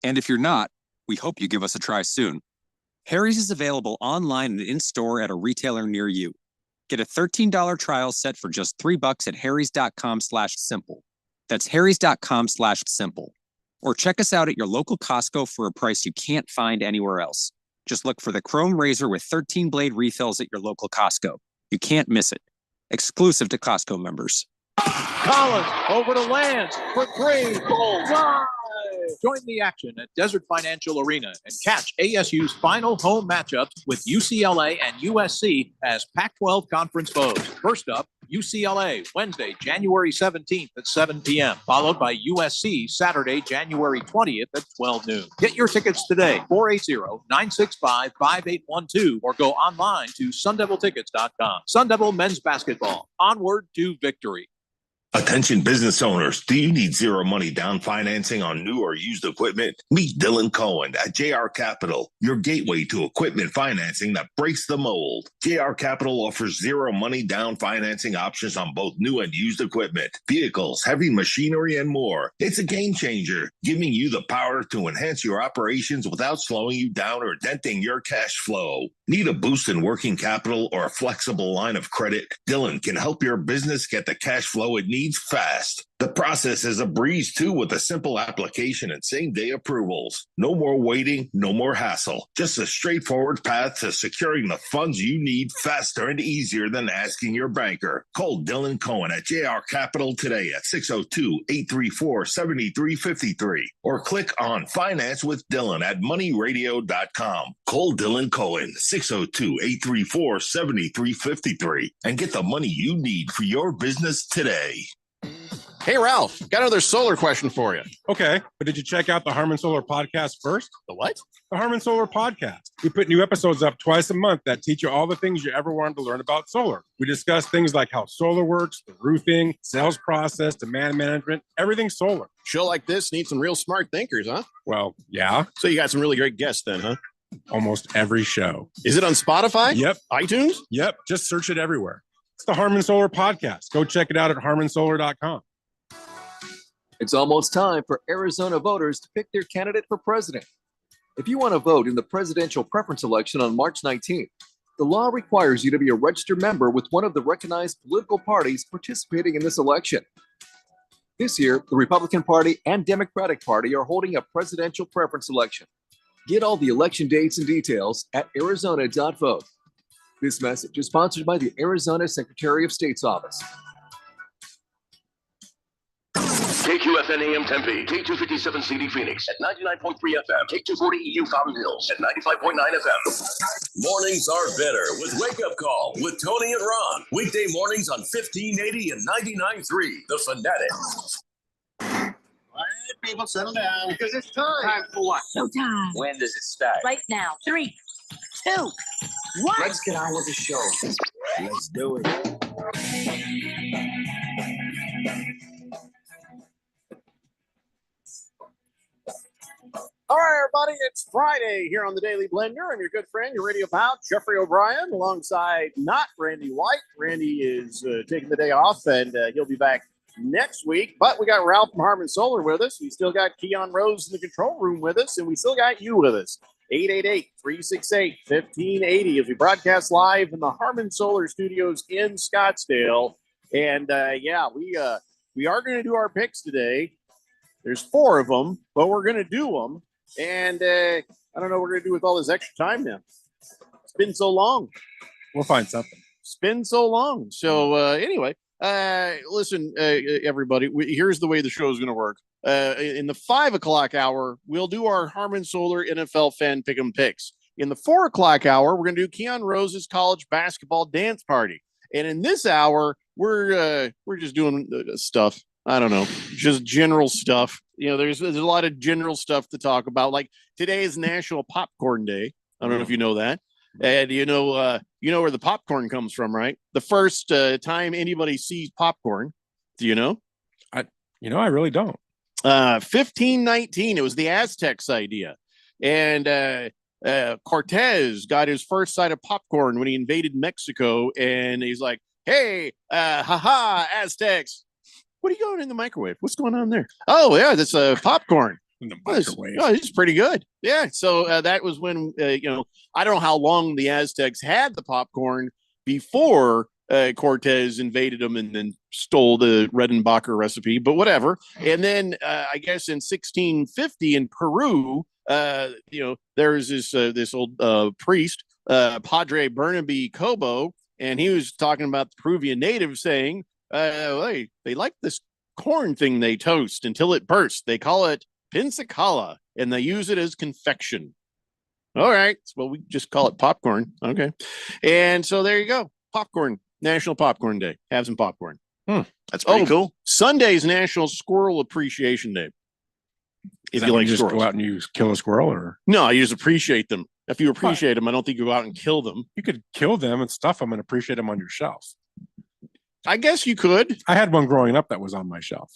And if you're not, we hope you give us a try soon. Harry's is available online and in-store at a retailer near you. Get a $13 trial set for just $3 at harrys.com/simple. That's harrys.com/simple. Or check us out at your local Costco for a price you can't find anywhere else. Just look for the Chrome Razor with 13 blade refills at your local Costco. You can't miss it. Exclusive to Costco members. Collins over to Lance for three. Goal line. Join the action at Desert Financial Arena and catch ASU's final home matchups with UCLA and USC as Pac-12 conference foes. First up, UCLA, Wednesday, January 17th at 7 p.m., followed by USC Saturday, January 20th at 12 noon. Get your tickets today, 480-965-5812, or go online to sundeviltickets.com. Sun Devil men's basketball, onward to victory. Attention business owners, do you need zero money down financing on new or used equipment? Meet Dylan Cohen at JR Capital, your gateway to equipment financing that breaks the mold. JR Capital offers zero money down financing options on both new and used equipment, vehicles, heavy machinery, and more. It's a game changer, giving you the power to enhance your operations without slowing you down or denting your cash flow. Need a boost in working capital or a flexible line of credit? Dylan can help your business get the cash flow it needs fast. The process is a breeze too, with a simple application and same-day approvals. No more waiting, no more hassle. Just a straightforward path to securing the funds you need faster and easier than asking your banker. Call Dylan Cohen at JR Capital today at 602-834-7353 or click on Finance with Dylan at moneyradio.com. Call Dylan Cohen 602-834-7353 and get the money you need for your business today. Hey, Ralph, got another solar question for you. Okay, but did you check out the Harmon Solar podcast first? The what? The Harmon Solar podcast. We put new episodes up twice a month that teach you all the things you ever wanted to learn about solar. We discuss things like how solar works, the roofing, sales process, demand management, everything solar. Show like this needs some real smart thinkers, huh? Well, yeah. So you got some really great guests then, huh? Almost every show. Is it on Spotify? Yep. iTunes? Yep. Just search it everywhere. It's the Harmon Solar podcast. Go check it out at harmonsolar.com. It's almost time for Arizona voters to pick their candidate for president. If you want to vote in the presidential preference election on March 19th, the law requires you to be a registered member with one of the recognized political parties participating in this election. This year, the Republican Party and Democratic Party are holding a presidential preference election. Get all the election dates and details at arizona.vote. This message is sponsored by the Arizona Secretary of State's office. KQFN AM Tempe, K257 CD Phoenix at 99.3 FM, K240 EU Fountain Hills at 95.9 FM. Mornings are better with Wake Up Call with Tony and Ron. Weekday mornings on 1580 and 99.3, The Fanatic. All right, people, settle down. Because it's time. Time for what? Showtime. When does it start? Right now. 3, 2, 1. Let's get on with the show. Let's do it. All right, everybody, it's Friday here on the Daily Blender. I'm your good friend, your radio pal, Jeffrey O'Brien, alongside not Randy White. Randy is taking the day off, and he'll be back next week. But we got Ralph from Harmon Solar with us. We still got Keon Rose in the control room with us, and we still got you with us. 888-368-1580 as we broadcast live in the Harmon Solar Studios in Scottsdale. And, we are going to do our picks today. There's 4 of them, but we're going to do them. And I don't know what we're going to do with all this extra time now. It's been so long. We'll find something. It's been so long. So anyway, listen, everybody, here's the way the show is going to work. In the 5 o'clock hour, we'll do our Harmon Solar NFL fan pick'em picks. In the 4 o'clock hour, we're going to do Keon Rose's college basketball dance party. And in this hour, we're just doing stuff. I don't know, just general stuff. You know, there's a lot of general stuff to talk about. Like today is National Popcorn Day. I don't know if you know that. And you know where the popcorn comes from, right? The first time anybody sees popcorn. Do you know? I really don't. 1519. It was the Aztecs' idea, and Cortez got his first sight of popcorn when he invaded Mexico, and he's like, "Hey, Aztecs! What are you going in the microwave? What's going on there? Oh, yeah, that's popcorn. In the Well, microwave. it's pretty good. Yeah. So that was when, I don't know how long the Aztecs had the popcorn before Cortez invaded them and then stole the Redenbacher recipe, but whatever. And then I guess in 1650 in Peru, there's this old priest, Padre Burnaby Cobo, and he was talking about the Peruvian natives saying, hey, they like this corn thing they toast until it bursts. They call it Pensacala, and they use it as confection. All right. Well, we just call it popcorn. Okay. And so there you go. Popcorn, National Popcorn Day. Have some popcorn. That's pretty cool. Sunday's National Squirrel Appreciation Day. If you like just squirrels. go out and you kill a squirrel, or No, you just appreciate them. If you appreciate them, I don't think you go out and kill them. you could kill them and stuff them and appreciate them on your shelf. I guess you could. I had one growing up that was on my shelf.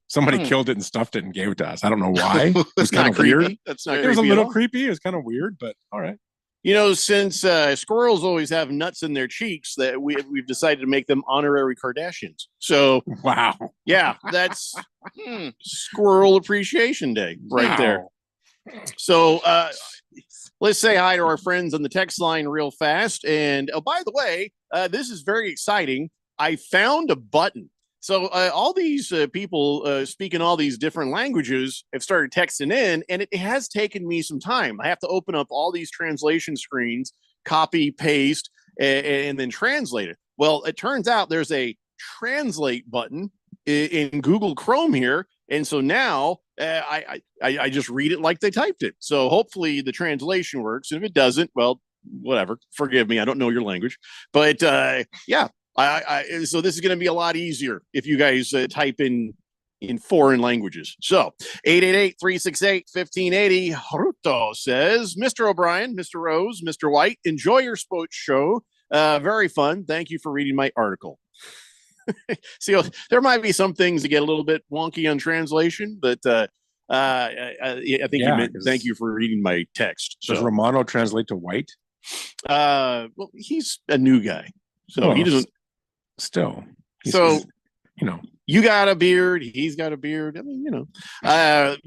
Somebody killed it and stuffed it and gave it to us. I don't know why. It was kind of creepy. weird. That's not It was a creepy at little all. creepy. It was kind of weird, but all right. Since squirrels always have nuts in their cheeks, that we've decided to make them honorary Kardashians. So Wow. yeah, that's Squirrel Appreciation Day right there. So let's say hi to our friends on the text line real fast. And by the way, this is very exciting. I found a button. So all these people speaking all these different languages have started texting in, and it has taken me some time. I have to open up all these translation screens, copy, paste, and then translate it. Well, it turns out there's a translate button in Google Chrome here. And so now I just read it like they typed it. So hopefully the translation works. And if it doesn't, well, whatever. Forgive me. I don't know your language. But yeah. So this is going to be a lot easier if you guys type in foreign languages. So 888-368-1580. Haruto says, Mr. O'Brien, Mr. Rose, Mr. White, enjoy your sports show. Very fun. Thank you for reading my article. See, there might be some things that get a little bit wonky on translation, but I think you meant thank you for reading my text. Does Romano translate to white? Well, he's a new guy, so he doesn't. Still, you got a beard, he's got a beard. I mean,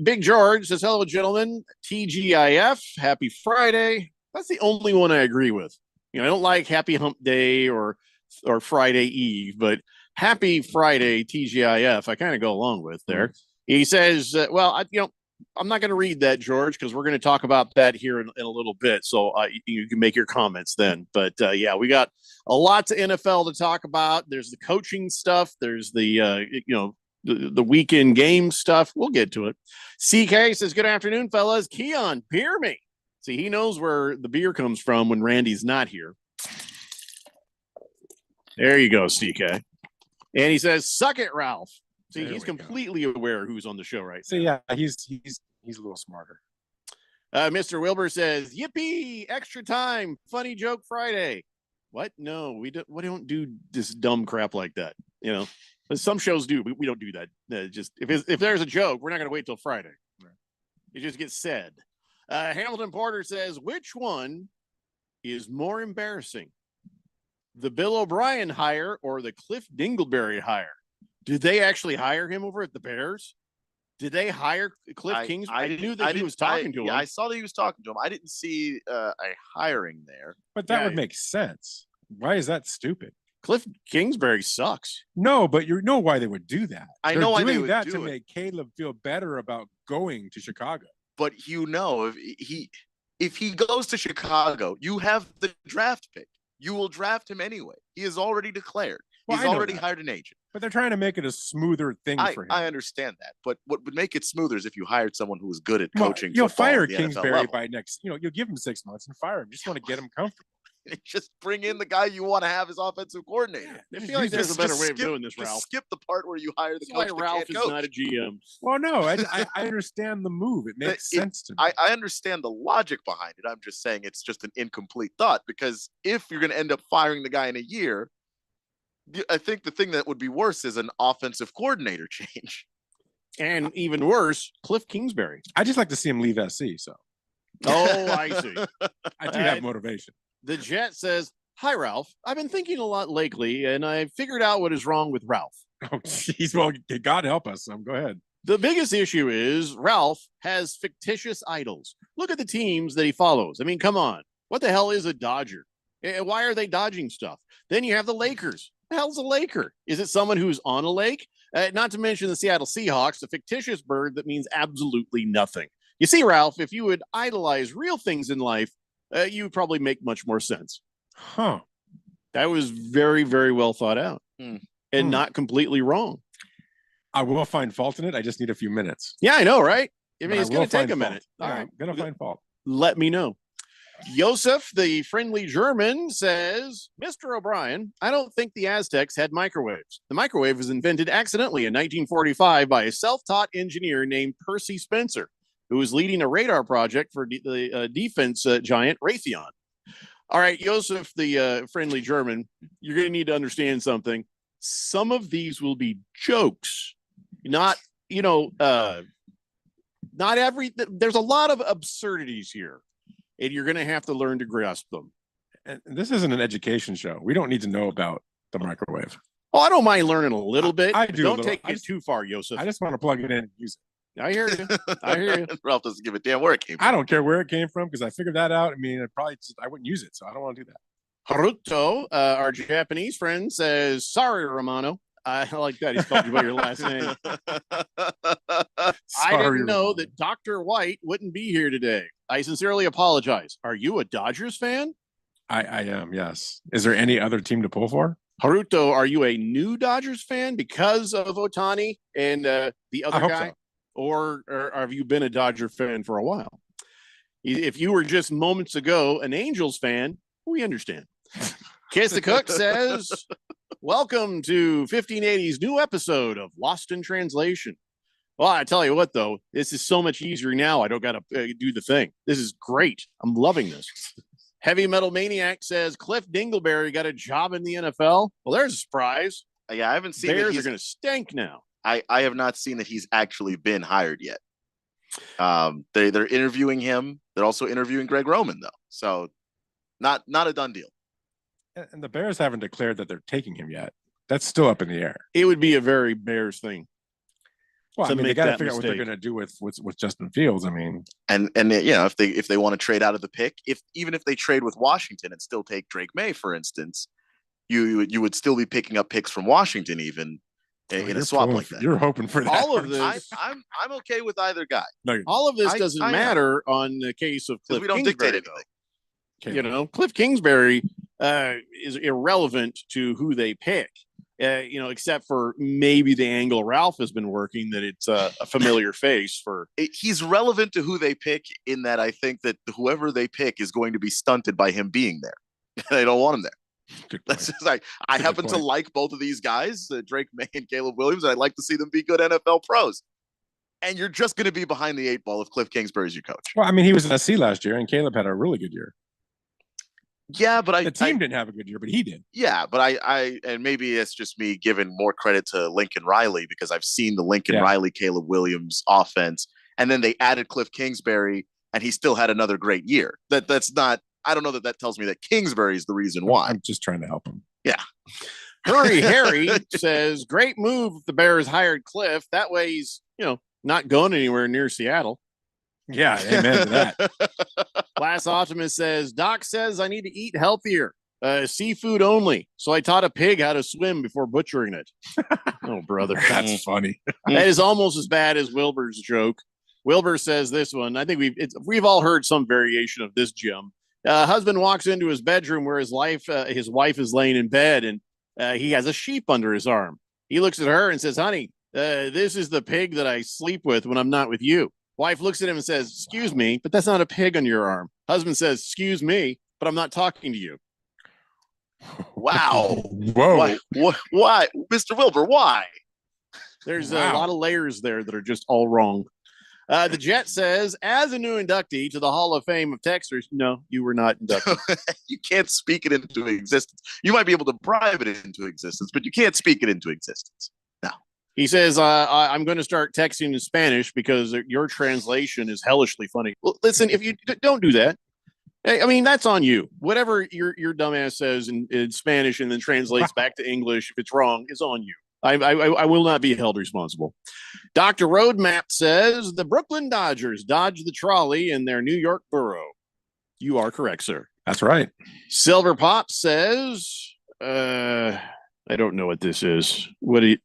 Big George says, hello, gentlemen. TGIF, happy Friday. That's the only one I agree with. I don't like Happy Hump Day or Friday Eve, but Happy Friday, TGIF, I kind of go along with there. He says, I'm not going to read that, George, because we're going to talk about that here in a little bit. So you can make your comments then. But yeah, we got a lot to NFL to talk about. There's the coaching stuff. There's the weekend game stuff. We'll get to it. CK says, good afternoon, fellas. Keon, beer me. See, he knows where the beer comes from when Randy's not here. There you go, CK. And he says, suck it, Ralph. See, he's completely aware who's on the show right now. Yeah, he's a little smarter. Mr. Wilbur says, yippee, extra time, funny joke Friday. What? No, we don't do this dumb crap like that. Some shows do, but we don't do that. Just if there's a joke, we're not going to wait till Friday. It just gets said. Hamilton Porter says, which one is more embarrassing? The Bill O'Brien hire or the Cliff Dingleberry hire? Did they actually hire him over at the Bears? Did they hire Cliff Kingsbury? I knew that he was talking to him. Yeah, I saw that he was talking to him. I didn't see a hiring there. But that would make sense. Why is that stupid? Cliff Kingsbury sucks. No, but you know why they would do that. I know why they doing would that do to it. make Caleb feel better about going to Chicago. But if he goes to Chicago, you have the draft pick. You will draft him anyway. He is already declared. Well, He's already hired an agent. But they're trying to make it a smoother thing for him. I understand that. But what would make it smoother is if you hired someone who was good at coaching. You'll fire at the NFL Kingsbury level. by next, you'll give him 6 months and fire him. You just want to get him comfortable. Just bring in the guy you want to have as offensive coordinator. I feel like there's a better way of doing this, Just Ralph. skip the part where you hire the coach. That's why Ralph is not a GM. Well, no, I understand the move. It makes sense to me. I understand the logic behind it. I'm just saying it's just an incomplete thought, because if you're going to end up firing the guy in a year, I think the thing that would be worse is an offensive coordinator change. And even worse, Cliff Kingsbury. I just like to see him leave SC. So, oh, I see. I do have motivation. The Jet says, hi, Ralph. I've been thinking a lot lately, and I figured out what is wrong with Ralph. Oh, jeez. Well, God help us. Go ahead. The biggest issue is Ralph has fictitious idols. Look at the teams that he follows. I mean, come on. What the hell is a Dodger? Why are they dodging stuff? Then you have the Lakers. The hell's a Laker? Is it someone who's on a lake? Not to mention the Seattle Seahawks, a fictitious bird that means absolutely nothing. You see, Ralph, if you would idolize real things in life, you would probably make much more sense. Huh. That was very, very well thought out and not completely wrong. I will find fault in it. I just need a few minutes. Yeah, I know, right? I mean, But it's I going will to take find a fault. minute. Yeah, All right. I'm going to find fault. Let me know. Joseph, the friendly German, says, Mr. O'Brien, I don't think the Aztecs had microwaves. The microwave was invented accidentally in 1945 by a self-taught engineer named Percy Spencer, who was leading a radar project for the defense giant Raytheon. All right, Joseph, the friendly German, you're going to need to understand something. Some of these will be jokes. Not, not every, there's a lot of absurdities here, and you're going to have to learn to grasp them. And this isn't an education show. We don't need to know about the microwave. Oh, I don't mind learning a little bit. I do. Don't take it too far, Joseph. I just want to plug it in and use it. I hear you. I hear you. Ralph doesn't give a damn where it came from. I don't care where it came from because I figured that out. I mean, I wouldn't use it, so I don't want to do that. Haruto, our Japanese friend, says, sorry, Romano. I like that. He's called you by your last name. I didn't know that Dr. White wouldn't be here today. I sincerely apologize. Are you a Dodgers fan? I am, yes. Is there any other team to pull for? Haruto, are you a new Dodgers fan because of Otani and the other guy? So. Or have you been a Dodger fan for a while? If you were just moments ago an Angels fan, we understand. Kiss the Cook says, welcome to 1580's new episode of Lost in Translation. Well, I tell you what, though, this is so much easier now. I don't got to do the thing. This is great. I'm loving this. Heavy Metal Maniac says Cliff Dingleberry got a job in the NFL. Well, there's a surprise. Yeah, I haven't seen Bears are going to stink now. I have not seen that he's actually been hired yet. They're interviewing him. They're also interviewing Greg Roman, though. So not a done deal. And the Bears haven't declared that they're taking him yet. That's still up in the air. It would be a very Bears thing. Well, to I mean, they make got to that figure out what they're mistake. going to do with Justin Fields. I mean, And if they want to trade out of the pick, even if they trade with Washington and still take Drake May, for instance, you would still be picking up picks from Washington even in a swap like that. You're hoping for that. All of this, I'm okay with either guy. No, all of this I doesn't am. matter on the case of Cliff We don't Kingsbury, dictate though. anything. okay. Cliff Kingsbury is irrelevant to who they pick. Except for maybe the angle Ralph has been working, that it's a familiar face for. He's relevant to who they pick in that I think that whoever they pick is going to be stunted by him being there. They don't want him there. Good That's point. just like I Good happen to point. like both of these guys, Drake May and Caleb Williams, and I'd like to see them be good NFL pros. And you're just going to be behind the eight ball if Cliff Kingsbury is your coach. Well, I mean, he was in SC last year, and Caleb had a really good year. Yeah, but The team didn't have a good year, but he did. Yeah, but I and maybe it's just me giving more credit to Lincoln Riley because I've seen the Lincoln Yeah. Riley, Caleb Williams offense, and then they added Cliff Kingsbury, and he still had another great year. That's not. I don't know that tells me that Kingsbury is the reason why. I'm just trying to help him. Hurry Harry says, great move if the Bears hired Cliff. That way he's, not going anywhere near Seattle. Yeah, amen to that. Last Optimist says, Doc says I need to eat healthier. Seafood only. So I taught a pig how to swim before butchering it. Oh, brother. That's funny. That is almost as bad as Wilbur's joke. Wilbur says this one. I think we've all heard some variation of this, Jim. Husband walks into his bedroom where his wife is laying in bed, and he has a sheep under his arm. He looks at her and says, honey, this is the pig that I sleep with when I'm not with you. Wife looks at him and says, excuse me, but that's not a pig on your arm. Husband says, excuse me, but I'm not talking to you. Wow. Whoa. Why, Mr. Wilbur? Why? There's Wow. a lot of layers there that are just all wrong. The Jet says, as a new inductee to the Hall of Fame of Texters, no, you were not inducted. You can't speak it into existence. You might be able to bribe it into existence, but you can't speak it into existence. No. He says, I'm going to start texting in Spanish because your translation is hellishly funny. Well, listen, if you don't do that, I mean, that's on you. Whatever your dumbass says in Spanish and then translates back to English, if it's wrong, is on you. I will not be held responsible. Dr. Roadmap says the Brooklyn Dodgers dodged the trolley in their New York borough. You are correct, sir. That's right. Silver Pop says, I don't know what this is. What do you...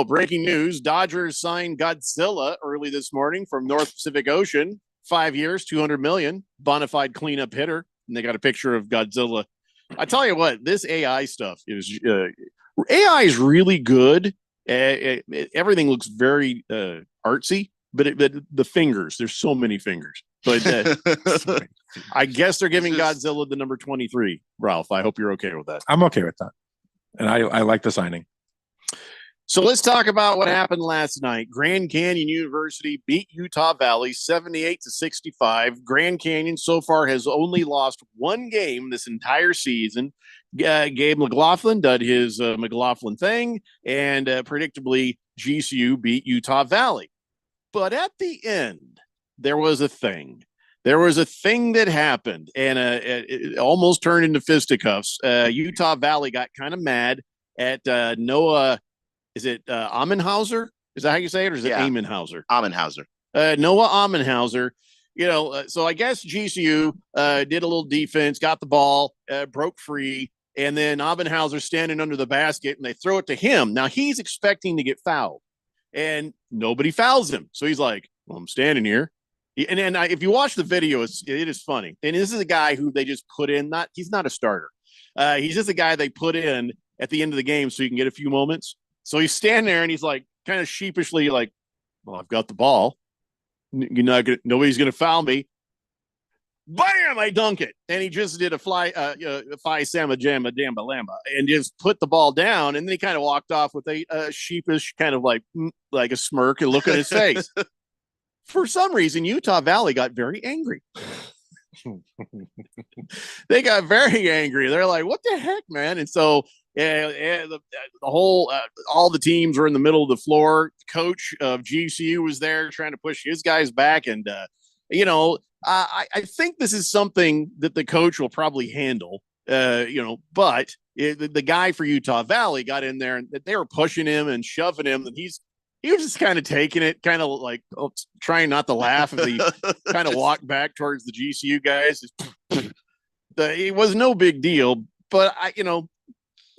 breaking news. Dodgers signed Godzilla early this morning from North Pacific Ocean. 5 years, $200 million. Bona fide cleanup hitter. And they got a picture of Godzilla. I tell you what, this AI stuff is AI is really good. Everything looks very artsy, but the fingers, there's so many fingers. But I guess they're giving Godzilla the number 23. Ralph, I hope you're okay with that. I'm okay with that. And I like the signing. So let's talk about what happened last night. Grand Canyon University beat Utah Valley 78-65. Grand Canyon so far has only lost one game this entire season. Gabe McLaughlin did his McLaughlin thing, and predictably GCU beat Utah Valley. But at the end, there was a thing. There was a thing that happened, and it almost turned into fisticuffs. Utah Valley got kind of mad at Noah. Is it Amenhauser? Is that how you say it, or is it Amenhauser? Amenhauser. Noah Amenhauser. So I guess GCU did a little defense, got the ball, broke free, and then Amenhauser standing under the basket, and they throw it to him. Now he's expecting to get fouled, and nobody fouls him. So he's like, "Well, I'm standing here." And then if you watch the video, it is funny. And this is a guy who they just put in. He's not a starter. He's just a guy they put in at the end of the game so you can get a few moments. So he's standing there and he's like kind of sheepishly like, "Well, I've got the ball. Nobody's going to foul me." Bam! I dunk it. And he just did a fly sama jamma damba lamba and just put the ball down. And then he kind of walked off with a sheepish kind of like a smirk and look at his face. For some reason, Utah Valley got very angry. They got very angry. They're like, "What the heck, man?" And so the whole all the teams were in the middle of the floor. Coach of GCU was there trying to push his guys back, and I think this is something that the coach will probably handle. But the guy for Utah Valley got in there and they were pushing him and shoving him, and he was just kind of taking it, kind of like trying not to laugh as he kind of walked back towards the GCU guys. It was no big deal, but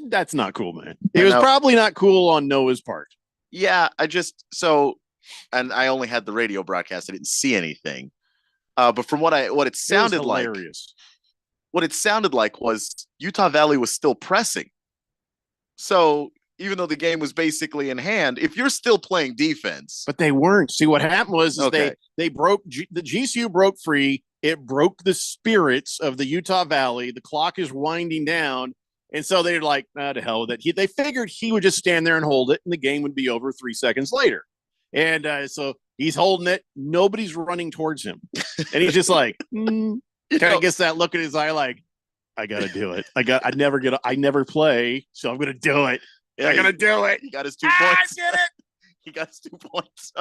that's not cool, man. It was probably not cool on Noah's part. Yeah, and I only had the radio broadcast. I didn't see anything. But from what it sounded like, what it sounded like was Utah Valley was still pressing. So even though the game was basically in hand, if you're still playing defense, but they weren't. See, what happened was they broke the GCU broke free. It broke the spirits of the Utah Valley. The clock is winding down. And so they're like, to hell with it. They figured he would just stand there and hold it, and the game would be over 3 seconds later. And so he's holding it. Nobody's running towards him. And he's just like, kind of gets that look in his eye like, I got to do it. I never play, so I'm going to do it. Yeah, I'm going to do it. He got his 2 points. I did it. He got his 2 points.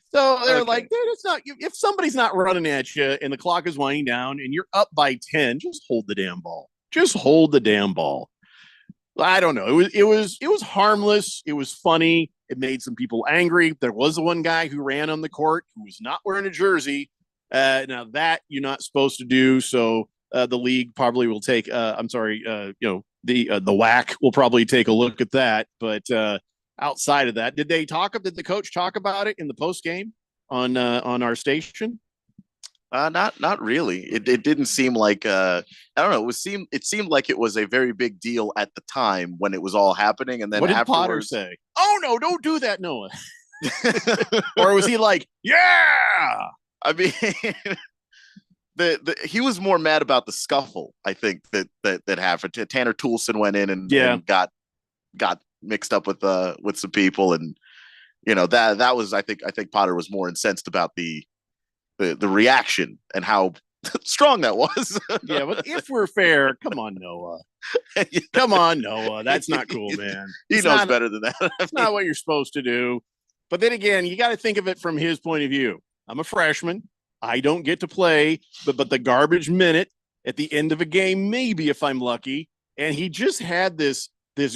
So they're like, dude, it's not. If somebody's not running at you and the clock is winding down and you're up by 10, just hold the damn ball. Just hold the damn ball. I don't know. It was harmless. It was funny. It made some people angry. There was the one guy who ran on the court who was not wearing a jersey. Now that you're not supposed to do. So the league probably will take. The WAC will probably take a look at that. But outside of that, did the coach talk about it in the post game on our station? Not really. It didn't seem like I don't know. It seemed like it was a very big deal at the time when it was all happening, and then what did afterwards, Potter say? "Oh no, don't do that, Noah." Or was he like, "Yeah"? I mean, he was more mad about the scuffle. I think that happened. Tanner Toolson went in and got mixed up with some people, and that was I think Potter was more incensed about the reaction and how strong that was. Yeah, but if we're fair, come on, Noah. Come on, Noah. That's not cool, man. He knows better than that. It's not what you're supposed to do. But then again, you got to think of it from his point of view. I'm a freshman. I don't get to play, but the garbage minute at the end of a game, maybe if I'm lucky, and he just had this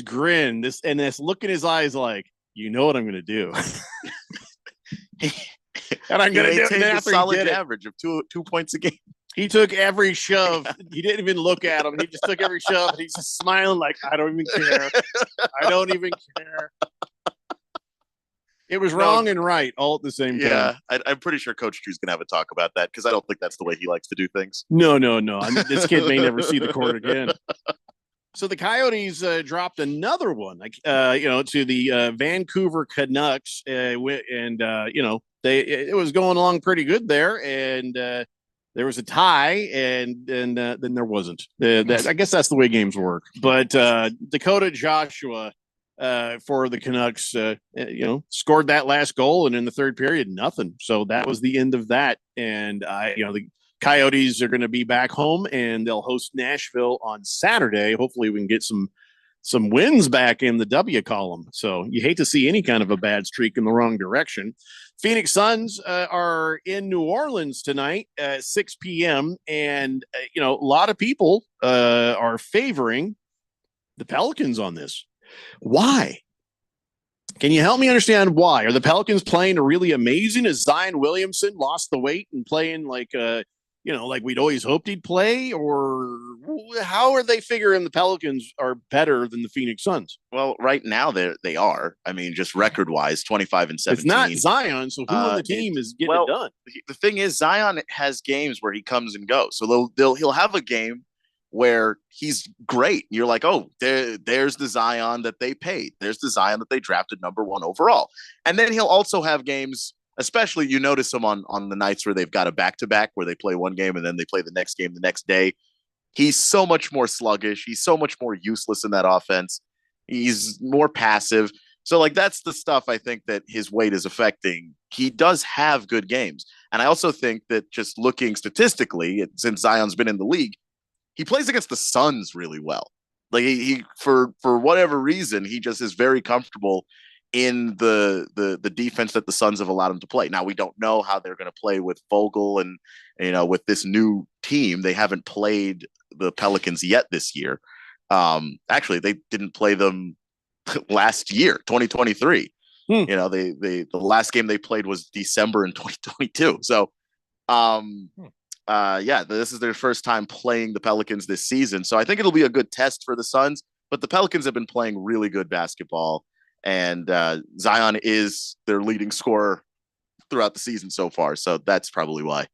grin, this look in his eyes, like, you know what I'm going to do, and I'm going to do it. A solid average of 2 points a game. He took every shove. He didn't even look at him. He just took every shove. And he's just smiling like, I don't even care. I don't even care. It was wrong and right all at the same time. Yeah, I'm pretty sure Coach Drew's going to have a talk about that because I don't think that's the way he likes to do things. No. I mean, this kid may never see the court again. So the Coyotes dropped another one, to the Vancouver Canucks, it was going along pretty good there, and there was a tie, and then there wasn't. I guess that's the way games work. But Dakota Joshua for the Canucks, scored that last goal, and in the third period, nothing. So that was the end of that. And the Coyotes are going to be back home, and they'll host Nashville on Saturday. Hopefully, we can get some wins back in the W column. So you hate to see any kind of a bad streak in the wrong direction. Phoenix Suns are in New Orleans tonight at 6 p.m. And, a lot of people are favoring the Pelicans on this. Why? Can you help me understand why? Are the Pelicans playing really amazing? As Zion Williamson lost the weight and playing like we'd always hoped he'd play? Or how are they figuring the Pelicans are better than the Phoenix Suns? Well, right now they are. I mean, just record-wise, 25-17. It's not Zion, so who on the team is getting it done? The thing is, Zion has games where he comes and goes. So he'll have a game where he's great. You're like, oh, there's the Zion that they paid. There's the Zion that they drafted number 1 overall. And then he'll also have games, especially you notice him on the nights where they've got a back-to-back where they play one game and then they play the next game the next day. He's so much more sluggish. He's so much more useless in that offense. He's more passive. So that's the stuff I think that his weight is affecting. He does have good games. And I also think that just looking statistically, since Zion's been in the league, he plays against the Suns really well. Like he for whatever reason, he just is very comfortable in the defense that the Suns have allowed him to play. Now we don't know how they're going to play with Vogel and with this new team. They haven't played the Pelicans yet this year. Actually, they didn't play them last year, 2023. The last game they played was December in 2022. So this is their first time playing the Pelicans this season. So I think it'll be a good test for the Suns, but the Pelicans have been playing really good basketball, and Zion is their leading scorer throughout the season so far. So that's probably why.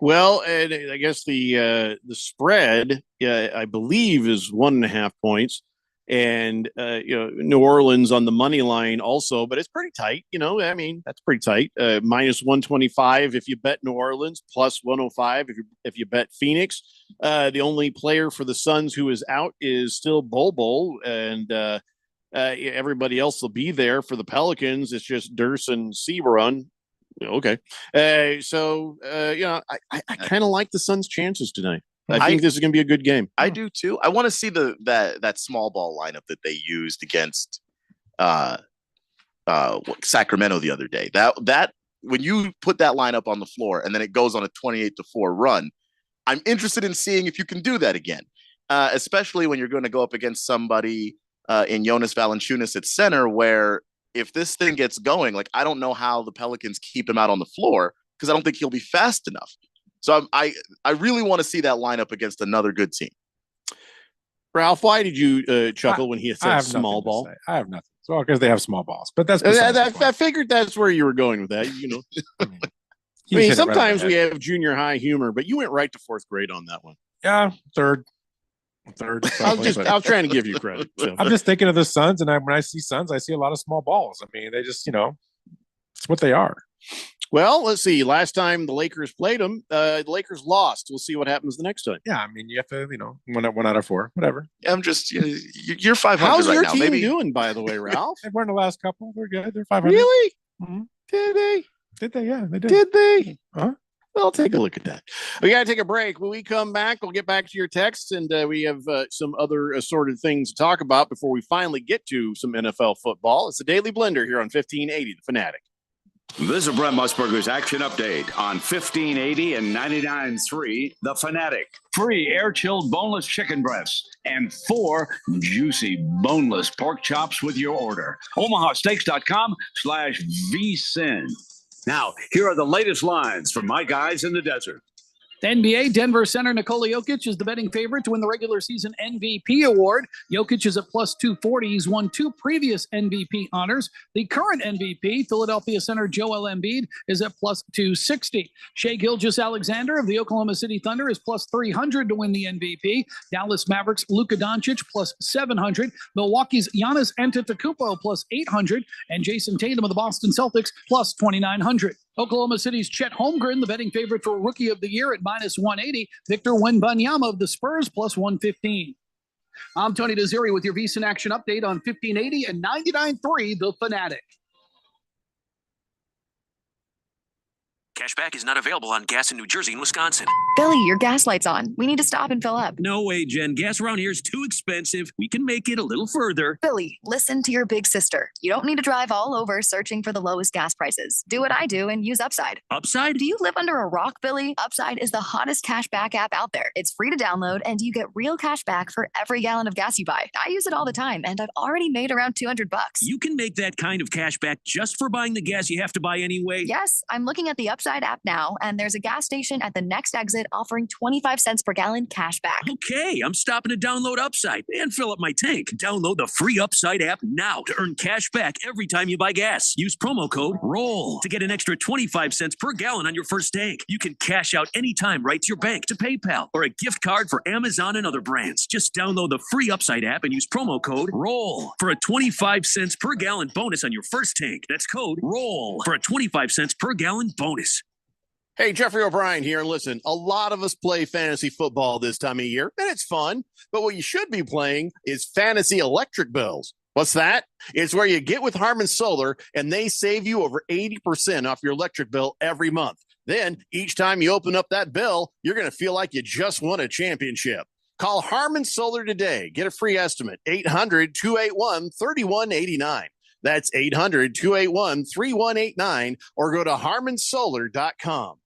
Well, and I guess the spread, I believe, is 1.5 points. And, New Orleans on the money line also, but it's pretty tight. That's pretty tight. Minus 125 if you bet New Orleans, plus 105 if you bet Phoenix. The only player for the Suns who is out is still Bol, and everybody else will be there for the Pelicans. It's just Durst and Seabron. Okay. I kind of like the Suns' chances tonight. I think this is going to be a good game. I do too. I want to see that small ball lineup that they used against Sacramento the other day. That when you put that lineup on the floor and then it goes on a 28-4 run, I'm interested in seeing if you can do that again. Especially when you're going to go up against somebody in Jonas Valanciunas at center, where if this thing gets going, I don't know how the Pelicans keep him out on the floor because I don't think he'll be fast enough. So I really want to see that lineup against another good team. Ralph, why did you chuckle when he said small ball? I have nothing. So because they have small balls, but that's I figured that's where you were going with that. Sometimes we have junior high humor, but you went right to 4th grade on that one. Yeah, third. I was trying to give you credit. So. I'm just thinking of the Suns, and when I see Suns, I see a lot of small balls. I mean, they just it's what they are. Well, let's see. Last time the Lakers played them, the Lakers lost. We'll see what happens the next time. Yeah, I mean, you have to, 1 out of 4, whatever. I'm just, you're 500 How's right your now. team doing, by the way, Ralph? They won the last couple. They're good. They're 500. Really? Mm-hmm. Did they? Did they? Yeah, they did. Did they? Huh? Well, take a look at that. We got to take a break. When we come back, we'll get back to your texts, and we have some other assorted things to talk about before we finally get to some NFL football. It's the Daily Blender here on 1580, The Fanatic. This is Brent Musburger's Action Update on 1580 and 99.3 The Fanatic. Free air-chilled boneless chicken breasts and 4 juicy boneless pork chops with your order. omahasteaks.com/vsin. Now, here are the latest lines from my guys in the desert. The NBA, Denver center Nikola Jokic is the betting favorite to win the regular season MVP award. Jokic is at plus 240. He's won 2 previous MVP honors. The current MVP, Philadelphia center Joel Embiid, is at plus 260. Shai Gilgeous-Alexander of the Oklahoma City Thunder is plus 300 to win the MVP. Dallas Mavericks Luka Doncic plus 700. Milwaukee's Giannis Antetokounmpo plus 800. And Jason Tatum of the Boston Celtics plus 2,900. Oklahoma City's Chet Holmgren, the betting favorite for Rookie of the Year at minus 180. Victor Wembanyama of the Spurs plus 115. I'm Tony Desiri with your VSiN Action Update on 1580 and 99.3 The Fanatic. Cashback is not available on gas in New Jersey and Wisconsin. Billy, your gas light's on. We need to stop and fill up. No way, Jen. Gas around here is too expensive. We can make it a little further. Billy, listen to your big sister. You don't need to drive all over searching for the lowest gas prices. Do what I do and use Upside. Upside? Do you live under a rock, Billy? Upside is the hottest cashback app out there. It's free to download, and you get real cash back for every gallon of gas you buy. I use it all the time, and I've already made around $200. You can make that kind of cash back just for buying the gas you have to buy anyway? Yes, I'm looking at the Upside app now, and there's a gas station at the next exit offering 25 cents per gallon cash back. Okay, I'm stopping to download Upside and fill up my tank. Download the free Upside app now to earn cash back every time you buy gas. Use promo code ROLL to get an extra 25 cents per gallon on your first tank. You can cash out anytime right to your bank, to PayPal, or a gift card for Amazon and other brands. Just download the free Upside app and use promo code ROLL for a 25 cents per gallon bonus on your first tank. That's code ROLL for a 25 cents per gallon bonus. Hey, Jeffrey O'Brien here. And listen, a lot of us play fantasy football this time of year, and it's fun. But what you should be playing is fantasy electric bills. What's that? It's where you get with Harman Solar, and they save you over 80% off your electric bill every month. Then each time you open up that bill, you're going to feel like you just won a championship. Call Harman Solar today. Get a free estimate. 800-281-3189. That's 800-281-3189, or go to harmansolar.com.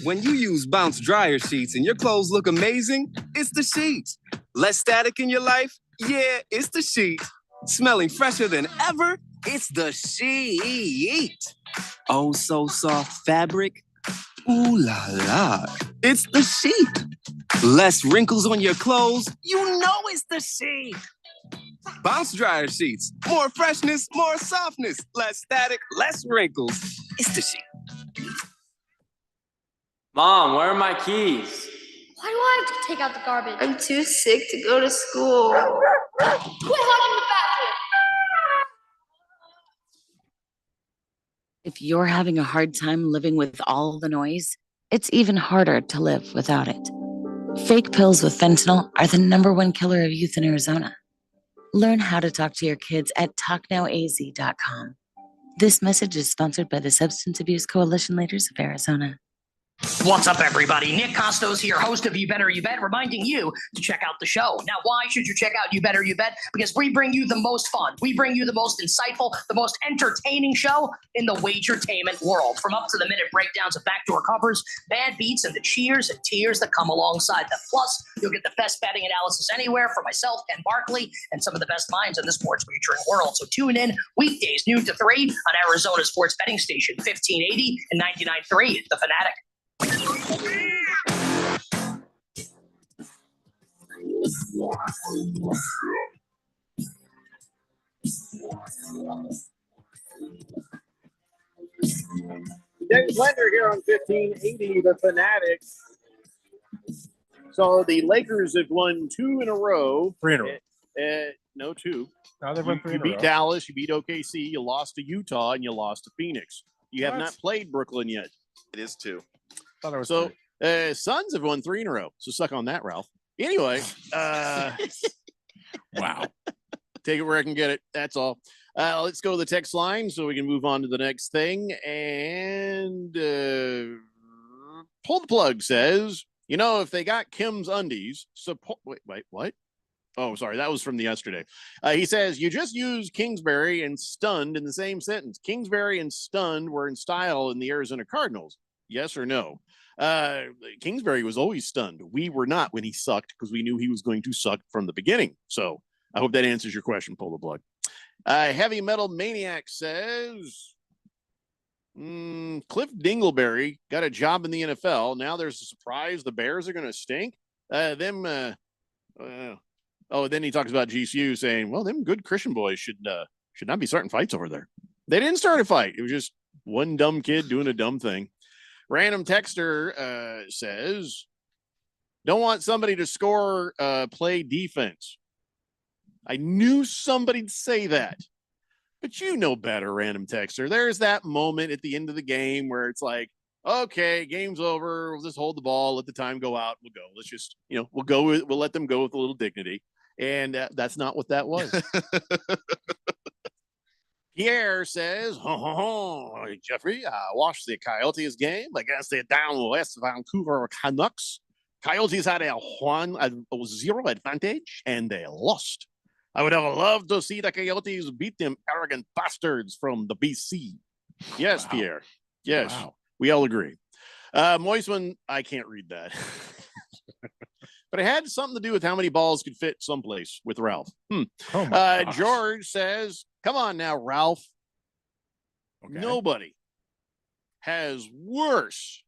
When you use Bounce dryer sheets and your clothes look amazing, it's the sheets. Less static in your life? Yeah, it's the sheets. Smelling fresher than ever? It's the sheet. Oh, so soft fabric? Ooh la la. It's the sheet. Less wrinkles on your clothes? You know it's the sheet. Bounce dryer sheets. More freshness, more softness. Less static, less wrinkles. It's the sheet. Mom, where are my keys? Why do I have to take out the garbage? I'm too sick to go to school. Quit hogging the bathroom! If you're having a hard time living with all the noise, it's even harder to live without it. Fake pills with fentanyl are the #1 killer of youth in Arizona. Learn how to talk to your kids at talknowaz.com. This message is sponsored by the Substance Abuse Coalition Leaders of Arizona. What's up, everybody? Nick Costos here, host of You Better You Bet, reminding you to check out the show. Now, why should you check out You Better You Bet? Because we bring you the most fun. We bring you the most insightful, the most entertaining show in the wagertainment world. From up-to-the-minute breakdowns of backdoor covers, bad beats, and the cheers and tears that come alongside them. Plus, you'll get the best betting analysis anywhere from myself, Ken Barkley, and some of the best minds in the sports wagering world. So tune in weekdays, noon to 3 on Arizona's sports betting station, 1580 and 99.3, The Fanatic. Dave Blender here on 1580, The Fanatic. So the Lakers have won 2 in a row. 3 in a row. No, 2. No, they've won 3 You in a beat row. Dallas, you beat OKC, you lost to Utah, and you lost to Phoenix. You have What? not played Brooklyn yet. It is 2. Thought it was So 3. Suns have won 3 in a row. So suck on that, Ralph. Anyway, Wow. take it where I can get it. That's all. Let's go to the text line so we can move on to the next thing. And Pull the Plug says, if they got Kim's undies, support. Wait, what? Oh, sorry. That was from the yesterday. He says, you just used Kingsbury and stunned in the same sentence. Kingsbury and stunned were in style in the Arizona Cardinals. Yes or no? Kingsbury was always stunned. We were not when he sucked because we knew he was going to suck from the beginning. So I hope that answers your question, Polo Blood. Heavy Metal Maniac says, Cliff Dingleberry got a job in the NFL. Now there's a surprise. The Bears are going to stink. Then he talks about GCU saying, well, them good Christian boys should not be starting fights over there. They didn't start a fight. It was just one dumb kid doing a dumb thing. Random texter says, don't want somebody to score, play defense. I knew somebody'd say that, but you know better, random texter. There's that moment at the end of the game where it's like, okay, game's over. We'll just hold the ball, let the time go out. We'll go. Let's just, we'll let them go with a little dignity. And that's not what that was. Pierre says, Jeffrey, watched the Coyotes game against the down west Vancouver Canucks. Coyotes had a 1-0 advantage and they lost. I would have loved to see the Coyotes beat them arrogant bastards from the BC. Yes, wow. Pierre. Yes, wow. We all agree. Moisman, I can't read that. But it had something to do with how many balls could fit someplace with Ralph. George says, come on now, Ralph. Okay. Nobody has worse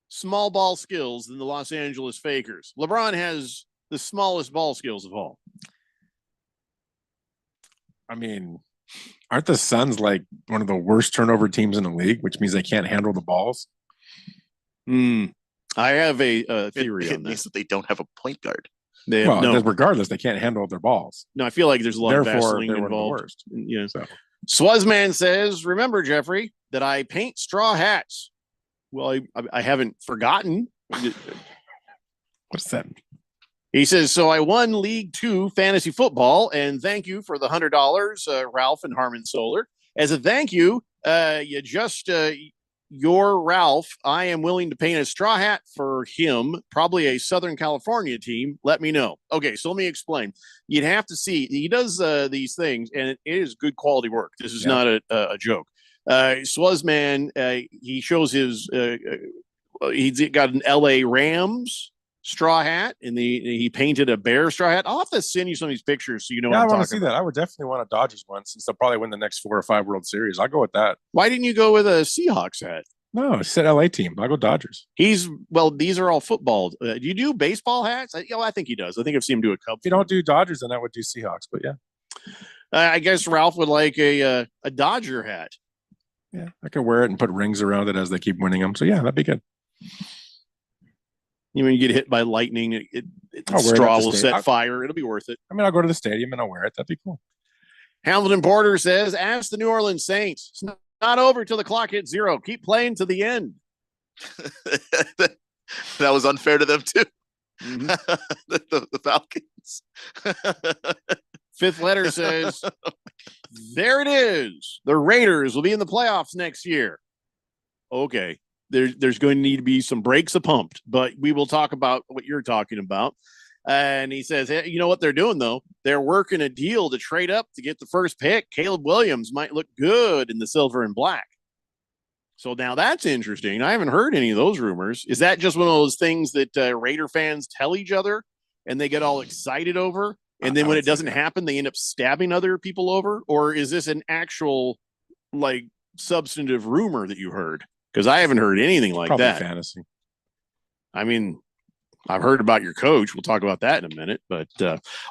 small ball skills than the Los Angeles Fakers. LeBron has the smallest ball skills of all. I mean, aren't the Suns like one of the worst turnover teams in the league, which means they can't handle the balls? I have a theory on that. It means that they don't have a point guard. Regardless, they can't handle their balls. No, I feel like there's a lot of Vaseline involved. Yeah. So. Swazman says, remember, Jeffrey, that I paint straw hats. Well, I haven't forgotten. What's that? He says, so I won League 2 fantasy football, and thank you for the $100, Ralph and Harmon Solar. As a thank you, your Ralph, I am willing to paint a straw hat for him, probably a Southern California team. Let me know. Okay, so let me explain. You'd have to see. He does these things, and it is good quality work. This is not a joke. Swazman, he shows his, he's got an LA Rams straw hat, and he painted a bear straw hat. I'll have to send you some of these pictures so you know what I'm talking about. I want to see that. I would definitely want a Dodgers one since they'll probably win the next 4 or 5 World Series. I'll go with that. Why didn't you go with a Seahawks hat? No, I said LA team. I'll go Dodgers. These are all football. Do you do baseball hats? I think he does. I think I've seen him do a Cubs. If you don't do Dodgers, then I would do Seahawks, but yeah. I guess Ralph would like a Dodger hat. Yeah, I could wear it and put rings around it as they keep winning them. So yeah, that'd be good. When you get hit by lightning, the straw will set fire. It'll be worth it. I mean, I'll go to the stadium and I'll wear it. That'd be cool. Hamilton Porter says, ask the New Orleans Saints. It's not over till the clock hits 0. Keep playing to the end. That was unfair to them too. Mm-hmm. the Falcons. Fifth letter says, there it is. The Raiders will be in the playoffs next year. Okay. There's going to need to be some brakes pumped, but we will talk about what you're talking about. And he says, hey, you know what they're doing, though? They're working a deal to trade up to get the first pick. Caleb Williams might look good in the silver and black. So now that's interesting. I haven't heard any of those rumors. Is that just one of those things that Raider fans tell each other and they get all excited over? And then when it doesn't happen, they end up stabbing other people over? Or is this an actual, substantive rumor that you heard? Because I haven't heard anything like Probably that. Fantasy. I mean, I've heard about your coach. We'll talk about that in a minute. But,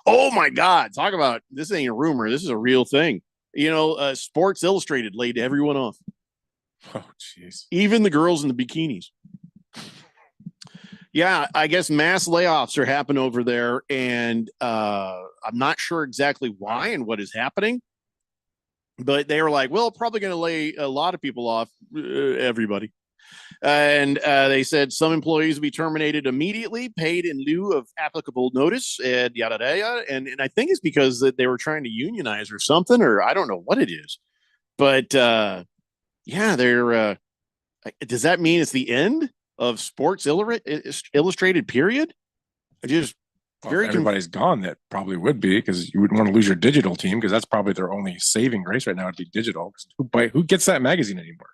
oh, my God. Talk about this ain't a rumor. This is a real thing. Sports Illustrated laid everyone off. Oh, jeez. Even the girls in the bikinis. Yeah, I guess mass layoffs are happening over there. And I'm not sure exactly why and what is happening. But they were like, well, probably going to lay a lot of people off, everybody. And they said some employees will be terminated immediately, paid in lieu of applicable notice, and yada, yada. And I think it's because that they were trying to unionize or something, or I don't know what it is. But, they're does that mean it's the end of Sports Illustrated, period? Well, if everybody's gone, that probably would be, because you wouldn't want to lose your digital team, because that's probably their only saving grace right now would be digital. Who gets that magazine anymore?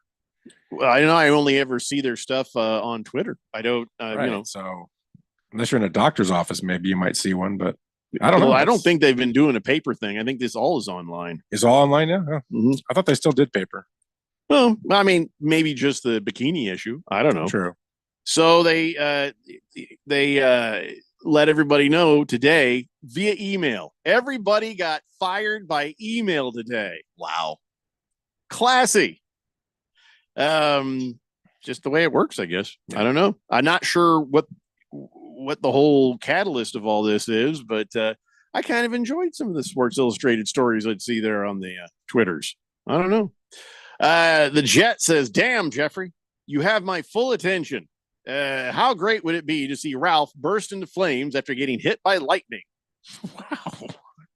Well, I know I only ever see their stuff on Twitter. I don't, Right. So unless you're in a doctor's office, maybe you might see one, but I don't know. I don't think they've been doing a paper thing. I think this all is online. It's all online now? Oh. Mm-hmm. I thought they still did paper. Well, I mean, maybe just the bikini issue. I don't know. True. So they let everybody know today via email. Everybody got fired by email today. Wow. Classy. Just the way it works, I guess. I don't know. I'm not sure what the whole catalyst of all this is, but I kind of enjoyed some of the Sports Illustrated stories I'd see there on the Twitters. I don't know. The Jet says, "Damn, Jeffrey, you have my full attention. How great would it be to see Ralph burst into flames after getting hit by lightning?" Wow.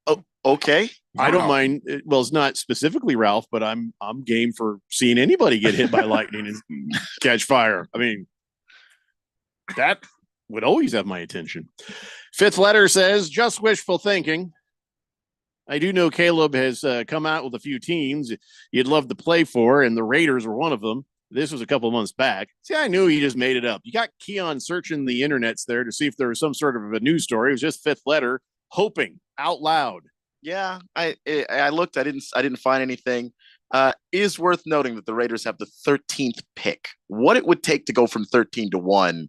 Oh, okay. I don't mind. Well, it's not specifically Ralph, but I'm game for seeing anybody get hit by lightning and catch fire. I mean, that would always have my attention. Fifth letter says, "Just wishful thinking. I do know Caleb has come out with a few teams you'd love to play for, and the Raiders were one of them. This was a couple months back. See, I knew he just made it up. You got Keon searching the internets there to see if there was some sort of a news story. It was just fifth letter, hoping out loud." Yeah, I looked. I didn't find anything. Is worth noting that the Raiders have the 13th pick. What it would take to go from 13 to 1,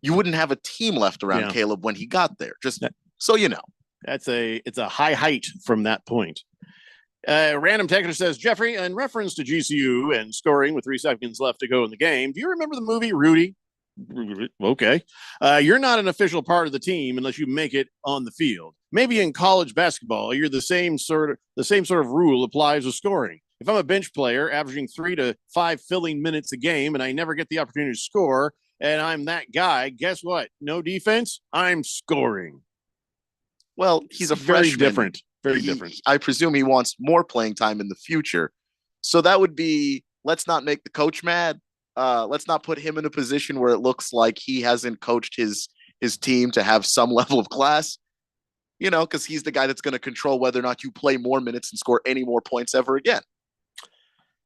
you wouldn't have a team left around Caleb when he got there. Just so you know. It's a high height from that point. Random Texter says, "Jeffrey, in reference to GCU and scoring with 3 seconds left to go in the game, do you remember the movie Rudy?" Okay. "You're not an official part of the team unless you make it on the field. Maybe in college basketball, you're the same sort of rule applies with scoring. If I'm a bench player averaging 3 to 5 filling minutes a game and I never get the opportunity to score, and I'm that guy, guess what? No defense, I'm scoring." Well, he's a very freshman. different. Very different. I presume he wants more playing time in the future. So that would be, let's not make the coach mad. Let's not put him in a position where it looks like he hasn't coached his team to have some level of class. You know, because he's the guy that's going to control whether or not you play more minutes and score any more points ever again.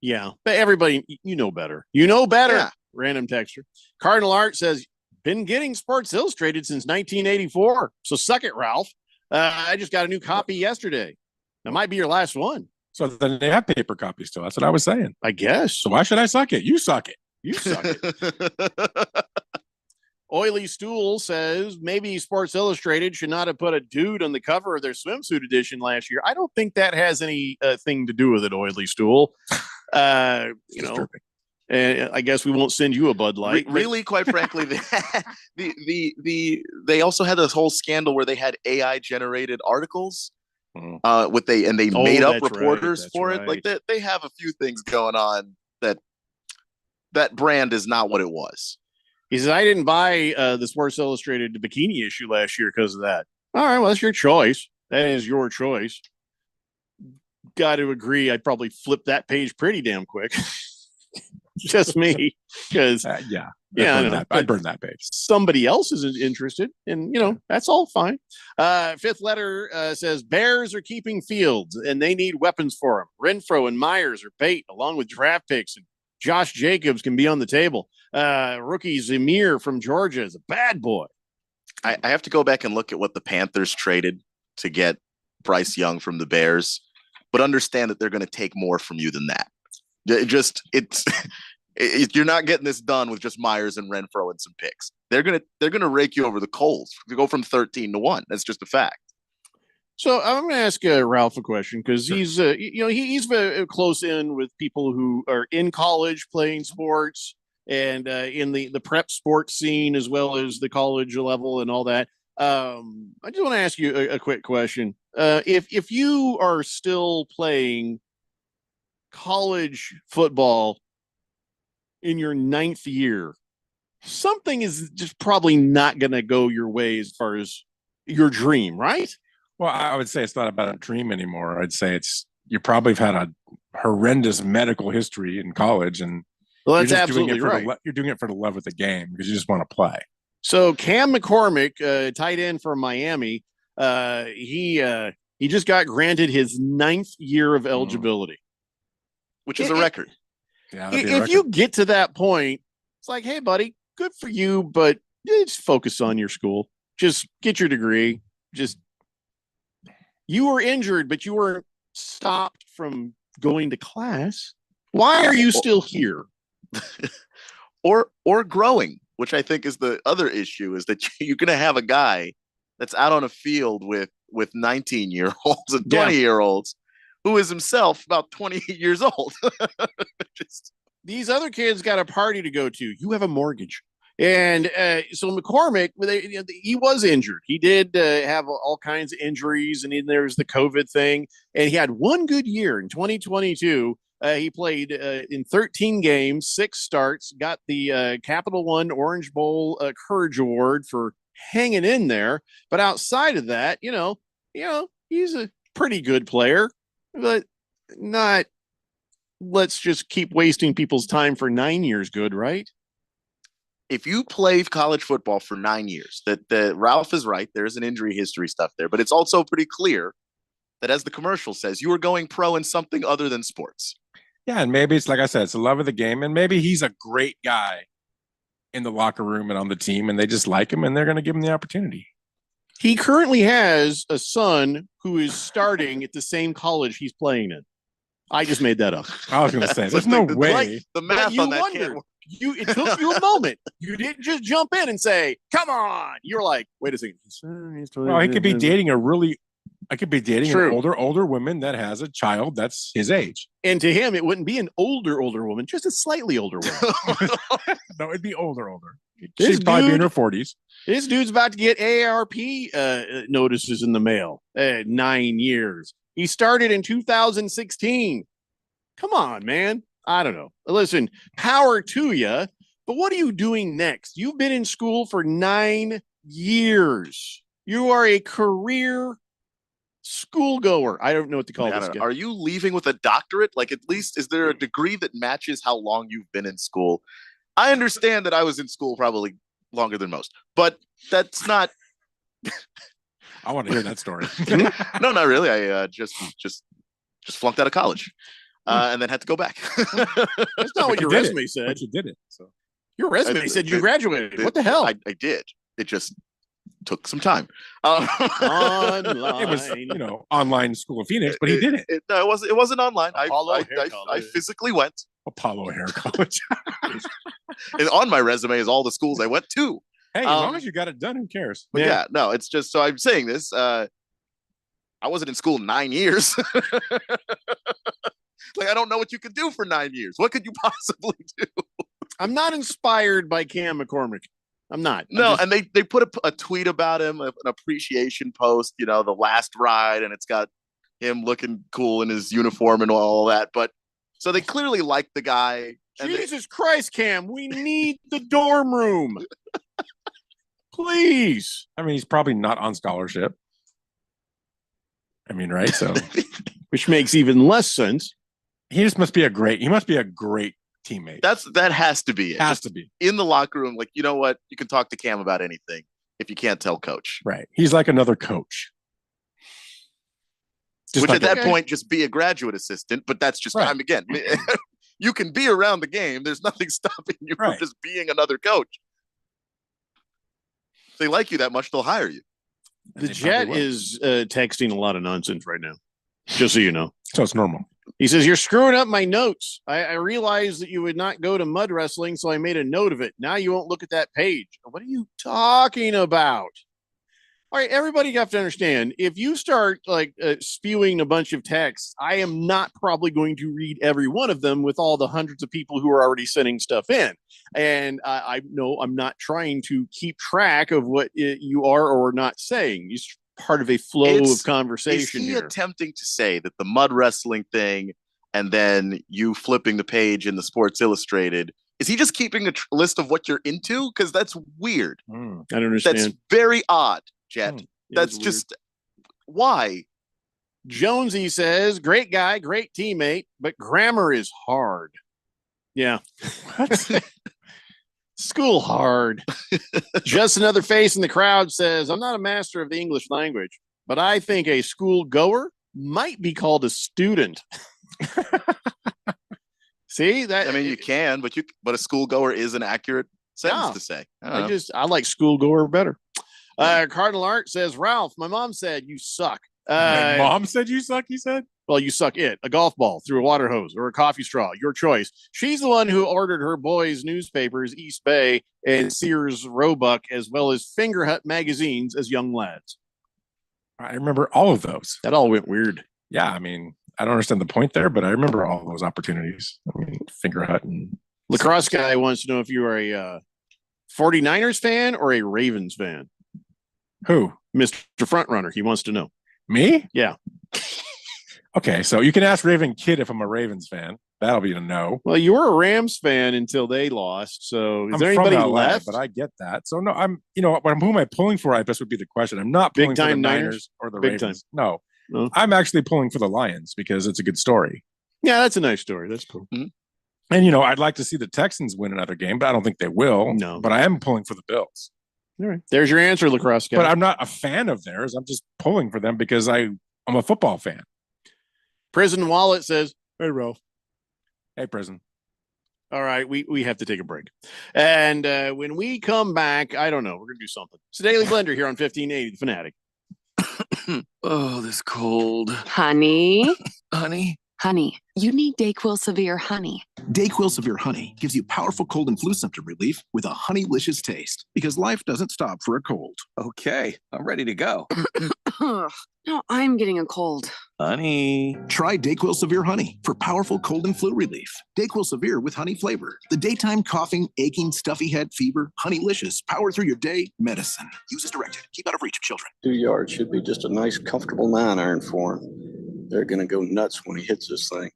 Yeah, but everybody, you know better. You know better. Yeah. Random texture. Cardinal Art says, "Been getting Sports Illustrated since 1984. So suck it, Ralph. I just got a new copy yesterday. That might be your last one." So then they have paper copies still. That's what I was saying. I guess. So why should I suck it? You suck it. You suck it. Oily Stool says, "Maybe Sports Illustrated should not have put a dude on the cover of their swimsuit edition last year." I don't think that has any thing to do with it, Oily Stool. You know, and I guess we won't send you a Bud Light. Really, quite frankly, they also had this whole scandal where they had AI generated articles. They made up reporters for it. Like they have a few things going on that brand is not what it was. He says, "I didn't buy the Sports Illustrated bikini issue last year because of that." All right, well, that's your choice. That is your choice. Got to agree. I'd probably flip that page pretty damn quick. Just me, because I burn that page. Somebody else isn't interested, and that's all fine. Fifth letter says, "Bears are keeping Fields, and they need weapons for him. Renfro and Myers are bait, along with draft picks, and Josh Jacobs can be on the table. Rookie Zamir from Georgia is a bad boy." I have to go back and look at what the Panthers traded to get Bryce Young from the Bears, but understand that they're going to take more from you than that. You're not getting this done with just Myers and Renfro and some picks. They're gonna rake you over the coals to go from 13 to 1. That's just a fact. So I'm going to ask Ralph a question, because he's he's very close in with people who are in college playing sports and in the prep sports scene as well as the college level and all that. I just want to ask you a quick question. If you are still playing college football in your 9th year, something is just probably not going to go your way as far as your dream, right? Well, I would say it's not about a dream anymore. I'd say you probably have had a horrendous medical history in college, and well, that's absolutely right. You're doing it for the love of the game because you just want to play. So Cam McCormick, tight end from Miami, he just got granted his 9th year of eligibility, which is a record. Yeah, If you get to that point, it's like, hey, buddy, good for you, but just focus on your school. Just get your degree. You were injured, but you weren't stopped from going to class. Why are you still here? or growing, which I think is the other issue, is that you're going to have a guy that's out on a field with 19-year-olds and 20-year-olds who is himself about 20 years old. These other kids got a party to go to. You have a mortgage. And so McCormick, he was injured. He did have all kinds of injuries, and then there's the COVID thing. And he had one good year in 2022. He played in 13 games, 6 starts, got the Capital One Orange Bowl Courage Award for hanging in there. But outside of that, he's a pretty good player, but not. Let's just keep wasting people's time for 9 years. Good, right? If you play college football for 9 years, that Ralph is right. There's an injury history stuff there, but it's also pretty clear that, as the commercial says, you are going pro in something other than sports. Yeah, and maybe it's like I said, it's the love of the game, and maybe he's a great guy in the locker room and on the team, and they just like him, and they're going to give him the opportunity. He currently has a son who is starting at the same college he's playing in. I just made that up. I was going to say, there's no way. The math on that can't work. It took you a moment. You didn't just jump in and say, "Come on." You're like, "Wait a second." Well, he could be dating an older woman that has a child that's his age. And to him, it wouldn't be an older woman, just a slightly older woman. No, it'd be older. She'd probably be in her 40s. This dude's about to get AARP notices in the mail. 9 years. He started in 2016. Come on, man. I don't know. Listen, power to you, but what are you doing next? You've been in school for 9 years. You are a career schoolgoer. I don't know what to call this guy. Are you leaving with a doctorate? Like, at least, is there a degree that matches how long you've been in school? I understand that I was in school probably longer than most, but that's not. I want to hear that story. No, not really. I just flunked out of college. And then had to go back. That's not what your resume said. But you did it. So your resume said you graduated. What the hell? I did. It just took some time. Online. It was, online School of Phoenix, but he did it. No, it wasn't online. I physically went. Apollo Hair College. And on my resume is all the schools I went to. Hey, as long as you got it done, who cares? But yeah, no, it's just, so I'm saying this. I wasn't in school 9 years. Like, I don't know what you could do for 9 years. What could you possibly do? I'm not inspired by Cam McCormick. I'm not. And they put a tweet about him, an appreciation post, the last ride, and it's got him looking cool in his uniform and all that. But so they clearly like the guy. Jesus Christ, Cam, we need the dorm room. Please. I mean, he's probably not on scholarship. I mean, right? So, which makes even less sense. He must be a great teammate. That has to be it. Has to be. In the locker room, like, you know what? You can talk to Cam about anything if you can't tell coach. Right. He's like another coach. Which at that point, just be a graduate assistant, but that's just time again. You can be around the game. There's nothing stopping you from just being another coach. If they like you that much, they'll hire you. The Jet is texting a lot of nonsense right now, just so you know. So it's normal. He says, "You're screwing up my notes. I realized that you would not go to mud wrestling, so I made a note of it. Now you won't look at that page." What are you talking about? All right, everybody, you have to understand, if you start spewing a bunch of texts, I am not probably going to read every one of them with all the hundreds of people who are already sending stuff in. And I know I'm not trying to keep track of what you are or not saying. It's part of a flow of conversation. Is he here. attempting to say that the mud wrestling thing and then you flipping the page in the Sports Illustrated, is he just keeping a list of what you're into? Because that's weird. I don't understand. That's very odd, Jet. That's just why. Jonesy says, "Great guy, great teammate, but grammar is hard." Yeah. It's School hard. Just another face in the crowd says, I'm not a master of the English language, but I think a school goer might be called a student. See that? I mean, you can, but a school goer is an accurate sentence to say. I like school goer better. Cardinal Art says, Ralph, my mom said you suck. My mom said you suck, he said? Well, you suck a golf ball through a water hose or a coffee straw, your choice. She's the one who ordered her boys' newspapers, East Bay and Sears Roebuck, as well as Finger Hut magazines as young lads. I remember all of those. That all went weird. Yeah, I mean, I don't understand the point there, but I remember all those opportunities. I mean, Finger Hut and Lacrosse guy wants to know if you are a 49ers fan or a Ravens fan. Who? Mr. Frontrunner. He wants to know. Me? Yeah. Okay, so you can ask Raven Kid if I'm a Ravens fan. That'll be a no. Well, you were a Rams fan until they lost. So is there anybody from LA, left? But I get that. So no, who am I pulling for? I guess would be the question. I'm not pulling Big for the time Niners or the Big Ravens. time. No, I'm actually pulling for the Lions because it's a good story. Yeah, that's a nice story. That's cool. And I'd like to see the Texans win another game, but I don't think they will. No, but I am pulling for the Bills. All right, there's your answer, Lacrosse guy. But I'm not a fan of theirs. I'm just pulling for them because I'm a football fan. Prison Wallet says, hey, Ralph. Hey, Prison. All right, we have to take a break. And when we come back, I don't know. We're going to do something. It's the Daily Blender here on 1580, The Fanatic. Oh, this cold. Honey. Honey? Honey, you need DayQuil Severe Honey. DayQuil Severe Honey gives you powerful cold and flu symptom relief with a honeylicious taste because life doesn't stop for a cold. Okay, I'm ready to go. No, I'm getting a cold. Honey. Try DayQuil Severe Honey for powerful cold and flu relief. DayQuil Severe with honey flavor. The daytime coughing, aching, stuffy head, fever, honeylicious, power through your day medicine. Use as directed. Keep out of reach of children. 2 yards should be just a nice, comfortable 9-iron for him. They're going to go nuts when he hits this thing.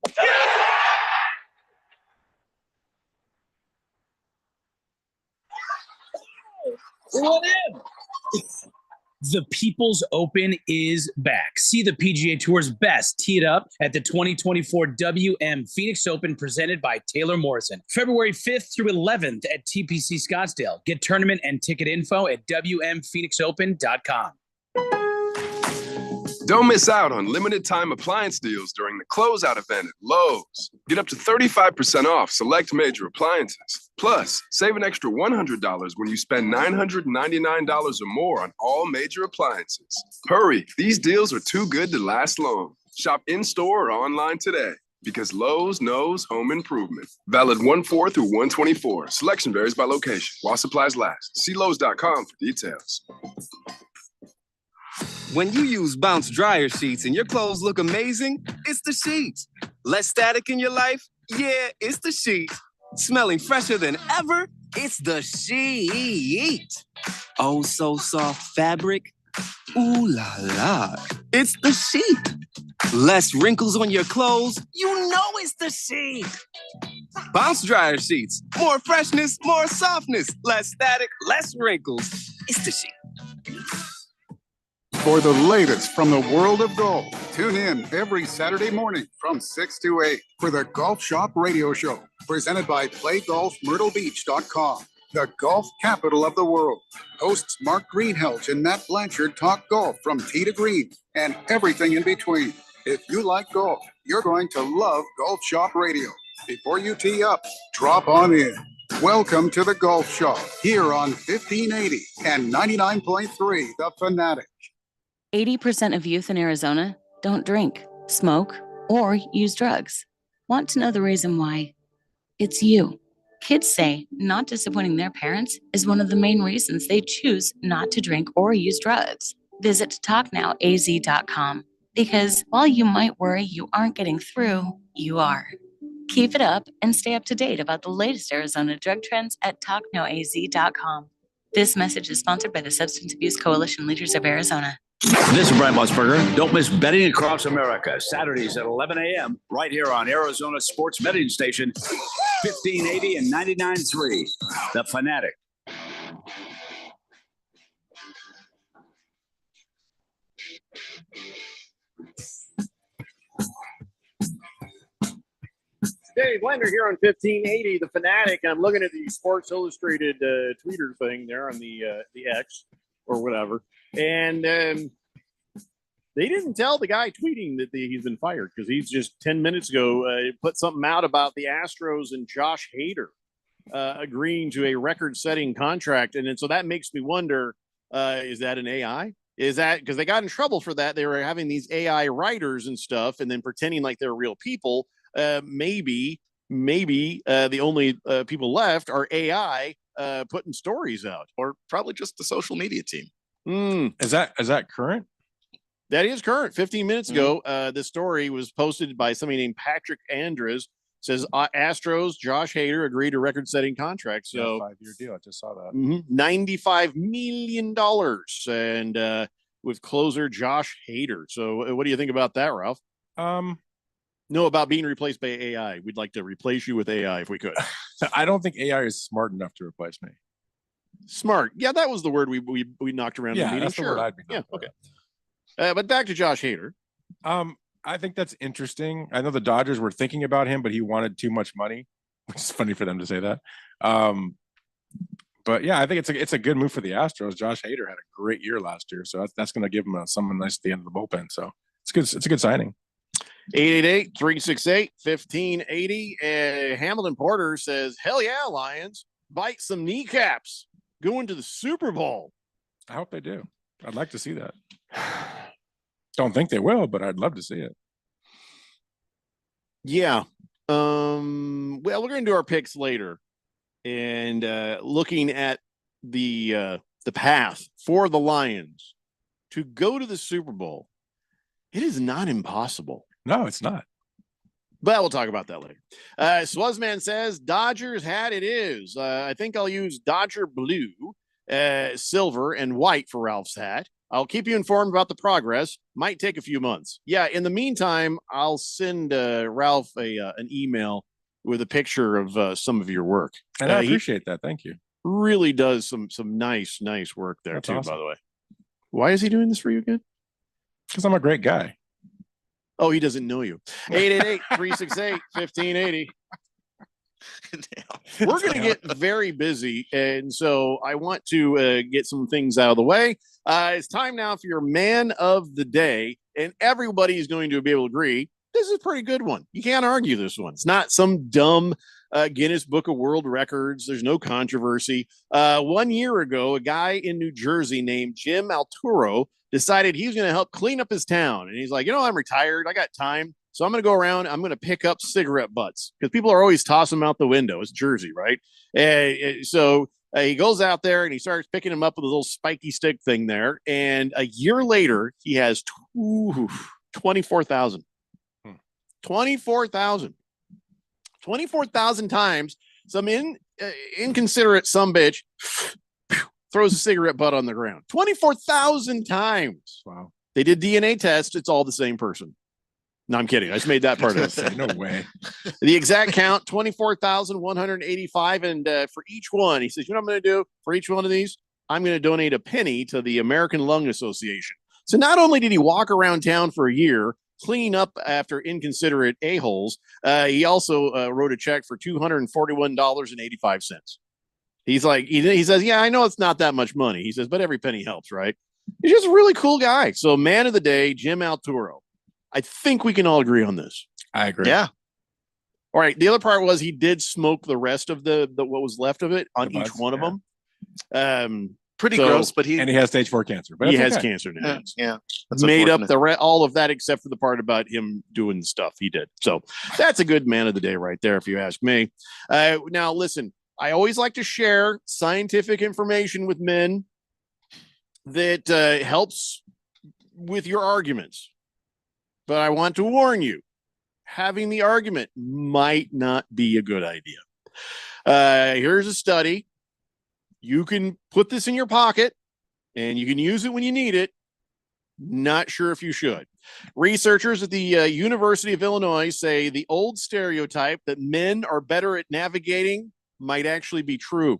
What in? The People's Open is back. See the PGA Tour's best teed up at the 2024 WM Phoenix Open presented by Taylor Morrison. February 5th through 11th at TPC Scottsdale. Get tournament and ticket info at WMPhoenixOpen.com. Don't miss out on limited time appliance deals during the closeout event at Lowe's. Get up to 35% off select major appliances. Plus, save an extra $100 when you spend $999 or more on all major appliances. Hurry, these deals are too good to last long. Shop in-store or online today because Lowe's knows home improvement. Valid 1/4 through 1/24. Selection varies by location while supplies last. See Lowe's.com for details. When you use Bounce dryer sheets and your clothes look amazing, it's the sheets. Less static in your life? Yeah, it's the sheet. Smelling fresher than ever? It's the sheet. Oh, so soft fabric? Ooh la la. It's the sheet. Less wrinkles on your clothes? You know it's the sheet. Bounce dryer sheets. More freshness, more softness. Less static, less wrinkles. It's the sheet. For the latest from the world of golf, tune in every Saturday morning from 6 to 8 for the Golf Shop Radio Show, presented by PlayGolfMyrtleBeach.com, the golf capital of the world. Hosts Mark Greenhelch and Matt Blanchard talk golf from tee to green and everything in between. If you like golf, you're going to love Golf Shop Radio. Before you tee up, drop on in. Welcome to the Golf Shop here on 1580 and 99.3 The Fanatic. 80% of youth in Arizona don't drink, smoke, or use drugs. Want to know the reason why? It's you. Kids say not disappointing their parents is one of the main reasons they choose not to drink or use drugs. Visit TalkNowAZ.com because while you might worry you aren't getting through, you are. Keep it up and stay up to date about the latest Arizona drug trends at TalkNowAZ.com. This message is sponsored by the Substance Abuse Coalition Leaders of Arizona. This is Brian Musburger. Don't miss Betting Across America, Saturdays at 11 a.m. right here on Arizona Sports Betting Station, 1580 and 99.3, The Fanatic. Dave Blender here on 1580, The Fanatic. I'm looking at the Sports Illustrated tweeter thing there on the X or whatever. And they didn't tell the guy tweeting that he's been fired because he's just 10 minutes ago put something out about the Astros and Josh Hader agreeing to a record-setting contract. And then, so that makes me wonder, is that an AI? Is that because they got in trouble for that? They were having these AI writers and stuff and then pretending like they're real people. Maybe the only people left are AI putting stories out, or probably just the social media team. Is that current? That is current. 15 minutes ago, this story was posted by somebody named Patrick Andres. Says Astros, Josh Hader agreed to record-setting contract. So 5-year deal. I just saw that. $95 million, and with closer Josh Hader. So, what do you think about that, Ralph? No, about being replaced by AI. We'd like to replace you with AI if we could. I don't think AI is smart enough to replace me. Smart, yeah, that was the word we knocked around. Yeah, in the meeting. that's the word I'd be. Yeah, okay. But back to Josh Hader. I think that's interesting. I know the Dodgers were thinking about him, but he wanted too much money, which is funny for them to say that. But yeah, I think it's a good move for the Astros. Josh Hader had a great year last year, so that's going to give him someone nice at the end of the bullpen. So it's good. It's a good signing. 888-368-1580. Hamilton Porter says, "Hell yeah, Lions! Bite some kneecaps. Going to the Super Bowl." I hope they do. I'd like to see that. Don't think they will, but I'd love to see it. Yeah. Well, we're going to do our picks later, and looking at the path for the Lions to go to the Super Bowl, it is not impossible. No, it's not. But we'll talk about that later. Swazman says Dodgers hat it is. I think I'll use Dodger blue, silver, and white for Ralph's hat. I'll keep you informed about the progress. Might take a few months. Yeah, in the meantime, I'll send Ralph an email with a picture of some of your work. And I appreciate that. Thank you. Really does some nice work there. That's too, awesome. By the way. Why is he doing this for you again? Because I'm a great guy. Oh, he doesn't know you. 888-368-1580. We're going to get very busy, and so I want to get some things out of the way. It's time now for your man of the day, and everybody is going to be able to agree this is a pretty good one. You can't argue this one. It's not some dumb Guinness Book of World Records. There's no controversy. 1 year ago, a guy in New Jersey named Jim Alturo decided he was going to help clean up his town, and he's like, I'm retired. I got time. So I'm going to go around. I'm going to pick up cigarette butts because people are always tossing them out the window. It's Jersey, right? So he goes out there and he starts picking them up with a little spiky stick thing there. And a year later, he has 24,000. 24,000. 24,000 times. Some inconsiderate sumbitch throws a cigarette butt on the ground. 24,000 times. Wow. They did DNA tests. It's all the same person. No, I'm kidding. I just made that part of it. No way. The exact count, 24,185. And for each one, he says, you know what I'm going to do for each one of these? I'm going to donate a penny to the American Lung Association. So not only did he walk around town for a year, cleaning up after inconsiderate a-holes, he also wrote a check for $241.85. He's like, he says, yeah, I know it's not that much money. He says, but every penny helps, right? He's just a really cool guy. So man of the day, Jim Alturo. I think we can all agree on this. I agree. Yeah. All right. The other part was he did smoke the rest of the what was left of it on each one of them. Pretty gross, but he has stage 4 cancer. But he has cancer now. Yeah. That's made up all of that except for the part about him doing stuff he did. So that's a good man of the day right there, if you ask me. Now, listen, I always like to share scientific information with men that helps with your arguments. But I want to warn you, having the argument might not be a good idea. Here's a study. You can put this in your pocket and you can use it when you need it. Not sure if you should. Researchers at the University of Illinois say the old stereotype that men are better at navigating might actually be true.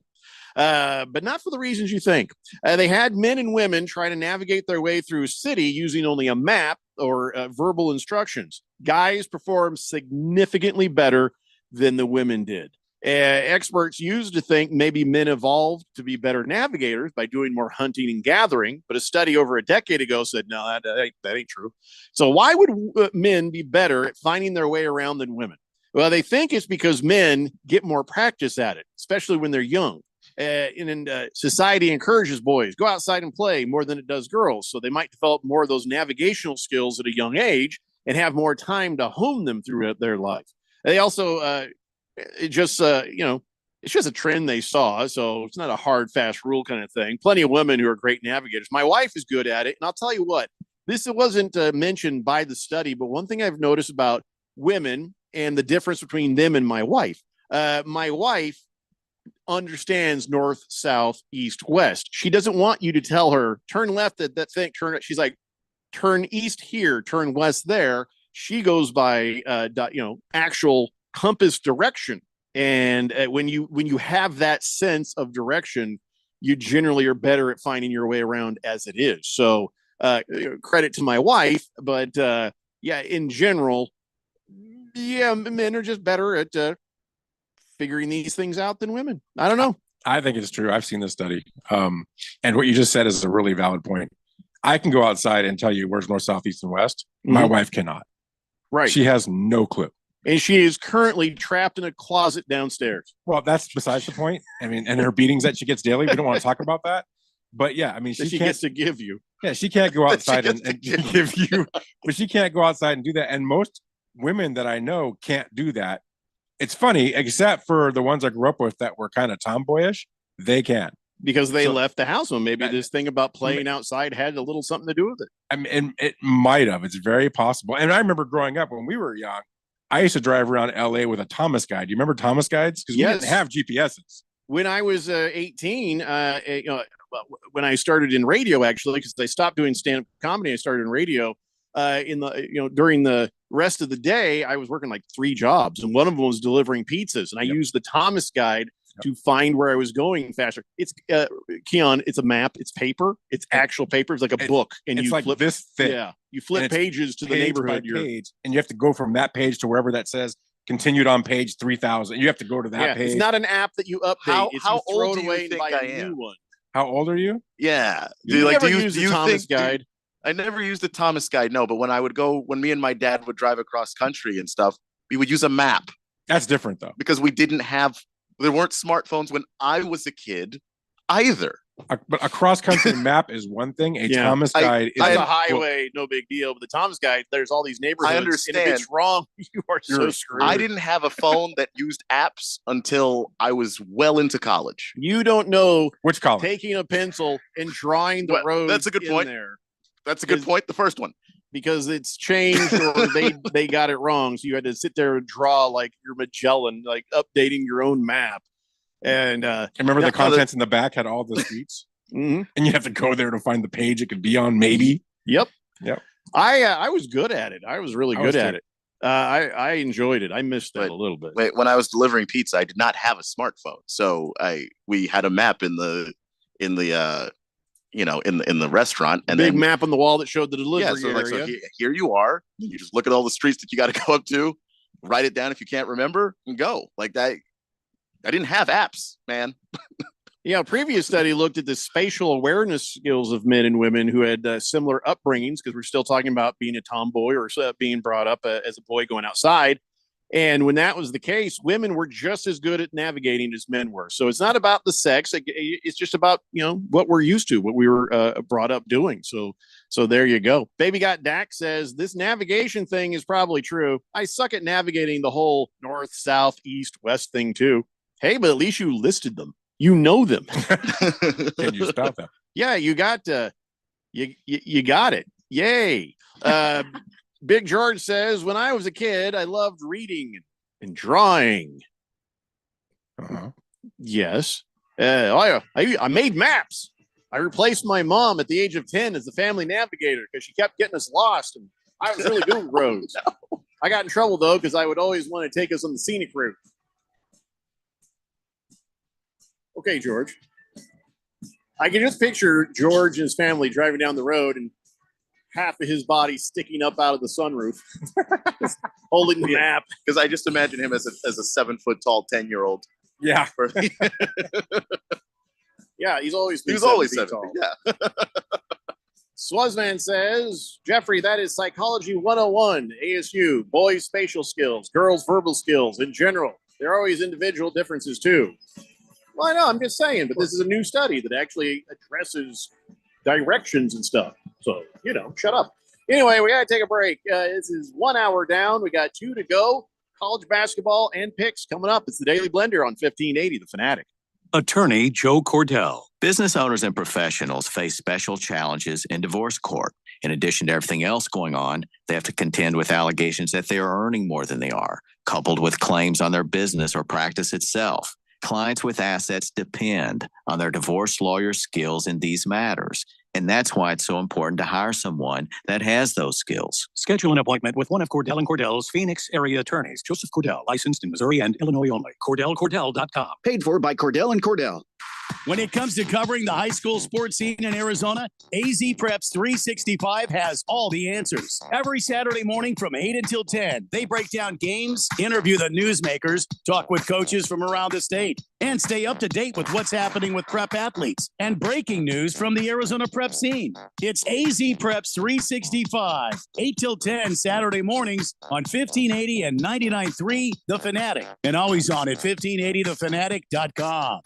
But not for the reasons you think. They had men and women try to navigate their way through a city using only a map or verbal instructions. Guys perform significantly better than the women did. Experts used to think maybe men evolved to be better navigators by doing more hunting and gathering, but a study over a decade ago said, no, that ain't true. So why would men be better at finding their way around than women? Well, they think it's because men get more practice at it, especially when they're young. Society encourages boys go outside and play more than it does girls, so they might develop more of those navigational skills at a young age and have more time to hone them throughout their life. They also it's just a trend they saw, so it's not a hard fast rule kind of thing. Plenty of women who are great navigators. My wife is good at it, and I'll tell you what, this wasn't mentioned by the study, but one thing I've noticed about women and the difference between them and my wife understands north, south, east, west. She doesn't want you to tell her turn left at that thing, she's like, turn east here, turn west there. She goes by actual compass direction. And when you have that sense of direction, you generally are better at finding your way around as it is. So credit to my wife, but in general, men are just better at figuring these things out than women. I don't know. I think it's true. I've seen this study. And what you just said is a really valid point. I can go outside and tell you where's north, south, east, and west. My wife cannot. Right. She has no clue. And she is currently trapped in a closet downstairs. Well, that's besides the point. I mean, and her beatings that she gets daily, we don't want to talk about that. But yeah, I mean, she gets to give you. Yeah, she can't go outside and give you, but she can't go outside and do that. And most women that I know can't do that. It's funny, except for the ones I grew up with that were kind of tomboyish, they can. Because they left the house. Well, maybe this thing about playing outside had a little something to do with it. I mean, and it might have. It's very possible. And I remember growing up when we were young, I used to drive around LA with a Thomas guide. Do you remember Thomas guides? Because we didn't have GPSs. When I was 18, when I started in radio, actually, because I stopped doing stand-up comedy, I started in radio. During the rest of the day, I was working like 3 jobs, and one of them was delivering pizzas. And I used the Thomas guide to find where I was going faster. It's Keon, it's a map, it's paper, it's actual paper, it's like a book, and it's you like flip this thick. Yeah, you flip pages to the page neighborhood by page, and you have to go from that page to wherever that says continued on page 3000. You have to go to that page. It's not an app that you update. How you throw old it do away you and think buy I a am? new one. How old are you? Yeah. Do you use the Thomas guide? I never used the Thomas guide, no, but when me and my dad would drive across country and stuff, we would use a map. That's different though. Because there weren't smartphones when I was a kid either. But a cross-country map is one thing. A Thomas guide is a highway, no big deal. But the Thomas guide, there's all these neighborhoods. I understand. And if it's wrong, you are so screwed. I didn't have a phone that used apps until I was well into college. You don't know which college. Taking a pencil and drawing the road. That's a good point. That's a good point. The first one. Because it's changed or they got it wrong. So you had to sit there and draw like your Magellan, like updating your own map. And remember the contents in the back had all the streets, and you have to go there to find the page it could be on. Maybe. Yep. Yep. I was good at it. I was really good at it. I enjoyed it. I missed that a little bit. When I was delivering pizza, I did not have a smartphone, so we had a map in the restaurant, and big then map on the wall that showed the delivery area. Like, so here you are. You just look at all the streets that you got to go up to, write it down if you can't remember, and go like that. I didn't have apps, man. A previous study looked at the spatial awareness skills of men and women who had similar upbringings, because we're still talking about being a tomboy or being brought up as a boy going outside. And when that was the case, women were just as good at navigating as men were. So it's not about the sex. It's just about, what we're used to, what we were brought up doing. So there you go. Baby Got Dak says this navigation thing is probably true. I suck at navigating the whole north, south, east, west thing too. Hey, but at least you listed them. You know them. Can you spell them? Yeah, you got you got it. Yay. Big George says, when I was a kid, I loved reading and drawing. Yes. I made maps. I replaced my mom at the age of 10 as the family navigator because she kept getting us lost, and I was really good with roads. I got in trouble, though, because I would always want to take us on the scenic route. Okay, George. I can just picture George and his family driving down the road, and half of his body sticking up out of the sunroof, holding the map. Because I just imagine him as a 7 foot tall 10-year-old. Yeah. Yeah, he's always been He was always 7 feet 7 tall. feet. Yeah. Swazman says, Jeffrey, that is Psychology 101, ASU, boys' spatial skills, girls' verbal skills in general. There are always individual differences too. Well, I know, I'm just saying, but this is a new study that actually addresses directions and stuff. So, shut up. Anyway, we got to take a break. This is 1 hour down. We got 2 to go. College basketball and picks coming up. It's the Daily Blender on 1580, The Fanatic. Attorney Joe Cordell. Business owners and professionals face special challenges in divorce court. In addition to everything else going on, they have to contend with allegations that they are earning more than they are, coupled with claims on their business or practice itself. Clients with assets depend on their divorce lawyer's skills in these matters. And that's why it's so important to hire someone that has those skills. Schedule an appointment with one of Cordell & Cordell's Phoenix area attorneys. Joseph Cordell, licensed in Missouri and Illinois only. CordellCordell.com. Paid for by Cordell & Cordell. When it comes to covering the high school sports scene in Arizona, AZ Preps 365 has all the answers. Every Saturday morning from 8 until 10, they break down games, interview the newsmakers, talk with coaches from around the state, and stay up to date with what's happening with prep athletes and breaking news from the Arizona prep scene. It's AZ Preps 365, 8 till 10 Saturday mornings on 1580 and 99.3 The Fanatic, and always on at 1580thefanatic.com.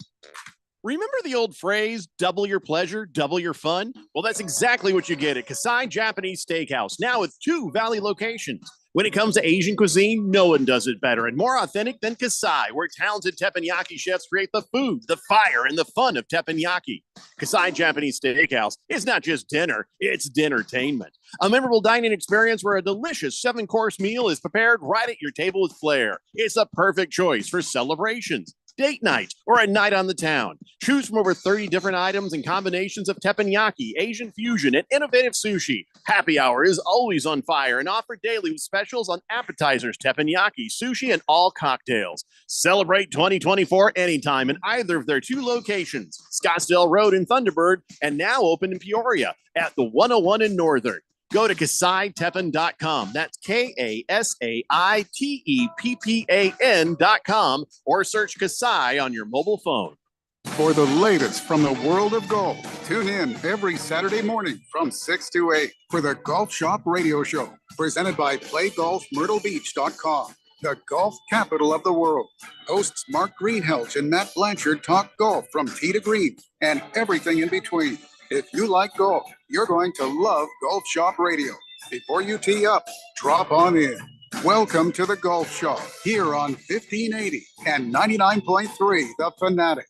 Remember the old phrase, double your pleasure, double your fun? Well, that's exactly what you get at Kasai Japanese Steakhouse, now with 2 Valley locations. When it comes to Asian cuisine, no one does it better and more authentic than Kasai, where talented teppanyaki chefs create the food, the fire, and the fun of teppanyaki. Kasai Japanese Steakhouse is not just dinner, it's dinnertainment. A memorable dining experience where a delicious 7-course meal is prepared right at your table with flair. It's a perfect choice for celebrations, date night, or a night on the town. Choose from over 30 different items and combinations of teppanyaki, Asian fusion, and innovative sushi. Happy hour is always on fire and offered daily with specials on appetizers, teppanyaki, sushi, and all cocktails. Celebrate 2024 anytime in either of their 2 locations, Scottsdale Road in Thunderbird, and now open in Peoria at the 101 in Northern. Go to KasaiTeppan.com. That's KasaiTeppan.com, or search Kasai on your mobile phone. For the latest from the world of golf, tune in every Saturday morning from 6 to 8 for the Golf Shop Radio Show, presented by PlayGolfMyrtleBeach.com, the golf capital of the world. Hosts Mark Greenhelch and Matt Blanchard talk golf from tee to green and everything in between. If you like golf, you're going to love Golf Shop Radio. Before you tee up, drop on in. Welcome to the Golf Shop here on 1580 and 99.3 The Fanatic.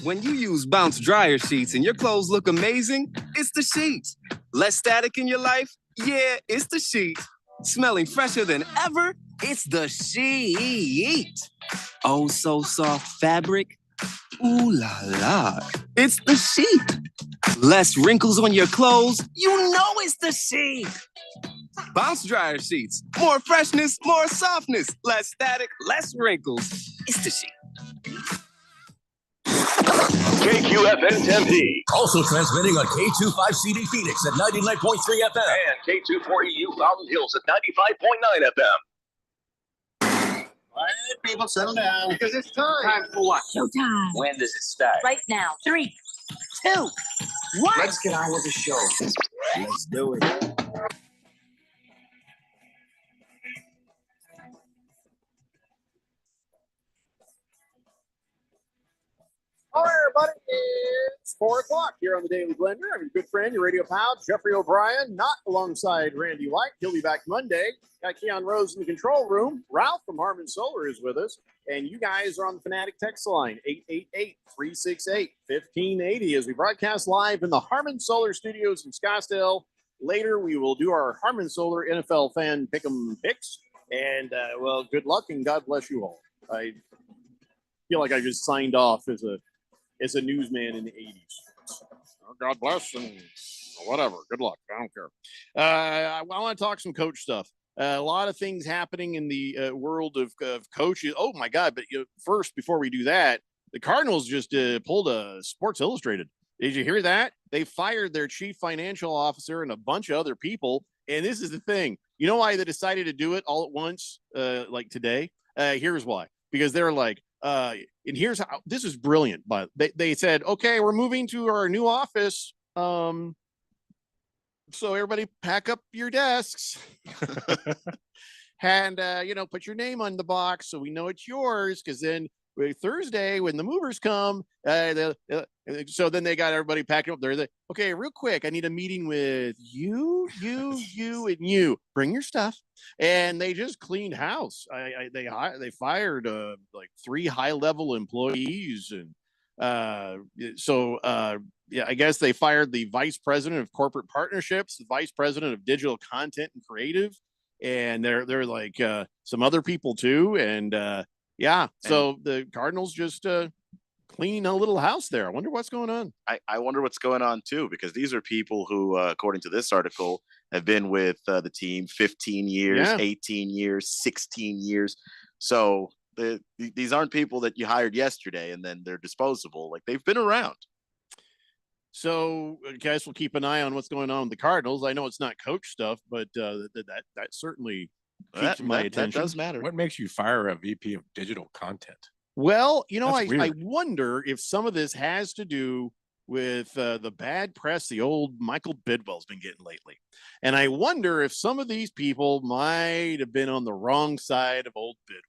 When you use Bounce dryer sheets and your clothes look amazing, it's the sheets. Less static in your life? Yeah, it's the sheets. Smelling fresher than ever? It's the sheet. Oh, so soft fabric? Ooh la la. It's the sheet. Less wrinkles on your clothes? You know it's the sheet. Bounce dryer sheets. More freshness, more softness. Less static, less wrinkles. It's the sheet. KQFN Tempe. Also transmitting on K25CD Phoenix at 99.3 FM. And K240U Fountain Hills at 95.9 FM. All right, people, settle down because it's time. Time for what? Showtime. When does it start? Right now. 3, 2, 1. Let's get on with the show. Let's do it. All right, everybody, it's 4 o'clock here on the Daily Blender. I'm your good friend, your radio pal, Jeffrey O'Brien, not alongside Randy White. He'll be back Monday. Got Keon Rose in the control room. Ralph from Harmon Solar is with us. And you guys are on the Fanatic text line, 888-368-1580, as we broadcast live in the Harmon Solar Studios in Scottsdale. Later, we will do our Harmon Solar NFL fan pick'em picks. And, well, good luck and God bless you all. I feel like I just signed off as a newsman in the 80s. Oh, God bless and whatever. Good luck. I don't care. I want to talk some coach stuff. A lot of things happening in the world of coaches. Oh, my God. But first, before we do that, the Cardinals just pulled a Sports Illustrated. Did you hear that? They fired their chief financial officer and a bunch of other people. And this is the thing. You know why they decided to do it all at once, like today? Here's why. Because they're like, and here's how. This is brilliant. But they said, okay, we're moving to our new office. So everybody pack up your desks. And, put your name on the box so we know it's yours. Because then Thursday, when the movers come, so then they got everybody packing up there. Okay, real quick, I need a meeting with you, and you. Bring your stuff. And they just cleaned house. They fired like 3 high-level employees, and I guess they fired the vice president of corporate partnerships, the vice president of digital content and creative, and they're like some other people too, and so the Cardinals just cleaning a little house there. I wonder what's going on. I wonder what's going on too, because these are people who, according to this article, have been with the team 15 years, 18 years, 16 years. So these aren't people that you hired yesterday and then they're disposable. Like, they've been around. So guys, we'll keep an eye on what's going on with the Cardinals. I know it's not coach stuff, but that certainly keeps my attention. That does matter. What makes you fire a VP of digital content? Well, I wonder if some of this has to do with the bad press the old Michael Bidwell's been getting lately. And I wonder if some of these people might have been on the wrong side of old Bidwell.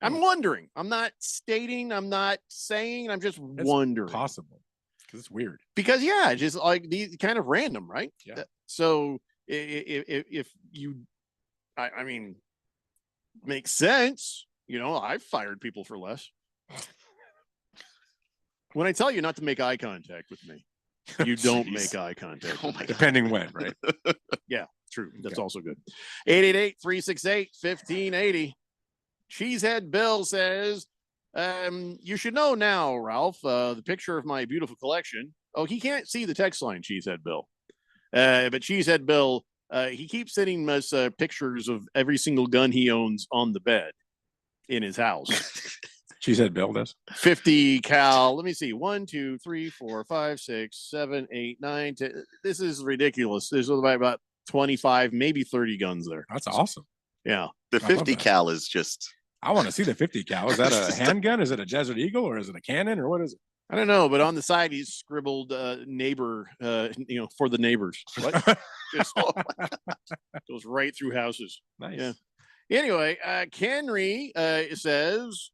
I'm wondering. I'm not stating, I'm not saying, I'm just wondering. Possible. Because it's weird. Because just like these kind of random, right? Yeah. So if you, I mean, makes sense. I've fired people for less. When I tell you not to make eye contact with me, you don't make eye contact. Oh my God. Depending when, right? Yeah, true. That's also good. 888-368-1580. Cheesehead Bill says, you should know now, Ralph, the picture of my beautiful collection. Oh, he can't see the text line, Cheesehead Bill. But Cheesehead Bill, he keeps sending us pictures of every single gun he owns on the bed in his house. Cheesehead Bill does. 50 cal. Let me see. 1, 2, 3, 4, 5, 6, 7, 8, 9, 10. This is ridiculous. There's about 25, maybe 30 guns there. That's awesome. Yeah. The 50 cal is just. I want to see the 50 cal. Is that a handgun? Is it a Desert Eagle, or is it a cannon, or what is it? I don't know, but on the side he's scribbled neighbor, for the neighbors. What? Just goes right through houses. Nice. Yeah. Anyway, Kenry says,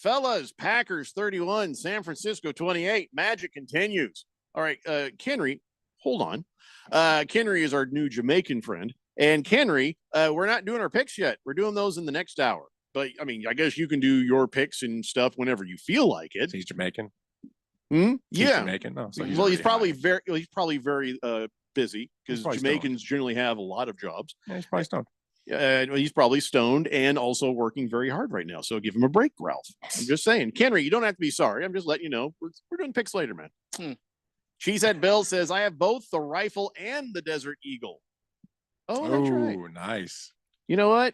fellas, Packers 31, San Francisco 28. Magic continues. All right, Kenry, hold on. Kenry is our new Jamaican friend. And Kenry, we're not doing our picks yet. We're doing those in the next hour. But I mean, I guess you can do your picks and stuff whenever you feel like it. He's Jamaican. Yeah. Jamaican. No, so he's probably very busy, because Jamaicans generally have a lot of jobs. Yeah, he's probably stoned. He's probably stoned and also working very hard right now. So give him a break, Ralph. I'm just saying. Kenry, you don't have to be sorry. I'm just letting you know. We're doing picks later, man. Cheesehead Bill says, I have both the rifle and the Desert Eagle. Oh, that's right. Nice. You know what?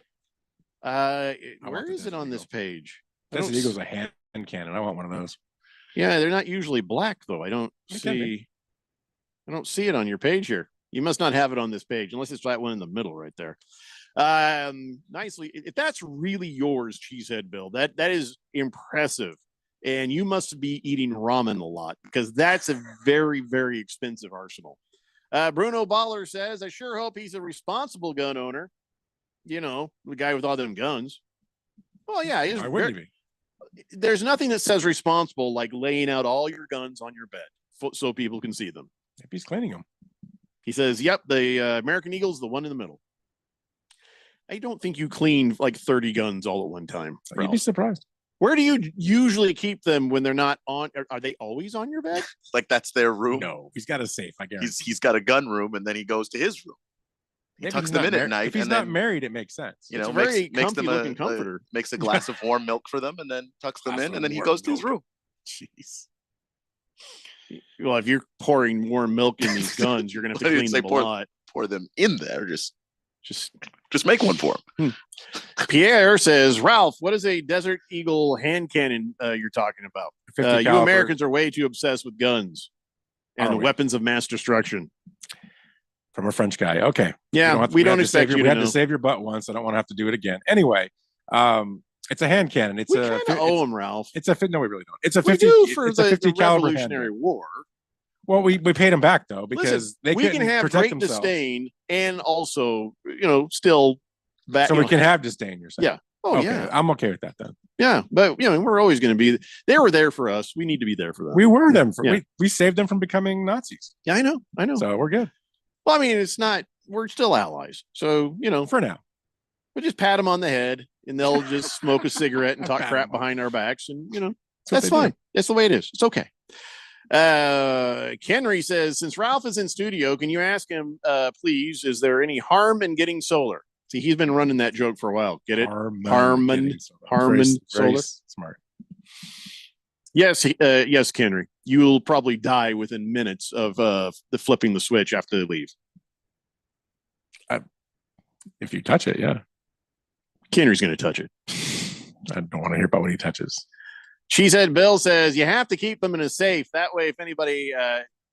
Where is it on this page? Desert Eagle's a hand cannon. I want one of those. Yeah, they're not usually black though. I don't see it on your page here. You must not have it on this page unless it's that one in the middle right there. Nicely. If that's really yours, Cheesehead Bill, that is impressive. And you must be eating ramen a lot, because that's a very, very expensive arsenal. Bruno Baller says, I sure hope he's a responsible gun owner. The guy with all them guns. Well, yeah. Why wouldn't he be? There's nothing that says responsible like laying out all your guns on your bed so people can see them. Maybe he's cleaning them. He says, yep, the American Eagle is the one in the middle. I don't think you clean like 30 guns all at one time. You'd be surprised. Where do you usually keep them when they're not on? Are they always on your bed? Like that's their room? No, he's got a safe. I guess he's got a gun room, and then he goes to his room. He tucks them in at night. If he's not married, it makes sense. Makes them a comforter. Makes a glass of warm milk for them, and then tucks them in, and then he goes to his room. Jeez. Well, if you're pouring warm milk in these guns, you're gonna have to clean them a lot. Pour them in there. Just make one for him. Pierre says, Ralph, what is a Desert Eagle hand cannon you're talking about? You Americans are way too obsessed with guns. and Are the we? weapons of mass destruction. From a French guy. Okay. Yeah, we don't expect you We to had know. to save your butt once. I don't want to have to do it again. Anyway, it's a hand cannon. It's We a kind of owe him, Ralph. It's a no, we really don't. It's a We 50. do for it's a 50 the caliber Revolutionary handgun. War. Well, we paid him back though because Listen, they we couldn't can have protect great themselves. disdain and also, still back. So we can have disdain. You're saying? Yeah. Oh, okay. yeah. I'm okay with that then. Yeah, but we're always going to be. They were there for us. We need to be there for them. We were them for Yeah. we saved them from becoming Nazis. Yeah, I know. So we're good Well, I mean, it's not. We're still allies. So for now. we'll just pat them on the head, and they'll just smoke a cigarette and talk crap behind our backs, and what that's they fine. do. That's the way it is. It's okay. Kenry says, since Ralph is in studio, can you ask him, please, is there any harm in getting solar? See, he's been running that joke for a while. Get it? Harmon solar. Smart. Yes, yes, Kenry. You'll probably die within minutes of the flipping the switch after they leave. If you touch it, yeah. Kenry's going to touch it. I don't want to hear about what he touches. Cheesehead Bill says you have to keep them in a safe. That way, if anybody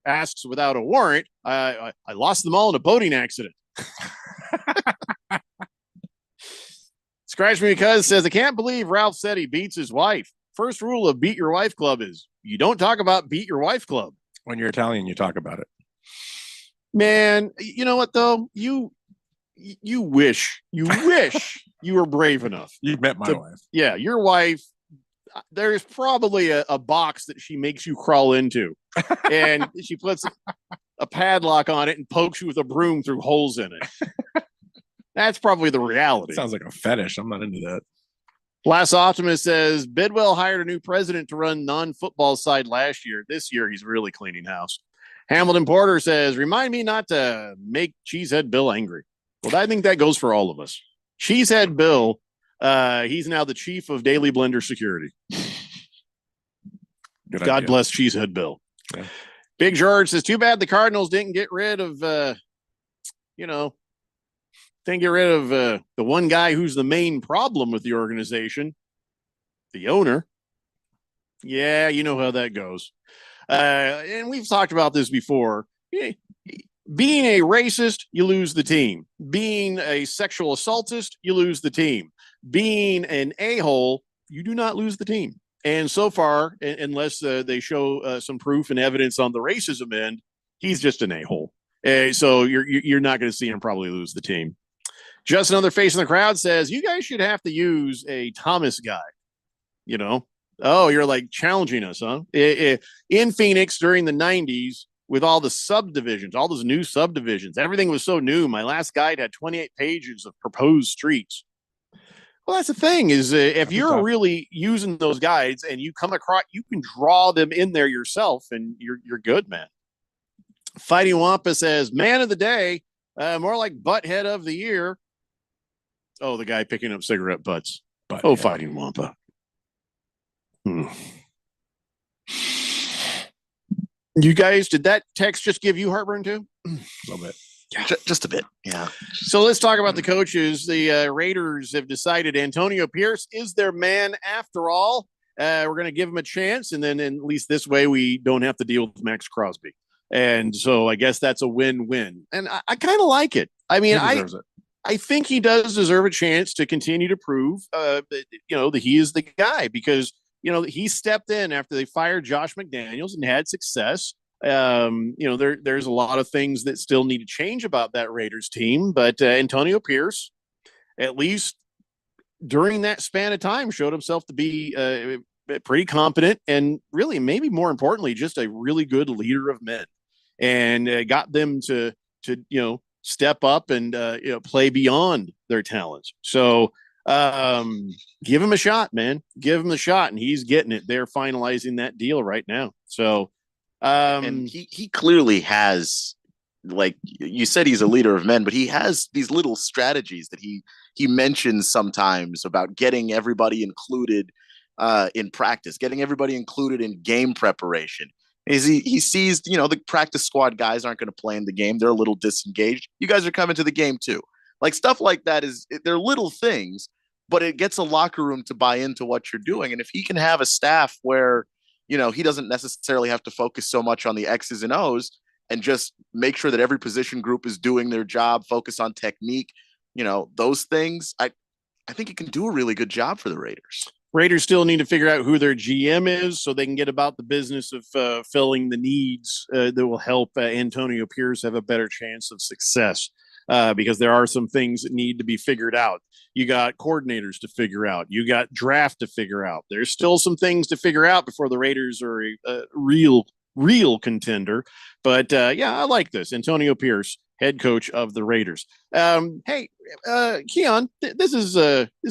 asks without a warrant, I lost them all in a boating accident. Scratch Me Because says, I can't believe Ralph said he beats his wife. First rule of Beat Your Wife Club is you don't talk about Beat Your Wife Club. When you're Italian, you talk about it. Man, you know what though? You wish you were brave enough. You've met my wife. Yeah, your wife. There's probably a box that she makes you crawl into, and she puts a padlock on it and pokes you with a broom through holes in it. That's probably the reality. Sounds like a fetish. I'm not into that. Last Optimist says Bidwell hired a new president to run non-football side last year. This year, he's really cleaning house. Hamilton Porter says, remind me not to make Cheesehead Bill angry. Well, I think that goes for all of us. Cheesehead Bill, he's now the chief of Daily Blender Security. God bless Cheesehead Bill. Yeah. Big George says, too bad the Cardinals didn't get rid of, the one guy who's the main problem with the organization, the owner. Yeah, you know how that goes. And we've talked about this before. Being a racist, you lose the team. Being a sexual assaultist, you lose the team. Being an a-hole, you do not lose the team. And so far, unless they show some proof and evidence on the racism end, he's just an a-hole. So you're not going to see him probably lose the team. Just another face in the crowd says, you guys should have to use a Thomas guy. Oh, you're like challenging us, huh? In Phoenix during the 90s, with all the subdivisions, all those new subdivisions, everything was so new. My last guide had 28 pages of proposed streets. Well, that's the thing is if you're really using those guides and you come across, you can draw them in there yourself and you're good, man. Fighting Wampa says, man of the day, more like butthead of the year. Oh, the guy picking up cigarette butts. Fighting Wampa. You guys, did that text just give you heartburn too? A little bit. Yeah. Just a bit. Yeah. So let's talk about the coaches. The Raiders have decided Antonio Pierce is their man after all. We're going to give him a chance. And then at least this way, we don't have to deal with Max Crosby. And so I guess that's a win-win. And I kind of like it. I mean, I think he does deserve a chance to continue to prove, that he is the guy because, he stepped in after they fired Josh McDaniels and had success. There's a lot of things that still need to change about that Raiders team, but Antonio Pierce, at least during that span of time, showed himself to be pretty competent and really, maybe more importantly, just a really good leader of men, and got them to step up and play beyond their talents. So give him a shot, man. Give him the shot, and he's getting it. They're finalizing that deal right now. So. And he clearly has, like you said, he's a leader of men, but he has these little strategies that he mentions sometimes about getting everybody included in practice, getting everybody included in game preparation. He sees, the practice squad guys aren't going to play in the game. They're a little disengaged. You guys are coming to the game too. Like stuff like that they're little things, but it gets a locker room to buy into what you're doing. And if he can have a staff where he doesn't necessarily have to focus so much on the X's and O's and just make sure that every position group is doing their job, focus on technique, those things. I think he can do a really good job for the Raiders. Raiders still need to figure out who their GM is so they can get about the business of filling the needs that will help Antonio Pierce have a better chance of success because there are some things that need to be figured out. You got coordinators to figure out. You got draft to figure out. There's still some things to figure out before the Raiders are a real contender. But yeah, I like this. Antonio Pierce, head coach of the Raiders. Hey, Keon, this is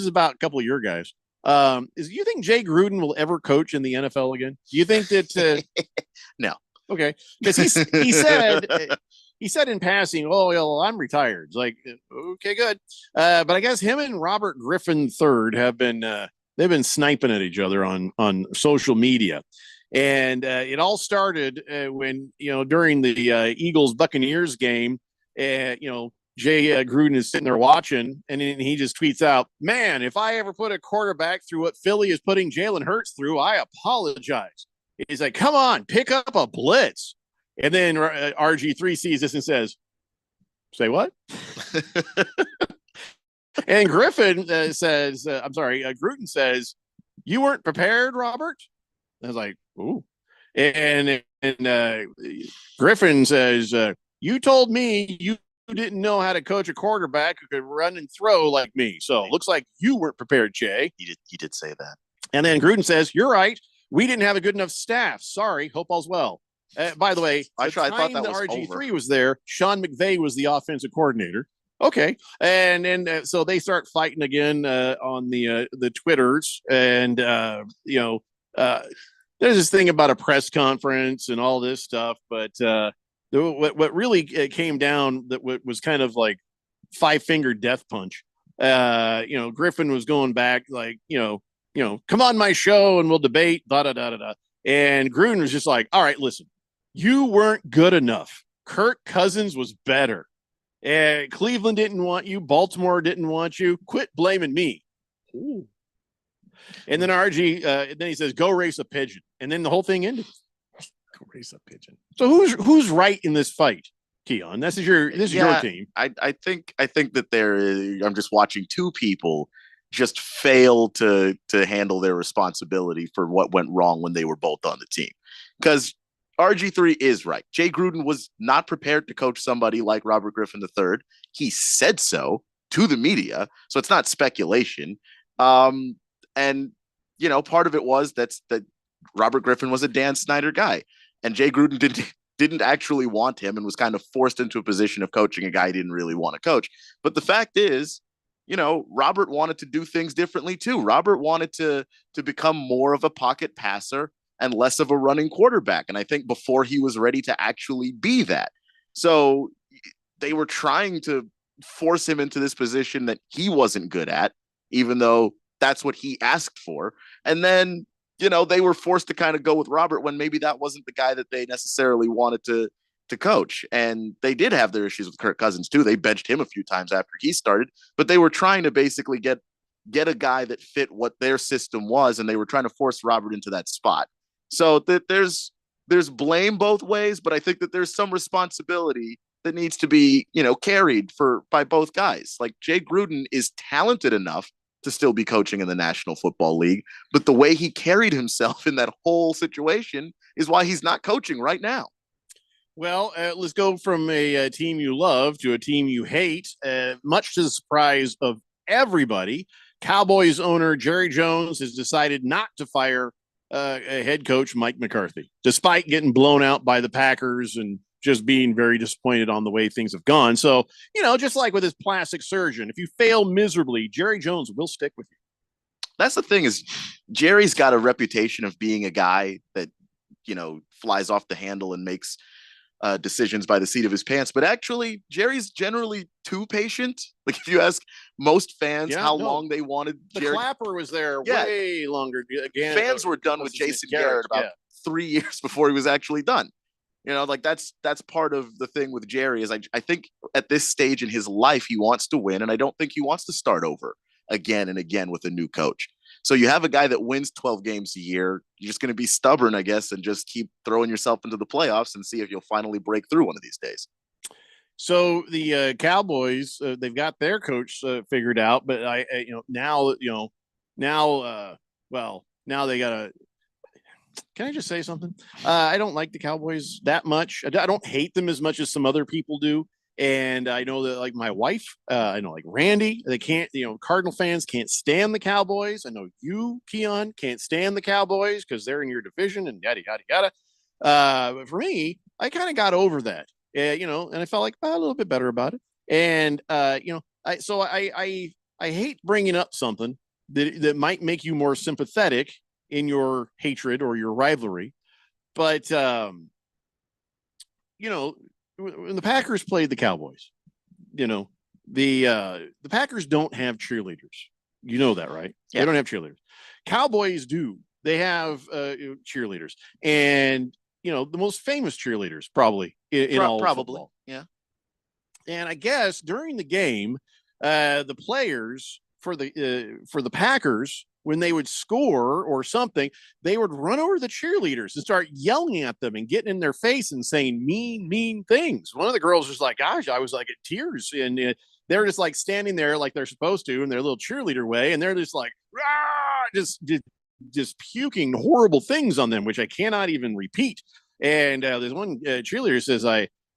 about a couple of your guys. Do you think Jay Gruden will ever coach in the NFL again? Do you think that? No. Okay, because he said in passing, "Oh, well, I'm retired." It's like, okay, good. But I guess him and Robert Griffin III have been they've been sniping at each other on social media, and it all started when during the Eagles Buccaneers game, Jay Gruden is sitting there watching, and he just tweets out, "Man, if I ever put a quarterback through what Philly is putting Jalen Hurts through, I apologize." He's like, "Come on, pick up a blitz." And then RG3 sees this and says, "Say what?" And Griffin says, Gruden says, "You weren't prepared, Robert?" I was like, "Ooh." And Griffin says, "You told me you didn't know how to coach a quarterback who could run and throw like me. So it looks like you weren't prepared, Jay." He did say that. And then Gruden says, "You're right. We didn't have a good enough staff. Sorry. Hope all's well." By the way, I thought that RG3 was there. Sean McVay was the offensive coordinator. Okay, and then so they start fighting again on the Twitters, and there's this thing about a press conference and all this stuff, but what really came down that was kind of like 5-finger death punch. Griffin was going back like come on my show and we'll debate da da da da da, and Gruden was just like, "All right, listen. You weren't good enough. Kirk Cousins was better. And Cleveland didn't want you. Baltimore didn't want you. Quit blaming me." Ooh. And then then he says, "Go race a pigeon." And then the whole thing ended. Go race a pigeon. So who's right in this fight, Keon? This is your team. I think that I'm just watching two people just fail to handle their responsibility for what went wrong when they were both on the team. Because RG3 is right. Jay Gruden was not prepared to coach somebody like Robert Griffin III. He said so to the media, so it's not speculation. And part of it was that Robert Griffin was a Dan Snyder guy, and Jay Gruden didn't actually want him and was kind of forced into a position of coaching a guy he didn't really want to coach. But the fact is, Robert wanted to do things differently too. Robert wanted to become more of a pocket passer and less of a running quarterback. And I think before he was ready to actually be that. So they were trying to force him into this position that he wasn't good at, even though that's what he asked for. And then, they were forced to kind of go with Robert when maybe that wasn't the guy that they necessarily wanted to coach. And they did have their issues with Kirk Cousins too. They benched him a few times after he started, but they were trying to basically get a guy that fit what their system was. And they were trying to force Robert into that spot. So that there's blame both ways, but I think that there's some responsibility that needs to be, carried by both guys. Like Jay Gruden is talented enough to still be coaching in the National Football League, but the way he carried himself in that whole situation is why he's not coaching right now. Well, let's go from a team you love to a team you hate, much to the surprise of everybody. Cowboys owner Jerry Jones has decided not to fire head coach Mike McCarthy, despite getting blown out by the Packers and just being very disappointed on the way things have gone. So, just like with his plastic surgeon, if you fail miserably, Jerry Jones will stick with you. That's the thing is Jerry's got a reputation of being a guy that, flies off the handle and makes decisions by the seat of his pants. But actually, Jerry's generally too patient. Like if you ask most fans long they wanted Jerry. The Clapper was there way longer. Again, fans were done with Jason Garrett about 3 years before he was actually done. That's part of the thing with Jerry is I think at this stage in his life, he wants to win. And I don't think he wants to start over again and again with a new coach. So you have a guy that wins 12 games a year. You're just going to be stubborn, I guess, and just keep throwing yourself into the playoffs and see if you'll finally break through one of these days. So the Cowboys, they've got their coach figured out, but now they got to. Can I just say something? I don't like the Cowboys that much. I don't hate them as much as some other people do. And I know that, like my wife, I know like Randy, they can't, Cardinal fans can't stand the Cowboys. I know you, Keon, can't stand the Cowboys because they're in your division and yada, yada, yada. But for me, I kind of got over that, and I felt like a little bit better about it. And, I hate bringing up something that might make you more sympathetic in your hatred or your rivalry. But, when the Packers played the Cowboys, the Packers don't have cheerleaders. You know that, right? Yeah. They don't have cheerleaders. Cowboys do. They have cheerleaders, and the most famous cheerleaders probably in all football. Yeah. And I guess during the game, the players for the Packers, when they would score or something, they would run over the cheerleaders and start yelling at them and getting in their face and saying mean things. One of the girls was like, gosh, I was like in tears, and they're just like standing there like they're supposed to in their little cheerleader way. And they're just like, just puking horrible things on them, which I cannot even repeat. And there's one cheerleader says,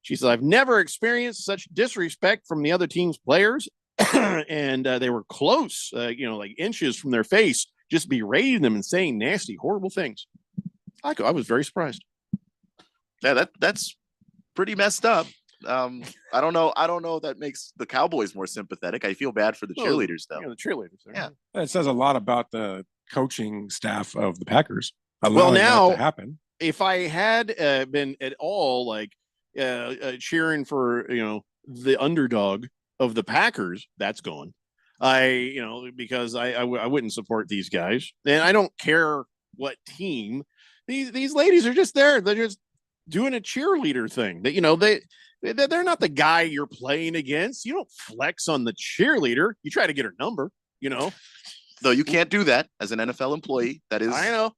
she said, I've never experienced such disrespect from the other team's players. And they were close, like inches from their face, just berating them and saying nasty, horrible things. I was very surprised. Yeah, that's pretty messed up. I don't know if that makes the Cowboys more sympathetic. I feel bad for the cheerleaders, though. The cheerleaders. Yeah, it says a lot about the coaching staff of the Packers. Well, now, to happen. If I had been at all like cheering for the underdog of the Packers, that's gone. Because I wouldn't support these guys, and I don't care what team. These ladies are just there. They're just doing a cheerleader thing. That they're not the guy you're playing against. You don't flex on the cheerleader. You try to get her number. Though you can't do that as an NFL employee. That is, I know.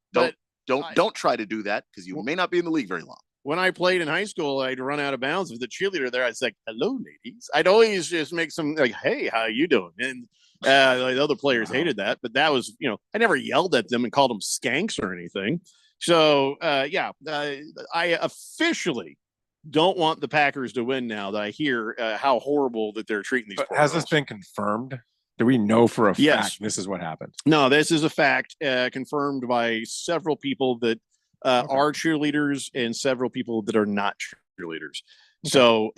Don't try to do that because you may not be in the league very long. When I played in high school, I'd run out of bounds with the cheerleader there. I'd say, hello, ladies. I'd always just make some like, hey, how you doing? And the other players hated that, but that was, I never yelled at them and called them skanks or anything. So, I officially don't want the Packers to win now that I hear how horrible that they're treating these. Has this been confirmed? Do we know for a fact this is what happened? No, this is a fact confirmed by several people that are cheerleaders and several people that are not cheerleaders. Okay. So,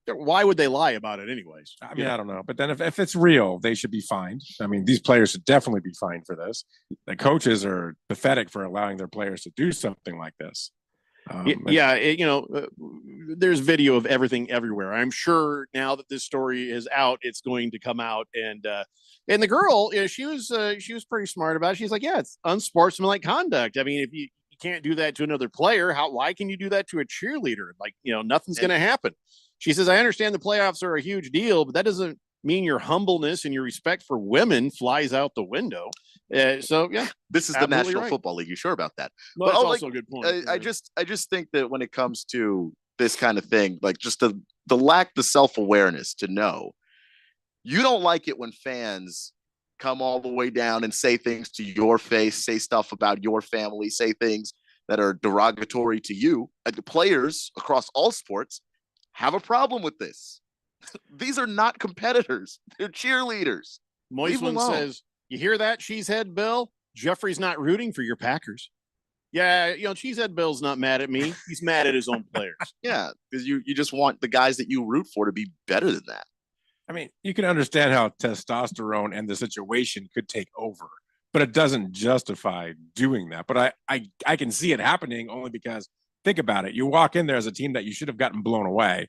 why would they lie about it anyways? I mean, I don't know. But then if it's real, they should be fined. I mean, these players should definitely be fined for this. The coaches are pathetic for allowing their players to do something like this. There's video of everything everywhere. I'm sure now that this story is out, it's going to come out. And the girl, she was pretty smart about it. She's like, yeah, it's unsportsmanlike conduct. I mean, if you can't do that to another player, why can you do that to a cheerleader? Like, nothing's going to happen. She says, I understand the playoffs are a huge deal, but that doesn't mean your humbleness and your respect for women flies out the window. So yeah, this is the National Football League. You sure about that? Well, that's also a good point. I just think that when it comes to this kind of thing, like just the self-awareness to know you don't like it when fans come all the way down and say things to your face, say stuff about your family, say things that are derogatory to you. The players across all sports have a problem with this. These are not competitors. They're cheerleaders. Moisman says, you hear that, Cheesehead Bill? Jeffrey's not rooting for your Packers. Yeah, Cheesehead Bill's not mad at me. He's mad at his own players. Yeah, because you just want the guys that you root for to be better than that. I mean, you can understand how testosterone and the situation could take over, but it doesn't justify doing that. But I can see it happening only because, think about it. You walk in there as a team that you should have gotten blown away,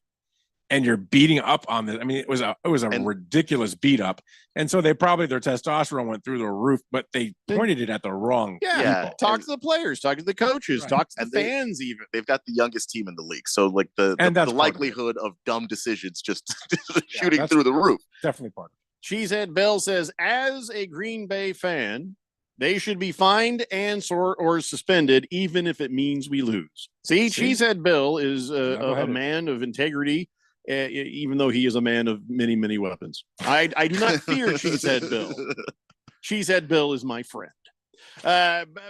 and you're beating up on this. I mean, it was a ridiculous beat up. And so their testosterone went through the roof, but they pointed it at the wrong people. Talk to the players, talk to the coaches, talk to the fans even. They've got the youngest team in the league. So like the likelihood of dumb decisions just shooting through the roof. Definitely part of it. Cheesehead Bill says, as a Green Bay fan, They should be fined and or suspended, even if it means we lose. See? Cheesehead Bill is a man of integrity, even though he is a man of many, many weapons. I do not fear Cheesehead Bill. Cheesehead Bill is my friend.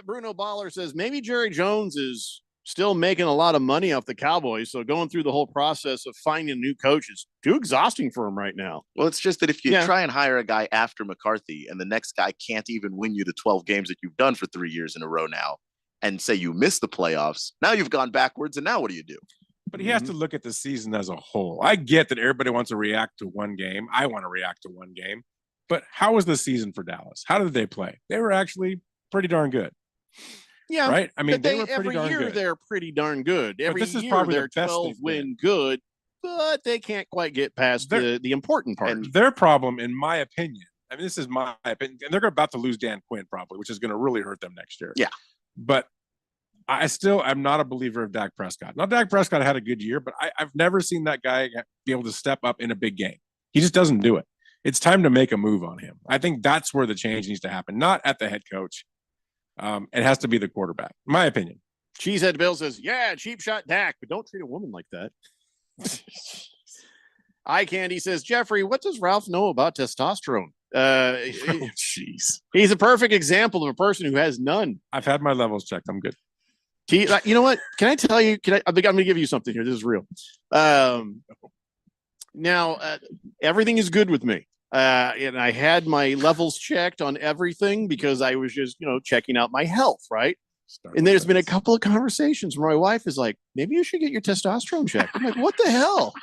Bruno Baller says maybe Jerry Jones is still making a lot of money off the Cowboys, so going through the whole process of finding new coaches too exhausting for him right now. Well, it's just that if you try and hire a guy after McCarthy and the next guy can't even win you the 12 games that you've done for 3 years in a row now, and say you missed the playoffs, now you've gone backwards, and now what do you do? But he has to look at the season as a whole. I get that everybody wants to react to one game. I want to react to one game. But how was the season for Dallas? How did they play? They were actually pretty darn good. Yeah, right. I mean, they were pretty every darn year good. they're pretty darn good. Every this is year probably they're the best 12 win good, but they can't quite get past the important part. And their problem, in my opinion, I mean, this is my opinion, and they're about to lose Dan Quinn probably, which is going to really hurt them next year. Yeah, but I'm not a believer of Dak Prescott. Now, Dak Prescott had a good year, but I've never seen that guy be able to step up in a big game. He just doesn't do it. It's time to make a move on him. I think that's where the change needs to happen, not at the head coach. It has to be the quarterback, in my opinion. Cheesehead Bill says, yeah, cheap shot Dak, but don't treat a woman like that. Eye Candy says, Jeffrey, what does Ralph know about testosterone? Jeez. He's a perfect example of a person who has none. I've had my levels checked. I'm good. You know what? Can I tell you? I'm going to give you something here. This is real. Now, everything is good with me. And I had my levels checked on everything because I was just, checking out my health, right? And there's been a couple of conversations where my wife is like, maybe you should get your testosterone checked. I'm like, what the hell?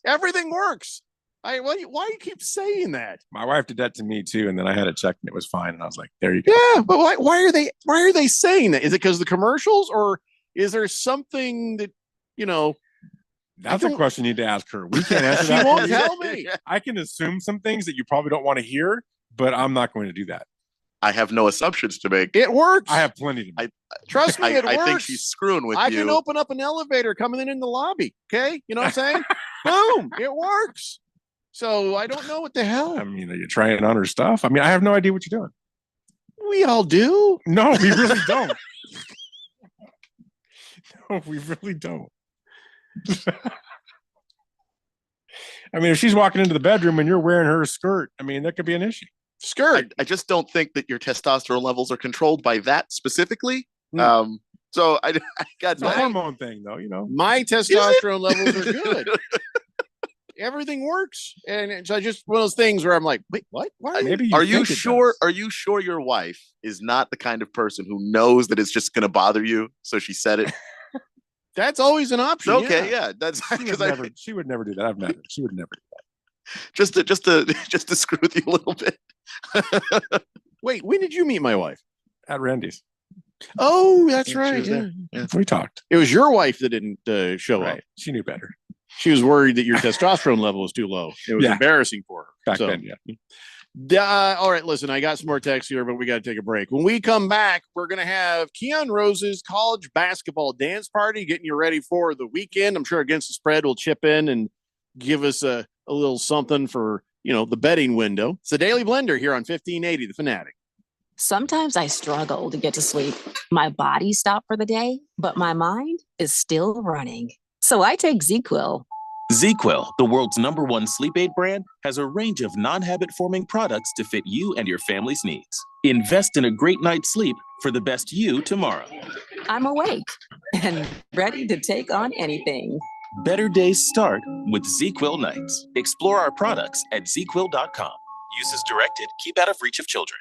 Everything works. Why do you keep saying that? My wife did that to me too, and then I had it checked and it was fine. And I was like, there you go. Yeah, but why are they saying that? Is it because of the commercials, or is there something that, That's a question you need to ask her. We can't answer that. She won't tell me. I can assume some things that you probably don't want to hear, but I'm not going to do that. I have no assumptions to make. It works. I have plenty to make. Trust me, it works. I think she's screwing with you. I can open up an elevator coming in the lobby. Okay. You know what I'm saying? Boom. It works. So I don't know what the hell. I mean, are you trying on her stuff? I mean, I have no idea what you're doing. We all do. No, we really don't. No, we really don't. I mean, if she's walking into the bedroom and you're wearing her skirt, I mean, that could be an issue. Skirt. I just don't think that your testosterone levels are controlled by that specifically. So I got it's a hormone thing, though. My testosterone levels are good. Everything works, and it's just one of those things where I'm like, wait, what? Why? Maybe are you sure? Are you sure your wife is not the kind of person who knows that it's just going to bother you? So she said it. That's always an option. Okay, yeah, that's because she would never do that. I've met her. She would never do that. Just to screw with you a little bit. Wait, when did you meet my wife? At Randy's. Oh, that's right. Yeah. We talked. It was your wife that didn't show up. She knew better. She was worried that your testosterone level was too low. It was embarrassing for her. Back then, yeah. All right, listen, I got some more texts here, but we got to take a break. When we come back, we're going to have Keon Rose's college basketball dance party, getting you ready for the weekend. I'm sure Against the Spread will chip in and give us a little something for, the betting window. It's the Daily Blender here on 1580, The Fanatic. Sometimes I struggle to get to sleep. My body stopped for the day, but my mind is still running. So I take ZzzQuil. ZzzQuil, the world's #1 sleep aid brand, has a range of non-habit-forming products to fit you and your family's needs. Invest in a great night's sleep for the best you tomorrow. I'm awake and ready to take on anything. Better days start with ZzzQuil nights. Explore our products at ZzzQuil.com. Use as directed. Keep out of reach of children.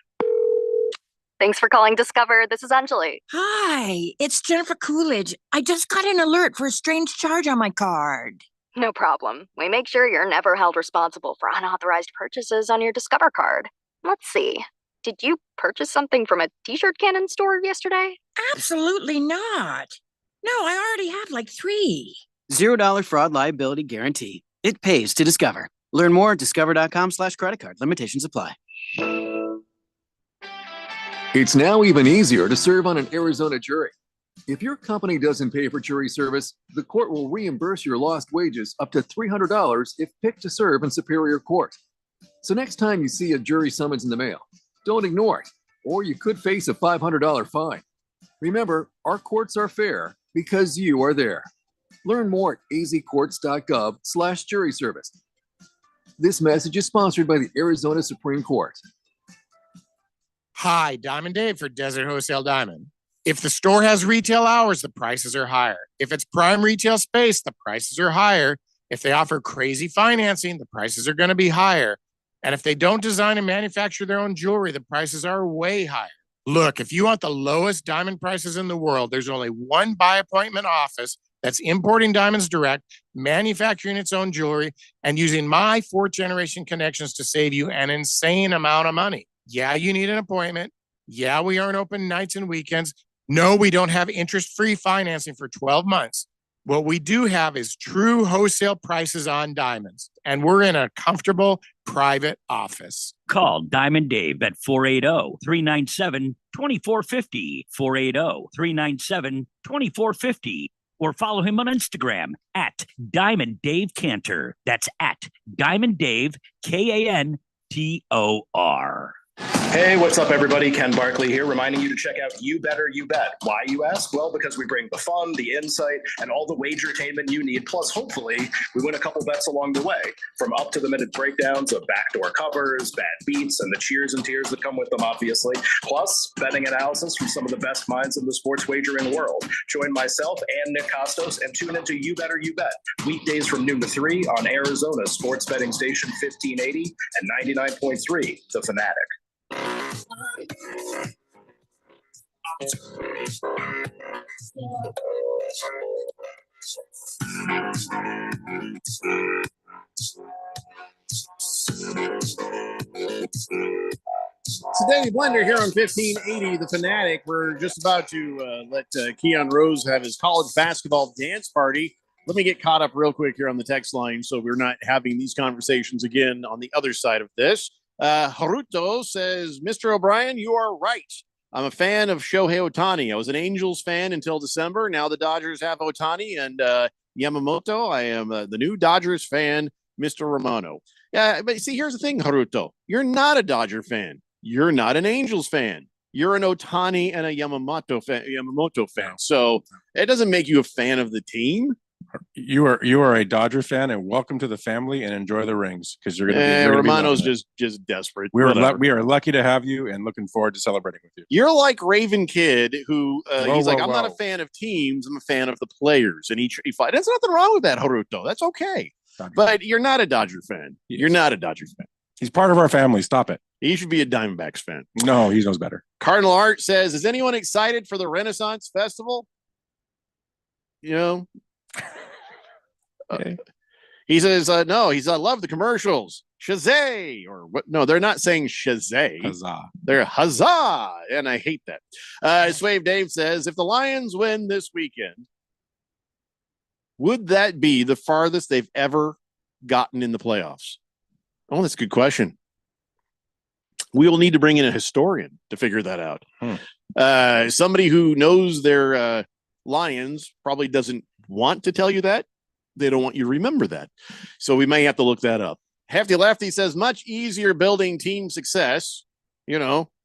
Thanks for calling Discover. This is Anjali. Hi, it's Jennifer Coolidge. I just got an alert for a strange charge on my card. No problem. We make sure you're never held responsible for unauthorized purchases on your Discover card. Let's see. Did you purchase something from a t-shirt cannon store yesterday? Absolutely not. No, I already have like 3. $0 fraud liability guarantee. It pays to Discover. Learn more at discover.com/credit card. Limitations apply. It's now even easier to serve on an Arizona jury. If your company doesn't pay for jury service, the court will reimburse your lost wages up to $300 if picked to serve in Superior Court. So next time you see a jury summons in the mail, don't ignore it. or you could face a $500 fine. Remember, our courts are fair because you are there. Learn more at azcourts.gov/jury service. This message is sponsored by the Arizona Supreme Court. Hi, Diamond Dave for Desert Wholesale Diamond. If the store has retail hours, the prices are higher. If it's prime retail space, the prices are higher. If they offer crazy financing, the prices are going to be higher. And if they don't design and manufacture their own jewelry, the prices are way higher. Look, if you want the lowest diamond prices in the world, there's only one by appointment office that's importing diamonds direct, manufacturing its own jewelry, and using my 4th generation connections to save you an insane amount of money. Yeah, you need an appointment. Yeah, we aren't open nights and weekends. No, we don't have interest-free financing for 12 months. What we do have is true wholesale prices on diamonds, and we're in a comfortable private office. Call Diamond Dave at 480-397-2450, 480-397-2450, or follow him on Instagram at Diamond Dave Cantor. That's at Diamond Dave, Kantor. Hey, what's up, everybody? Ken Barkley here, reminding you to check out You Better You Bet. Why, you ask? Well, because we bring the fun, the insight, and all the wagertainment you need. Plus, hopefully, we win a couple bets along the way. From up-to-the-minute breakdowns of backdoor covers, bad beats, and the cheers and tears that come with them, obviously. Plus, betting analysis from some of the best minds in the sports wagering world. Join myself and Nick Costos and tune into You Better You Bet. Weekdays from noon to 3 on Arizona's sports betting station 1580 and 99.3, The Fanatic. It's the Daily Blender here on 1580 The Fanatic. We're just about to let Keon Rose have his college basketball dance party. Let me get caught up real quick here on the text line so we're not having these conversations again on the other side of this. Haruto says, Mr. O'Brien, you are right. I'm a fan of Shohei Ohtani. I was an Angels fan until December. Now the Dodgers have Ohtani and Yamamoto. I am the new Dodgers fan, Mr. Romano. Yeah, but see, here's the thing, Haruto. You're not a Dodger fan. You're not an Angels fan. You're an Ohtani and a Yamamoto fan. So it doesn't make you a fan of the team. You are a Dodger fan, and welcome to the family, and enjoy the rings because you're going to be. Romano's just desperate. We are lucky to have you, and looking forward to celebrating with you. You're like Raven Kid, who I'm not a fan of teams. I'm a fan of the players, and he fight. There's nothing wrong with that, Haruto. That's okay. But you're not a Dodger fan. You're not a Dodger fan. He's part of our family. Stop it. He should be a Diamondbacks fan. No, he knows better. Cardinal Art says, is anyone excited for the Renaissance Festival? You know? Okay. He says, no, I love the commercials. Shazay, or what? No, they're not saying Shazay. Huzzah. They're huzzah. And I hate that. Swave Dave says, if the Lions win this weekend, would that be the farthest they've ever gotten in the playoffs? Oh, that's a good question. We will need to bring in a historian to figure that out. Somebody who knows their Lions probably doesn't want to tell you that. They don't want you to remember that. So we may have to look that up. Hefty Lefty says, much easier building team success,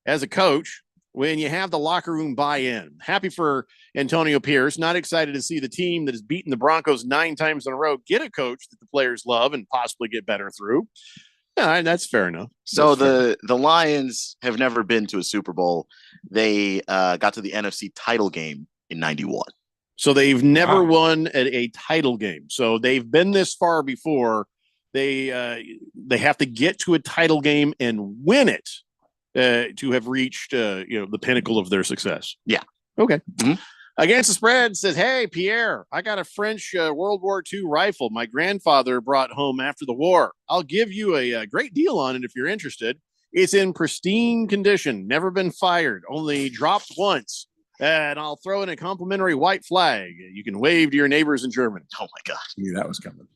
as a coach, when you have the locker room buy-in. Happy for Antonio Pierce. Not excited to see the team that has beaten the Broncos 9 times in a row get a coach that the players love and possibly get better through. Yeah, that's fair enough. So the Lions have never been to a Super Bowl. They got to the NFC title game in 91. So they've never won at a title game. So they've been this far before. They have to get to a title game and win it to have reached the pinnacle of their success. Yeah. Okay. Mm-hmm. Against the Spread says, hey, Pierre, I got a French World War II rifle my grandfather brought home after the war. I'll give you a great deal on it if you're interested. It's in pristine condition, never been fired, only dropped once. And I'll throw in a complimentary white flag. You can wave to your neighbors in Germany. Oh, my God. I knew that was coming.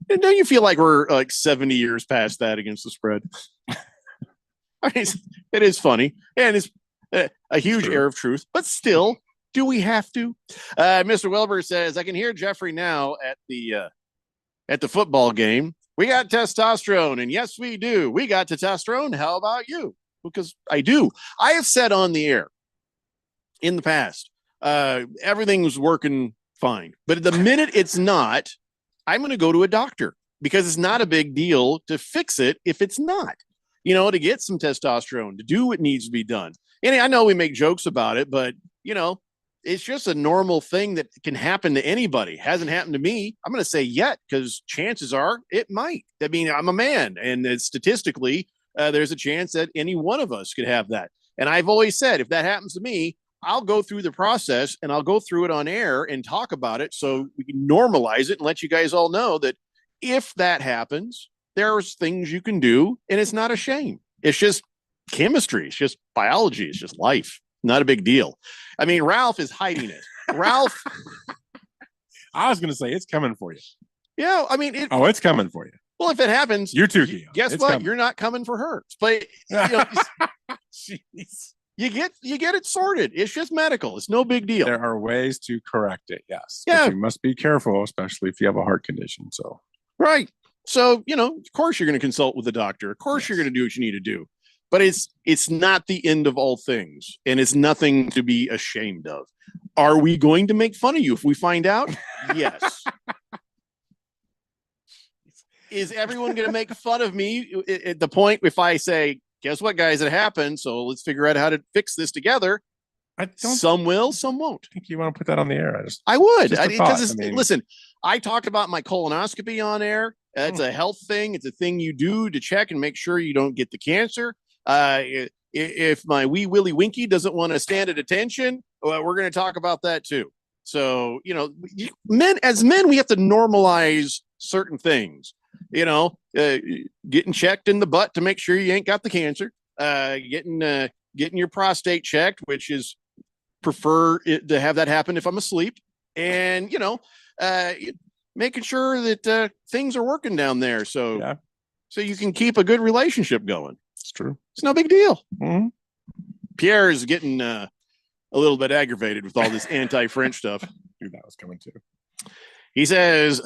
And don't you feel like we're like 70 years past that Against the Spread? I mean, it is funny. And it's a huge air of truth. But still, do we have to? Mr. Wilbur says, I can hear Jeffrey now at the football game. We got testosterone. And yes, we do. We got testosterone. How about you? because I do. I have said on the air in the past, everything was working fine. But the minute it's not, I'm going to go to a doctor because it's not a big deal to fix it if it's not, to get some testosterone, to do what needs to be done. And I know we make jokes about it, but, it's just a normal thing that can happen to anybody. Hasn't happened to me. I'm going to say yet, because chances are it might. I mean, I'm a man, and statistically, there's a chance that any one of us could have that. And I've always said, if that happens to me, I'll go through the process and I'll go through it on air and talk about it so we can normalize it and let you guys all know that if that happens, there's things you can do, and it's not a shame. It's just chemistry. It's just biology. It's just life. Not a big deal. I mean, Ralph is hiding it. Ralph. I was going to say it's coming for you. Yeah. I mean, it's coming for you. Well, if it happens, you're too key. Guess what? Coming. You're not coming for her. But you get it sorted. It's just medical. It's no big deal. There are ways to correct it. Yes. Yeah. But you must be careful, especially if you have a heart condition. So. Right. So, of course you're going to consult with the doctor. Of course you're going to do what you need to do. But it's not the end of all things, and it's nothing to be ashamed of. Are we going to make fun of you if we find out? Yes. Is everyone going to make fun of me at the point if I say, guess what, guys, it happened, so let's figure out how to fix this together? Some will, some won't. I think you want to put that on the air. I would. Because listen, I talked about my colonoscopy on air. It's a health thing. It's a thing you do to check and make sure you don't get the cancer. If my wee Willie Winky doesn't want to stand at attention, we're going to talk about that too. So, as men, we have to normalize certain things, getting checked in the butt to make sure you ain't got the cancer, getting your prostate checked, which is prefer to have that happen if I'm asleep, and, making sure that things are working down there. So you can keep a good relationship going. It's true. It's no big deal. Mm-hmm. Pierre is getting a little bit aggravated with all this anti-French stuff. Dude, that was coming too. He says,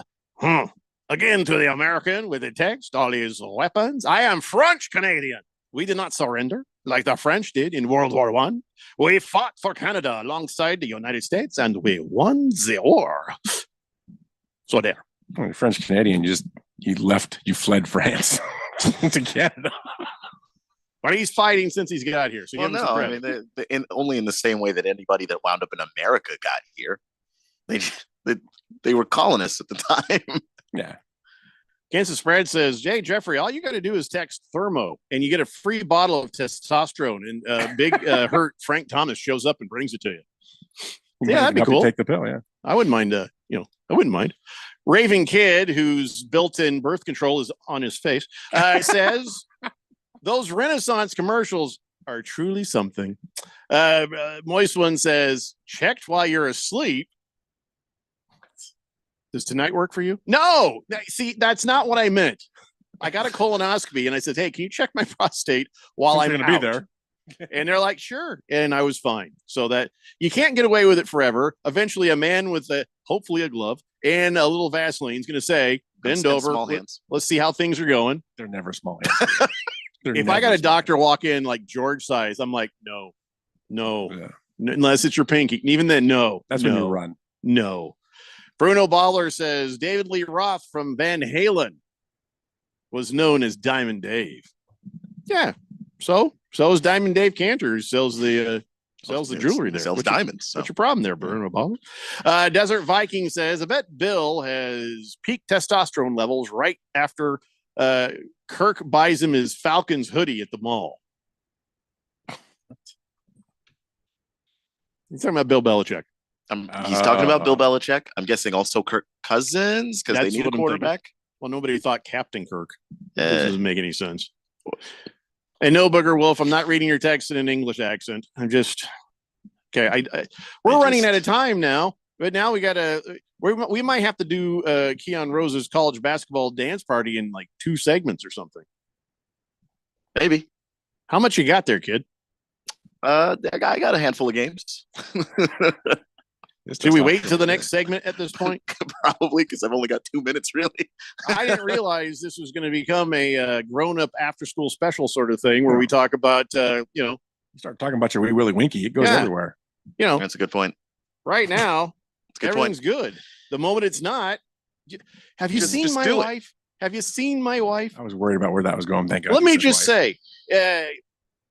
again to the American with the text, all his weapons. I am French Canadian. We did not surrender like the French did in World War I. We fought for Canada alongside the United States, and we won the war. So there. When French Canadian, you fled France to Canada. But he's fighting since he's got here. So only in the same way that anybody that wound up in America got here. They were colonists at the time. Yeah. Kansas Spread says, Jay Jeffrey, all you got to do is text Thermo, and you get a free bottle of testosterone. And big hurt Frank Thomas shows up and brings it to you. Yeah, that'd be cool. Take the pill. Yeah, I wouldn't mind. I wouldn't mind. Raving Kid, whose built-in birth control is on his face, says. Those Renaissance commercials are truly something. Moist One says, checked while you're asleep. Does tonight work for you? No. See, that's not what I meant. I got a colonoscopy, and I said, hey, can you check my prostate while I'm going to be there? And they're like, sure. And I was fine. So that you can't get away with it forever. Eventually, a man with hopefully a glove and a little Vaseline is going to say, bend over. Let's see how things are going. They're never small hands. If I got a doctor walk in like George size, I'm like, no, unless it's your pinky. And even then, no. That's when you run. No. Bruno Baller says David Lee Roth from Van Halen was known as Diamond Dave. Yeah. So is Diamond Dave Cantor, who sells the jewelry there. Sells diamonds. What's your problem there, Bruno Baller? Desert Viking says, I bet Bill has peak testosterone levels right after Kirk buys him his Falcons hoodie at the mall. He's talking about Bill Belichick. He's talking about Bill Belichick. I'm guessing also Kirk Cousins because they need a quarterback. Well, nobody thought Captain Kirk. This doesn't make any sense. And no, Booger Wolf, I'm not reading your text in an English accent. I'm just okay. We're running out of time now, but now we got to. We might have to do Keon Rose's college basketball dance party in like 2 segments or something. Maybe. How much you got there, kid? I got a handful of games. Should we wait till the next segment at this point? Probably, because I've only got 2 minutes, really. I didn't realize this was going to become a grown-up after-school special sort of thing where we talk about, You start talking about your wee willy winky, it goes Yeah. everywhere. That's a good point. Right now, a good everything's good. The moment it's not, have you seen just my do it. wife? Have you seen my wife? I was worried about where that was going. Thank God. Let you me said just wife. say,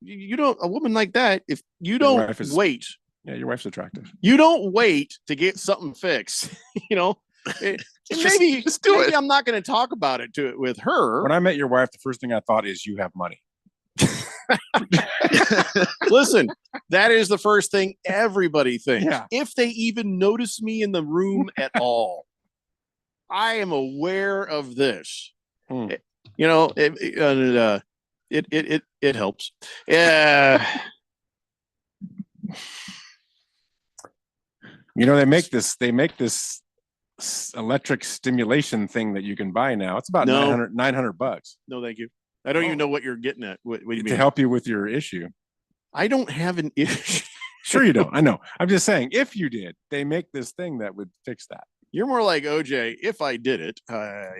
you don't, a woman like that, if you Your don't wife is- wait, Yeah, your wife's attractive. you don't wait to get something fixed, maybe just do maybe it. I'm not going to talk about it with her. When I met your wife, the first thing I thought is you have money. Listen, that is the first thing everybody thinks. Yeah. If they even notice me in the room at all, I am aware of this. It helps. They make this electric stimulation thing that you can buy now. It's about No. $900 No, thank you. I don't even know what you're getting at. What do you to mean? help you with your issue. I don't have an issue. Sure you don't. I know. I'm just saying, if you did, they make this thing that would fix that. You're more like OJ. If I did it,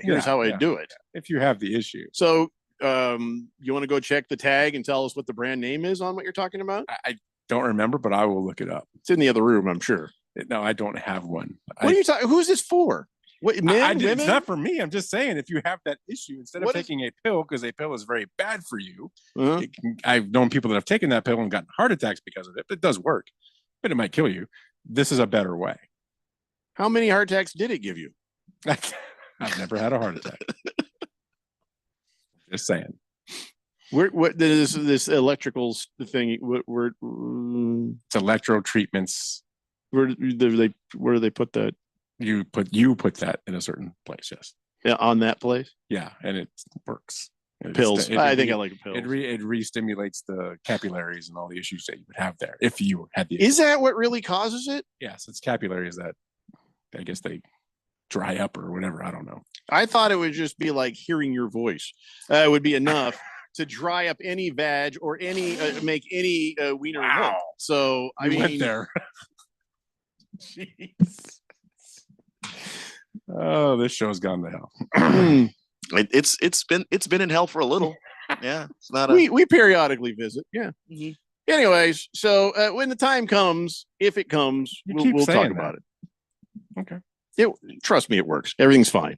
here's how I do it. If you have the issue. So, you want to go check the tag and tell us what the brand name is on what you're talking about? I don't remember, but I will look it up. It's in the other room, I'm sure. No, I don't have one. What are you talking? Who's this for? What, men, women? It's not for me. I'm just saying, if you have that issue, instead of What is- taking a pill, because a pill is very bad for you, Uh-huh. I've known people that have taken that pill and gotten heart attacks because of it. It does work, but it might kill you. This is a better way. How many heart attacks did it give you? I've never had a heart attack. Just saying. What this electrical thing? Where It's electro treatments. where do they put that? You put that in a certain place. Yes. Yeah, on that place. Yeah, and it works. Pills. I think I like pills. It re-stimulates the capillaries and all the issues that you would have there if you had the. Is that what really causes it? Yes, it's capillaries that I guess they dry up or whatever. I don't know. I thought it would just be like hearing your voice. It would be enough to dry up any vag or any make any wiener limp. So I You mean, went there. Jeez. Oh, this show's gone to hell. It's been in hell for a little. Yeah, it's not. we periodically visit. Yeah. Anyways, so when the time comes, if it comes, keep we'll talk saying about it. Okay. Trust me, it works. Everything's fine.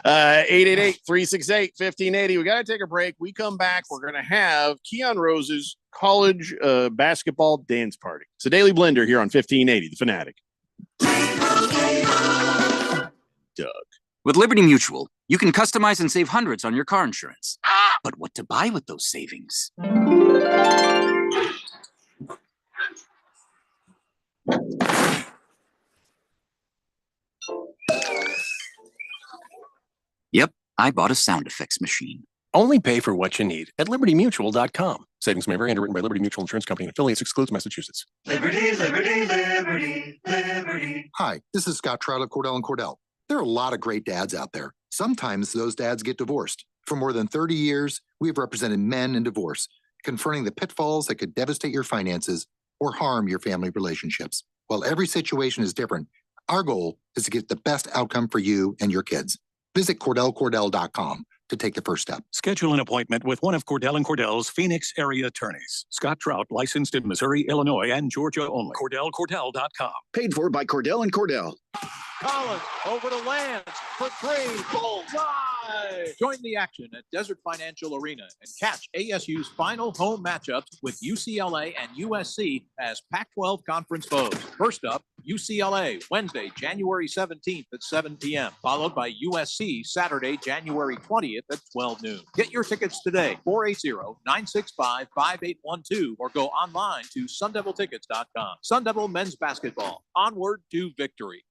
888-368-1580. We got to take a break. We come back. We're going to have Keon Rose's college basketball dance party. It's a Daily Blender here on 1580, The Fanatic. Doug. With Liberty Mutual, you can customize and save hundreds on your car insurance. But what to buy with those savings? Yep, I bought a sound effects machine. Only pay for what you need at libertymutual.com. Savings may vary. Underwritten by Liberty Mutual Insurance Company and affiliates. Excludes Massachusetts. Liberty, liberty, liberty, liberty. Hi, this is Scott Trout of Cordell and Cordell. There are a lot of great dads out there. Sometimes those dads get divorced. For more than 30 years, we've represented men in divorce, confronting the pitfalls that could devastate your finances or harm your family relationships. While every situation is different, our goal is to get the best outcome for you and your kids. Visit CordellCordell.com to take the first step. Schedule an appointment with one of Cordell & Cordell's Phoenix area attorneys. Scott Trout, licensed in Missouri, Illinois, and Georgia only. CordellCordell.com. Paid for by Cordell and Cordell. Collins over to Lance for three. Bullseye! Join the action at Desert Financial Arena and catch ASU's final home matchups with UCLA and USC as Pac-12 conference foes. First up, UCLA, Wednesday, January 17th at 7 p.m., followed by USC Saturday, January 20th at 12 noon. Get your tickets today, 480-965-5812, or go online to sundeviltickets.com. Sun Devil men's basketball, onward to victory.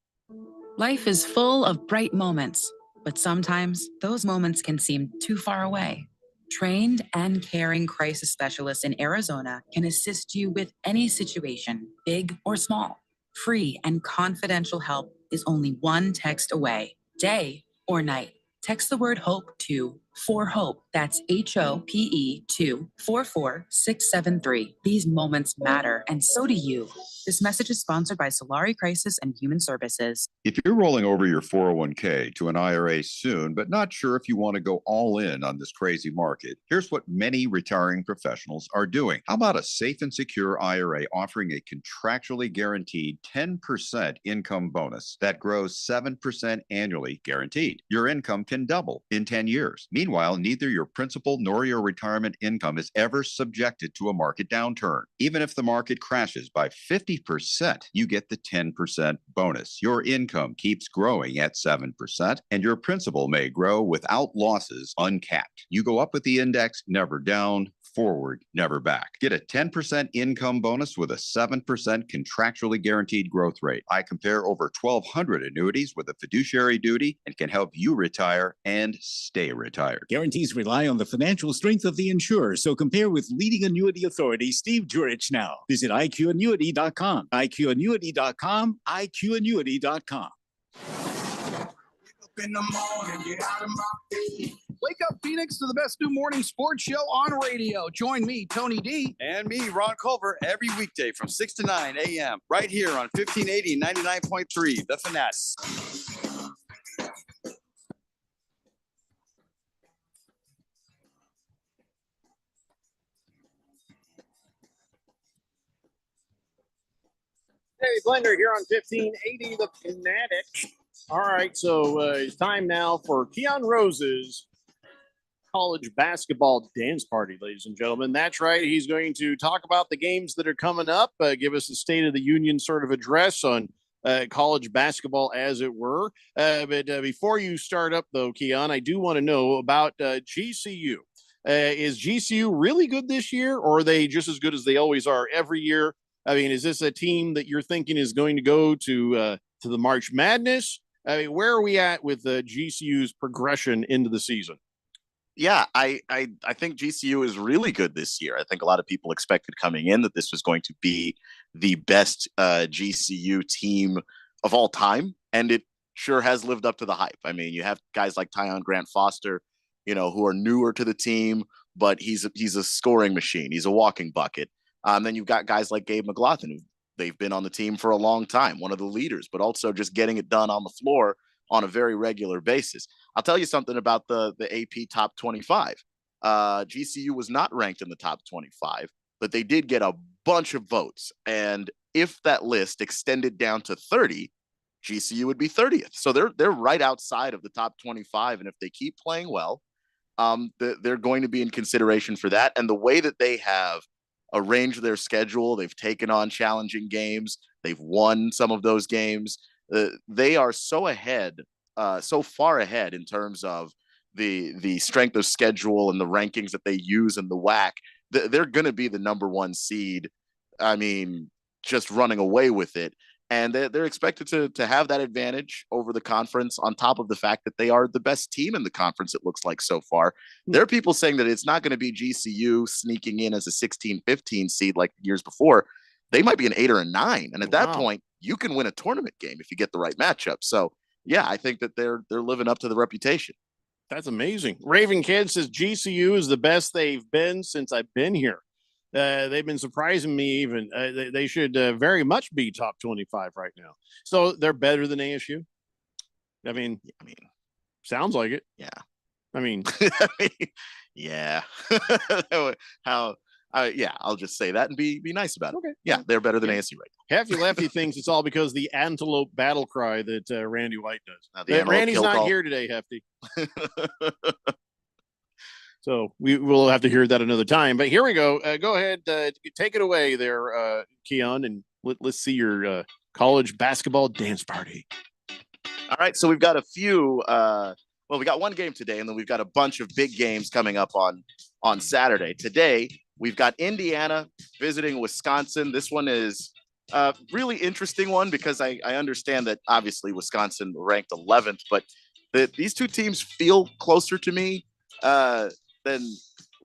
Life is full of bright moments, but sometimes those moments can seem too far away. Trained and caring crisis specialists in Arizona can assist you with any situation, big or small. Free and confidential help is only one text away, day or night. Text the word HOPE to For Hope, that's HOPE 2444673. These moments matter, and so do you. This message is sponsored by Solari Crisis and Human Services. If you're rolling over your 401k to an IRA soon, but not sure if you want to go all in on this crazy market, here's what many retiring professionals are doing. How about a safe and secure IRA offering a contractually guaranteed 10% income bonus that grows 7% annually guaranteed? Your income can double in 10 years. Meanwhile, neither your principal nor your retirement income is ever subjected to a market downturn. Even if the market crashes by 50%, you get the 10% bonus. Your income keeps growing at 7%, and your principal may grow without losses uncapped. You go up with the index, never down. Forward, never back. Get a 10% income bonus with a 7% contractually guaranteed growth rate. I compare over 1,200 annuities with a fiduciary duty and can help you retire and stay retired. Guarantees rely on the financial strength of the insurer, so compare with leading annuity authority Steve Jurich now. Visit IQannuity.com, IQannuity.com, IQannuity.com. In the morning, get out of my bed. Wake up, Phoenix, to the best new morning sports show on radio. Join me, Tony D. And me, Ron Culver, every weekday from 6 to 9 a.m. right here on 1580 99.3, The Fanatic. Hey, Blender here on 1580 The Fanatic. All right, so it's time now for Keon Rose's college basketball dance party, ladies and gentlemen. That's right. He's going to talk about the games that are coming up, give us a State of the Union sort of address on college basketball, as it were. But before you start up, though, Keon, I do want to know about GCU. Is GCU really good this year, or are they just as good as they always are every year? I mean, is this a team that you're thinking is going to go to the March Madness? I mean, where are we at with GCU's progression into the season? Yeah, I think GCU is really good this year. I think a lot of people expected coming in that this was going to be the best GCU team of all time, and it sure has lived up to the hype. I mean, you have guys like Tyon Grant Foster, who are newer to the team, but he's a scoring machine. He's a walking bucket. Then you've got guys like Gabe McLaughlin, who they've been on the team for a long time, one of the leaders, but also just getting it done on the floor on a very regular basis. I'll tell you something about the AP top 25. GCU was not ranked in the top 25, but they did get a bunch of votes. And if that list extended down to 30, GCU would be 30th. So they're right outside of the top 25. And if they keep playing well, they're going to be in consideration for that. And the way that they have arranged their schedule, they've taken on challenging games, they've won some of those games. They are so ahead, so far ahead in terms of the strength of schedule and the rankings that they use in the WAC. They're going to be the number one seed. I mean, just running away with it. And they're expected to have that advantage over the conference, on top of the fact that they are the best team in the conference, it looks like so far. There are people saying that it's not going to be GCU sneaking in as a 16-15 seed like years before. They might be an 8 or a 9. And at that point, you can win a tournament game if you get the right matchup. So, yeah, I think that they're living up to the reputation. That's amazing. Raven Kid says GCU is the best they've been since I've been here. They've been surprising me even. They should very much be top 25 right now. So they're better than ASU? I mean, sounds like it. Yeah. I mean, yeah. I'll just say that and be nice about it. Okay. Yeah, they're better than ASU right now. Hefty Lefty thinks it's all because the antelope battle cry that Randy White does. The Randy's not call. here today, Hefty. So we will have to hear that another time. But here we go. Go ahead, take it away there, Keon, and let's see your college basketball dance party. All right, so we've got a few. We got one game today, and then we've got a bunch of big games coming up on Saturday. Today, we've got Indiana visiting Wisconsin. This one is a really interesting one because I understand that obviously Wisconsin ranked 11th, but these two teams feel closer to me than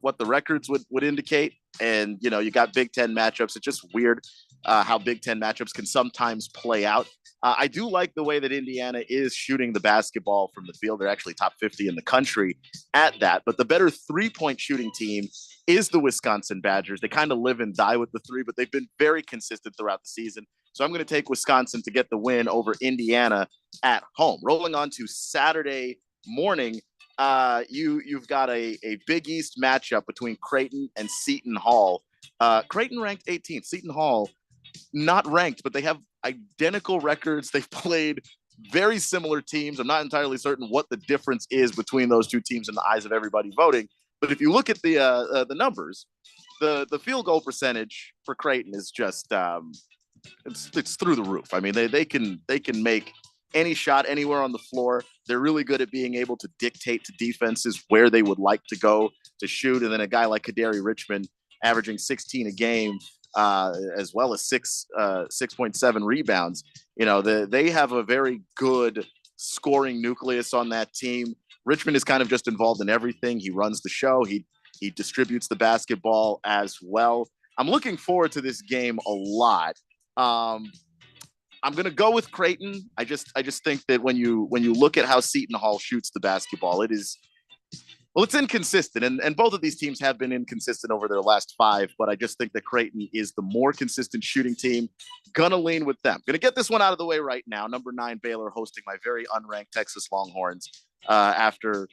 what the records would indicate. And, you got Big Ten matchups. It's just weird how Big Ten matchups can sometimes play out. I do like the way that Indiana is shooting the basketball from the field. They're actually top 50 in the country at that. But the better three-point shooting team is the Wisconsin Badgers. They kind of live and die with the three, but they've been very consistent throughout the season. So I'm going to take Wisconsin to get the win over Indiana at home. Rolling on to Saturday morning, you've got a Big East matchup between Creighton and Seton Hall. Creighton ranked 18th. Seton Hall not ranked, but they have identical records. They've played very similar teams. I'm not entirely certain what the difference is between those two teams in the eyes of everybody voting. But if you look at the numbers, the field goal percentage for Creighton is just it's through the roof. I mean, they can make any shot anywhere on the floor. They're really good at being able to dictate to defenses where they would like to go to shoot. And then a guy like Kadari Richmond averaging 16 a game, as well as 6.7 rebounds. You know, they have a very good scoring nucleus on that team. Richmond is kind of just involved in everything. He runs the show. He distributes the basketball as well. I'm looking forward to this game a lot. I'm going to go with Creighton. I just think that when you look at how Seton Hall shoots the basketball, it's inconsistent. And both of these teams have been inconsistent over their last 5, but I just think that Creighton is the more consistent shooting team. Gonna lean with them. Gonna get this one out of the way right now. Number 9 Baylor hosting my very unranked Texas Longhorns after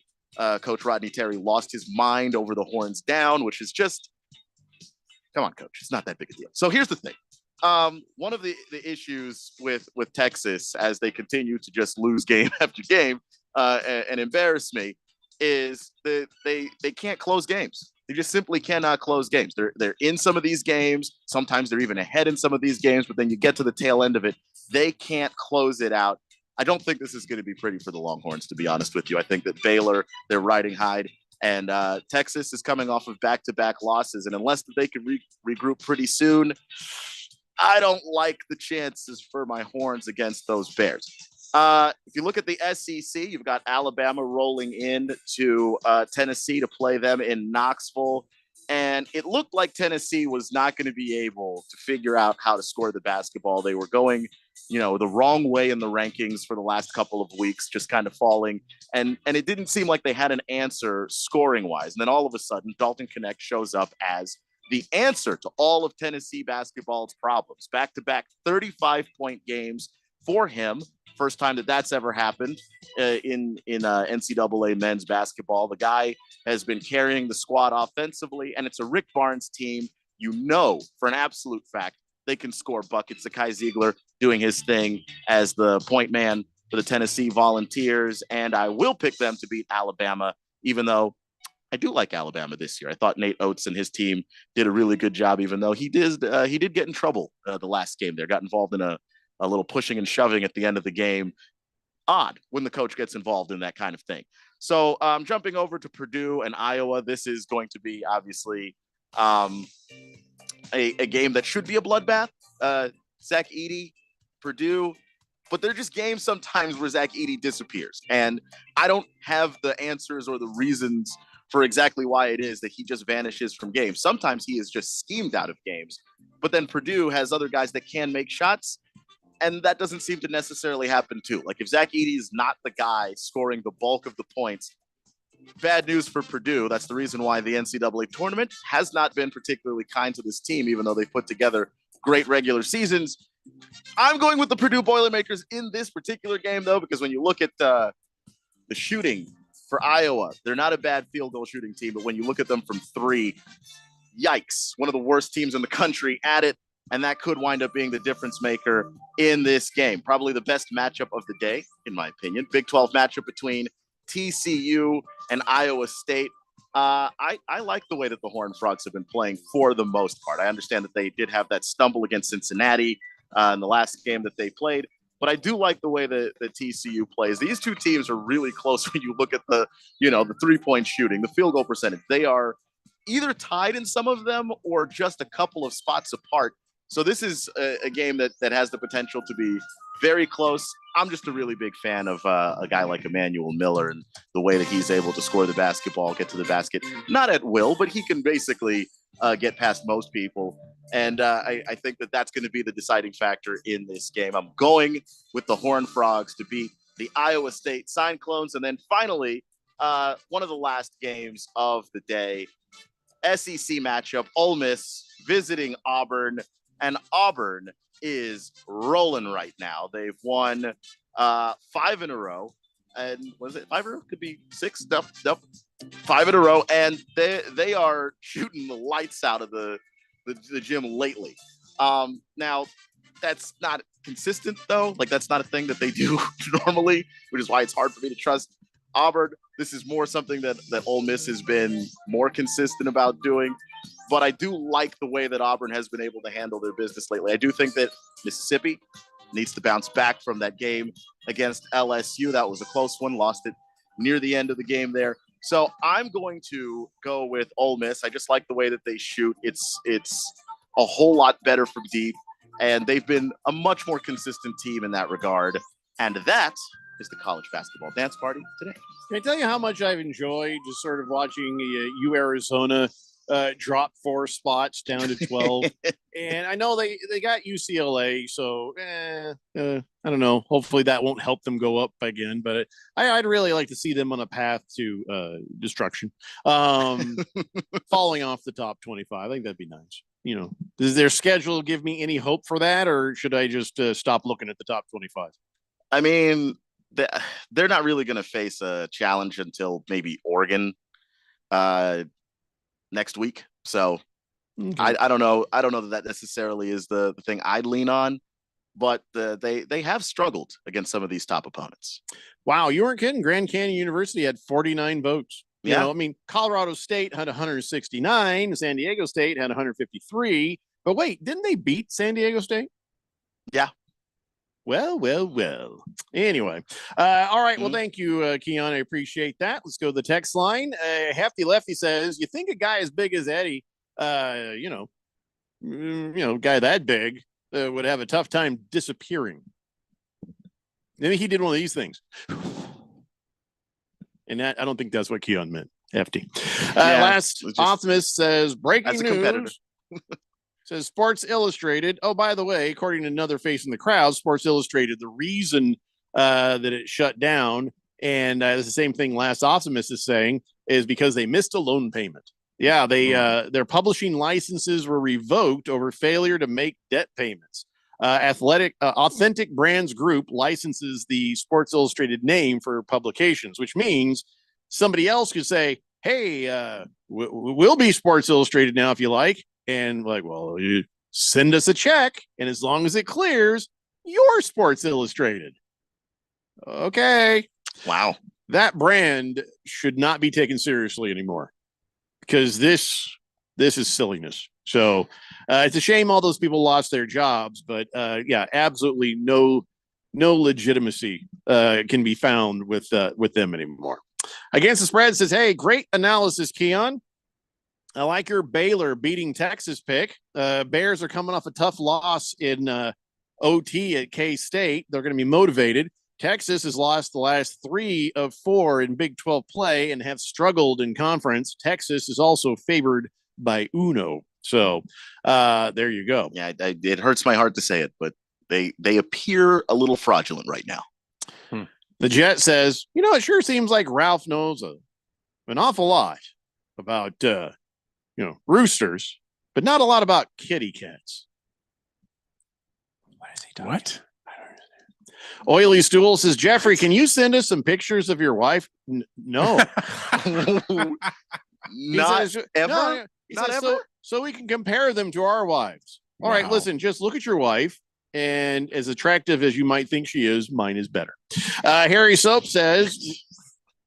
Coach Rodney Terry lost his mind over the horns down, which is just, come on, Coach. It's not that big a deal. So here's the thing. One of the issues with Texas as they continue to just lose game after game and embarrass me is that they can't close games. They just simply cannot close games. They're in some of these games. Sometimes they're even ahead in some of these games, but then you get to the tail end of it. They can't close it out. I don't think this is going to be pretty for the Longhorns, to be honest with you. I think that Baylor, they're riding high, and Texas is coming off of back-to-back losses. And unless they can regroup pretty soon, I don't like the chances for my Horns against those Bears. If you look at the SEC, you've got Alabama rolling in to Tennessee to play them in Knoxville. And it looked like Tennessee was not going to be able to figure out how to score the basketball. They were going, the wrong way in the rankings for the last couple of weeks, just kind of falling. And it didn't seem like they had an answer scoring wise. And then all of a sudden, Dalton Knecht shows up as the answer to all of Tennessee basketball's problems. Back-to-back 35-point games for him. First time that's ever happened in NCAA men's basketball. The guy has been carrying the squad offensively, and it's a Rick Barnes team. For an absolute fact, they can score buckets. Zakai Ziegler doing his thing as the point man for the Tennessee Volunteers, and I will pick them to beat Alabama, even though I do like Alabama this year. I thought Nate Oates and his team did a really good job, even though he did get in trouble the last game there. Got involved in a little pushing and shoving at the end of the game. Odd when the coach gets involved in that kind of thing. So jumping over to Purdue and Iowa, this is going to be obviously a game that should be a bloodbath. Zach Edey, Purdue, but they're just games sometimes where Zach Edey disappears. And I don't have the answers or the reasons for exactly why it is that he just vanishes from games. Sometimes he is just schemed out of games, but then Purdue has other guys that can make shots. And that doesn't seem to necessarily happen too. Like if Zach Edey is not the guy scoring the bulk of the points, bad news for Purdue. That's the reason why the NCAA tournament has not been particularly kind to this team, even though they put together great regular seasons. I'm going with the Purdue Boilermakers in this particular game, though, because when you look at the shooting for Iowa, they're not a bad field goal shooting team, but when you look at them from 3, yikes, one of the worst teams in the country at it. And that could wind up being the difference maker in this game. Probably the best matchup of the day, in my opinion. Big 12 matchup between TCU and Iowa State. I like the way that the Horned Frogs have been playing for the most part. I understand that they did have that stumble against Cincinnati in the last game that they played. But I do like the way that TCU plays. These two teams are really close when you look at the 3-point shooting, the field goal percentage. They are either tied in some of them or just a couple of spots apart. So this is a game that has the potential to be very close. I'm just a really big fan of a guy like Emmanuel Miller and the way that he's able to score the basketball, get to the basket, not at will, but he can basically get past most people. And I think that that's going to be the deciding factor in this game. I'm going with the Horned Frogs to beat the Iowa State Cyclones. And then finally, one of the last games of the day, SEC matchup, Ole Miss visiting Auburn. And Auburn is rolling right now. They've won 5 in a row. And was it 5 in a row? Could be 6. Nope. 5 in a row. And they are shooting the lights out of the gym lately. Now, that's not consistent, though. Like, that's not a thing that they do normally, which is why it's hard for me to trust Auburn. This is more something that Ole Miss has been more consistent about doing. But I do like the way that Auburn has been able to handle their business lately. I do think that Mississippi needs to bounce back from that game against LSU. That was a close one, lost it near the end of the game there. So I'm going to go with Ole Miss. I just like the way that they shoot. It's a whole lot better from deep, and they've been a much more consistent team in that regard. And that is the college basketball dance party today. Can I tell you how much I've enjoyed just sort of watching Arizona drop 4 spots down to 12? And I know they got UCLA, so I don't know. Hopefully that won't help them go up again, but I'd really like to see them on a path to destruction, falling off the top 25. I think that'd be nice. You know, does their schedule give me any hope for that, or should I just stop looking at the top 25? I mean, they're not really going to face a challenge until maybe Oregon next week. So okay. I don't know. I don't know that necessarily is the thing I'd lean on, but they have struggled against some of these top opponents. Wow, you weren't kidding. Grand Canyon University had 49 votes. You know, I mean, Colorado State had 169. San Diego State had 153. But wait, didn't they beat San Diego State? Yeah. Well. Anyway, all right. Well, thank you, Keon. I appreciate that. Let's go to the text line. Hefty Lefty says, "You think a guy as big as Eddie, guy that big, would have a tough time disappearing? Maybe he did one of these things." And that, I don't think that's what Keon meant. Hefty. Last Optimist says, breaking news. Says Sports Illustrated. Oh, by the way, according to another face in the crowd, Sports Illustrated, the reason that it shut down, and it's the same thing Last Optimist is saying, is because they missed a loan payment. Yeah, their publishing licenses were revoked over failure to make debt payments. Authentic Brands Group licenses the Sports Illustrated name for publications, which means somebody else could say, hey, we'll be Sports Illustrated now if you like. And like, well, you send us a check, and as long as it clears, you're Sports Illustrated. Okay. Wow. That brand should not be taken seriously anymore, because this is silliness. So it's a shame all those people lost their jobs, but absolutely no legitimacy can be found with them anymore. Against the Spread says, hey, great analysis, Keon. I like your Baylor beating Texas pick. Bears are coming off a tough loss in OT at K-State. They're going to be motivated. Texas has lost the last 3 of 4 in Big 12 play and have struggled in conference. Texas is also favored by Uno. So there you go. Yeah, it hurts my heart to say it, but they appear a little fraudulent right now. The Jet says, it sure seems like Ralph knows an awful lot about roosters, but not a lot about kitty cats. What is he talking about? What? Oily Stool says, Jeffrey, can you send us some pictures of your wife? No. Not ever? Not ever? So we can compare them to our wives. All right, listen, just look at your wife, and as attractive as you might think she is, mine is better. Harry Soap says,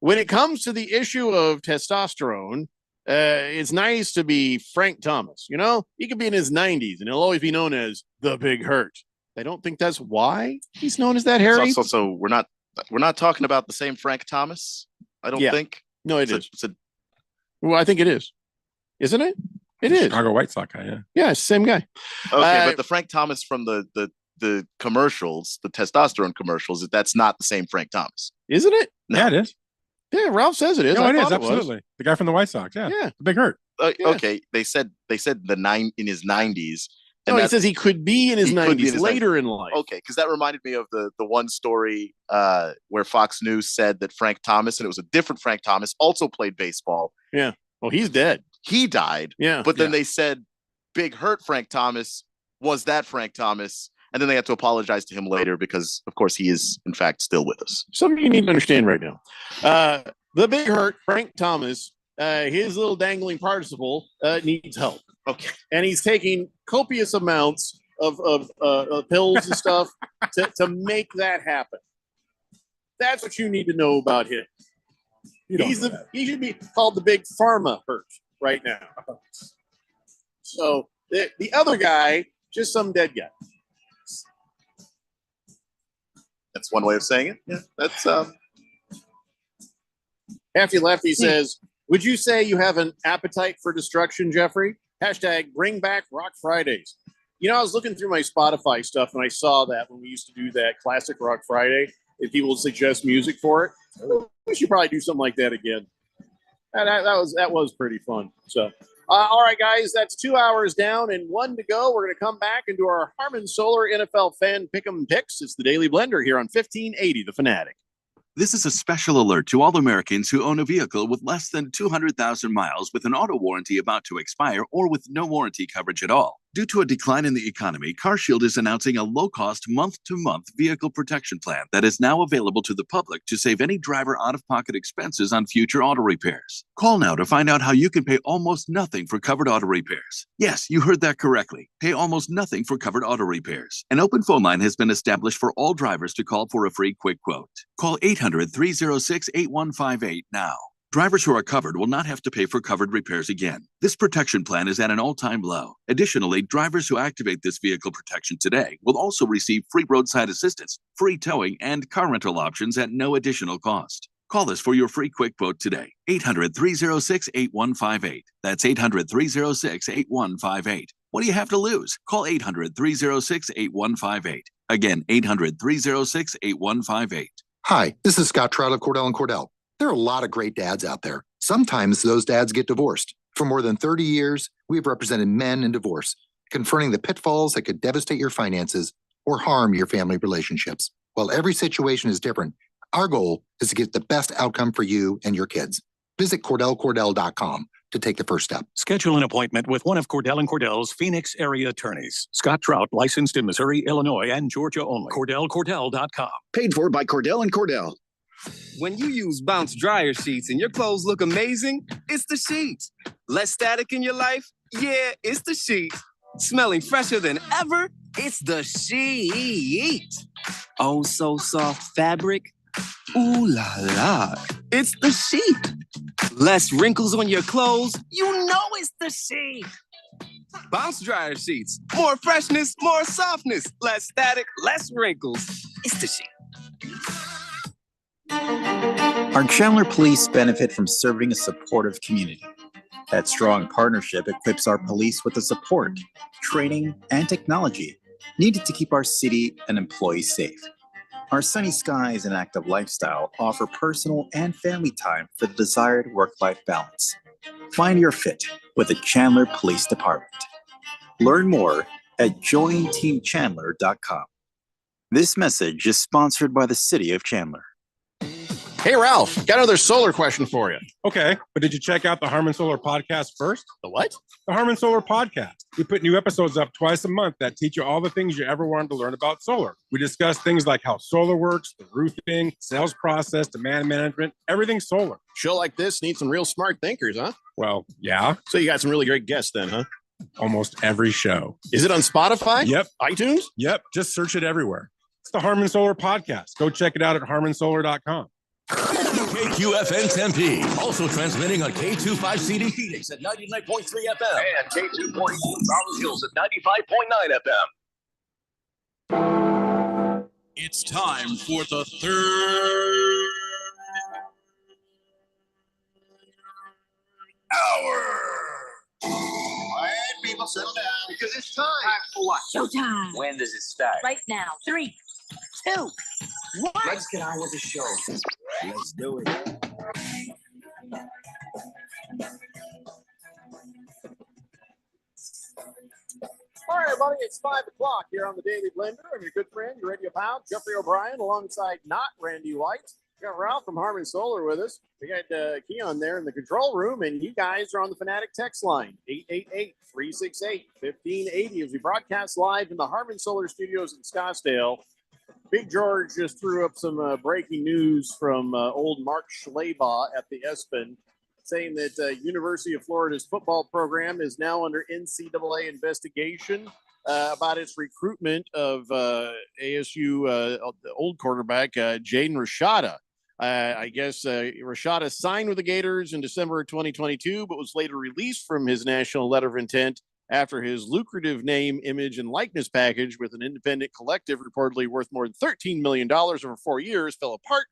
when it comes to the issue of testosterone, it's nice to be Frank Thomas. He could be in his 90s, and he'll always be known as the Big Hurt. I don't think that's why he's known as that, Harry. So we're not talking about the same Frank Thomas. I don't think. No, it is. Well, I think it is. Isn't it? It is. Chicago White Sox guy. Yeah. Yeah, it's the same guy. Okay, but the Frank Thomas from the commercials, the testosterone commercials, that's not the same Frank Thomas, isn't it? No. Yeah, it is. Yeah, Ralph says it is. No, it is absolutely the guy from the White Sox. Yeah, yeah, the Big Hurt. okay, they said in his 90s. No, he says he could be in his 90s later in life. Okay, because that reminded me of the one story where Fox News said that Frank Thomas, and it was a different Frank Thomas, also played baseball. Yeah. Well, he's dead. He died. Yeah. But then they said Big Hurt Frank Thomas was that Frank Thomas. And then they had to apologize to him later because, of course, he is, in fact, still with us. Something you need to understand right now. The Big Hurt Frank Thomas, his little dangling participle needs help. Okay. And he's taking copious amounts of pills and stuff to make that happen. That's what you need to know about him. He should be called the Big Pharma Hurt right now. So the other guy, just some dead guy. That's one way of saying it. Yeah, that's Hefty Lefty says, would you say you have an appetite for destruction, Jeffrey? Hashtag bring back Rock Fridays. You know, I was looking through my Spotify stuff and I saw that when we used to do that classic Rock Friday, if people would suggest music for it, we should probably do something like that again. That was pretty fun. So, all right, guys, that's 2 hours down and 1 to go. We're going to come back and do our Harmon Solar NFL Fan Pick'em Picks. It's the Daily Blender here on 1580 The Fanatic. This is a special alert to all Americans who own a vehicle with less than 200,000 miles with an auto warranty about to expire or with no warranty coverage at all. Due to a decline in the economy, CarShield is announcing a low-cost month-to-month vehicle protection plan that is now available to the public to save any driver out-of-pocket expenses on future auto repairs. Call now to find out how you can pay almost nothing for covered auto repairs. Yes, you heard that correctly. Pay almost nothing for covered auto repairs. An open phone line has been established for all drivers to call for a free quick quote. Call 800-306-8158 now. Drivers who are covered will not have to pay for covered repairs again. This protection plan is at an all-time low. Additionally, drivers who activate this vehicle protection today will also receive free roadside assistance, free towing, and car rental options at no additional cost. Call us for your free quick quote today. 800-306-8158. That's 800-306-8158. What do you have to lose? Call 800-306-8158. Again, 800-306-8158. Hi, this is Scott Trout of Cordell & Cordell. There are a lot of great dads out there. Sometimes those dads get divorced. For more than 30 years, we've represented men in divorce, confronting the pitfalls that could devastate your finances or harm your family relationships. While every situation is different, our goal is to get the best outcome for you and your kids. Visit CordellCordell.com to take the first step. Schedule an appointment with one of Cordell & Cordell's Phoenix area attorneys. Scott Trout, licensed in Missouri, Illinois, and Georgia only. CordellCordell.com. Paid for by Cordell & Cordell. When you use Bounce dryer sheets and your clothes look amazing, it's the sheets. Less static in your life? Yeah, it's the sheets. Smelling fresher than ever? It's the sheet. Oh, so soft fabric? Ooh la la. It's the sheet. Less wrinkles on your clothes? You know it's the sheet. Bounce dryer sheets. More freshness, more softness. Less static, less wrinkles. It's the sheet. Our Chandler Police benefit from serving a supportive community. That strong partnership equips our police with the support, training, and technology needed to keep our city and employees safe. Our sunny skies and active lifestyle offer personal and family time for the desired work-life balance. Find your fit with the Chandler Police Department. Learn more at jointeamchandler.com. This message is sponsored by the City of Chandler. Hey, Ralph, got another solar question for you. Okay, but did you check out the Harmon Solar podcast first? The what? The Harmon Solar podcast. We put new episodes up twice a month that teach you all the things you ever wanted to learn about solar. We discuss things like how solar works, the roofing, sales process, demand management, everything solar. Show like this needs some real smart thinkers, huh? Well, yeah. So you got some really great guests then, huh? Almost every show. Is it on Spotify? Yep. iTunes? Yep. Just search it everywhere. It's the Harmon Solar podcast. Go check it out at harmonsolar.com. KQFN Tempe, also transmitting on K25CD Phoenix at 99.3 FM and K2.2 Rolling Hills at 95.9 FM. It's time for the third hour. All right, people, settle down because it's time. For what? Showtime. When does it start? Right now. 3, 2, 1. Let's get on with the show. Let's do it. right, everybody, it's 5 o'clock here on the Daily Blender. I'm your good friend, your radio pal, Jeffrey O'Brien, alongside not Randy White. We got Ralph from Harmon Solar with us. We got Keon there in the control room, and you guys are on the Fanatic text line, 888-368-1580, as we broadcast live in the Harmon Solar Studios in Scottsdale. Big George just threw up some breaking news from old Mark Schleybaugh at the ESPN, saying that University of Florida's football program is now under NCAA investigation about its recruitment of ASU old quarterback Jaden Rashada. I guess Rashada signed with the Gators in December of 2022, but was later released from his national letter of intent after his lucrative name, image, and likeness package with an independent collective reportedly worth more than $13 million over 4 years fell apart.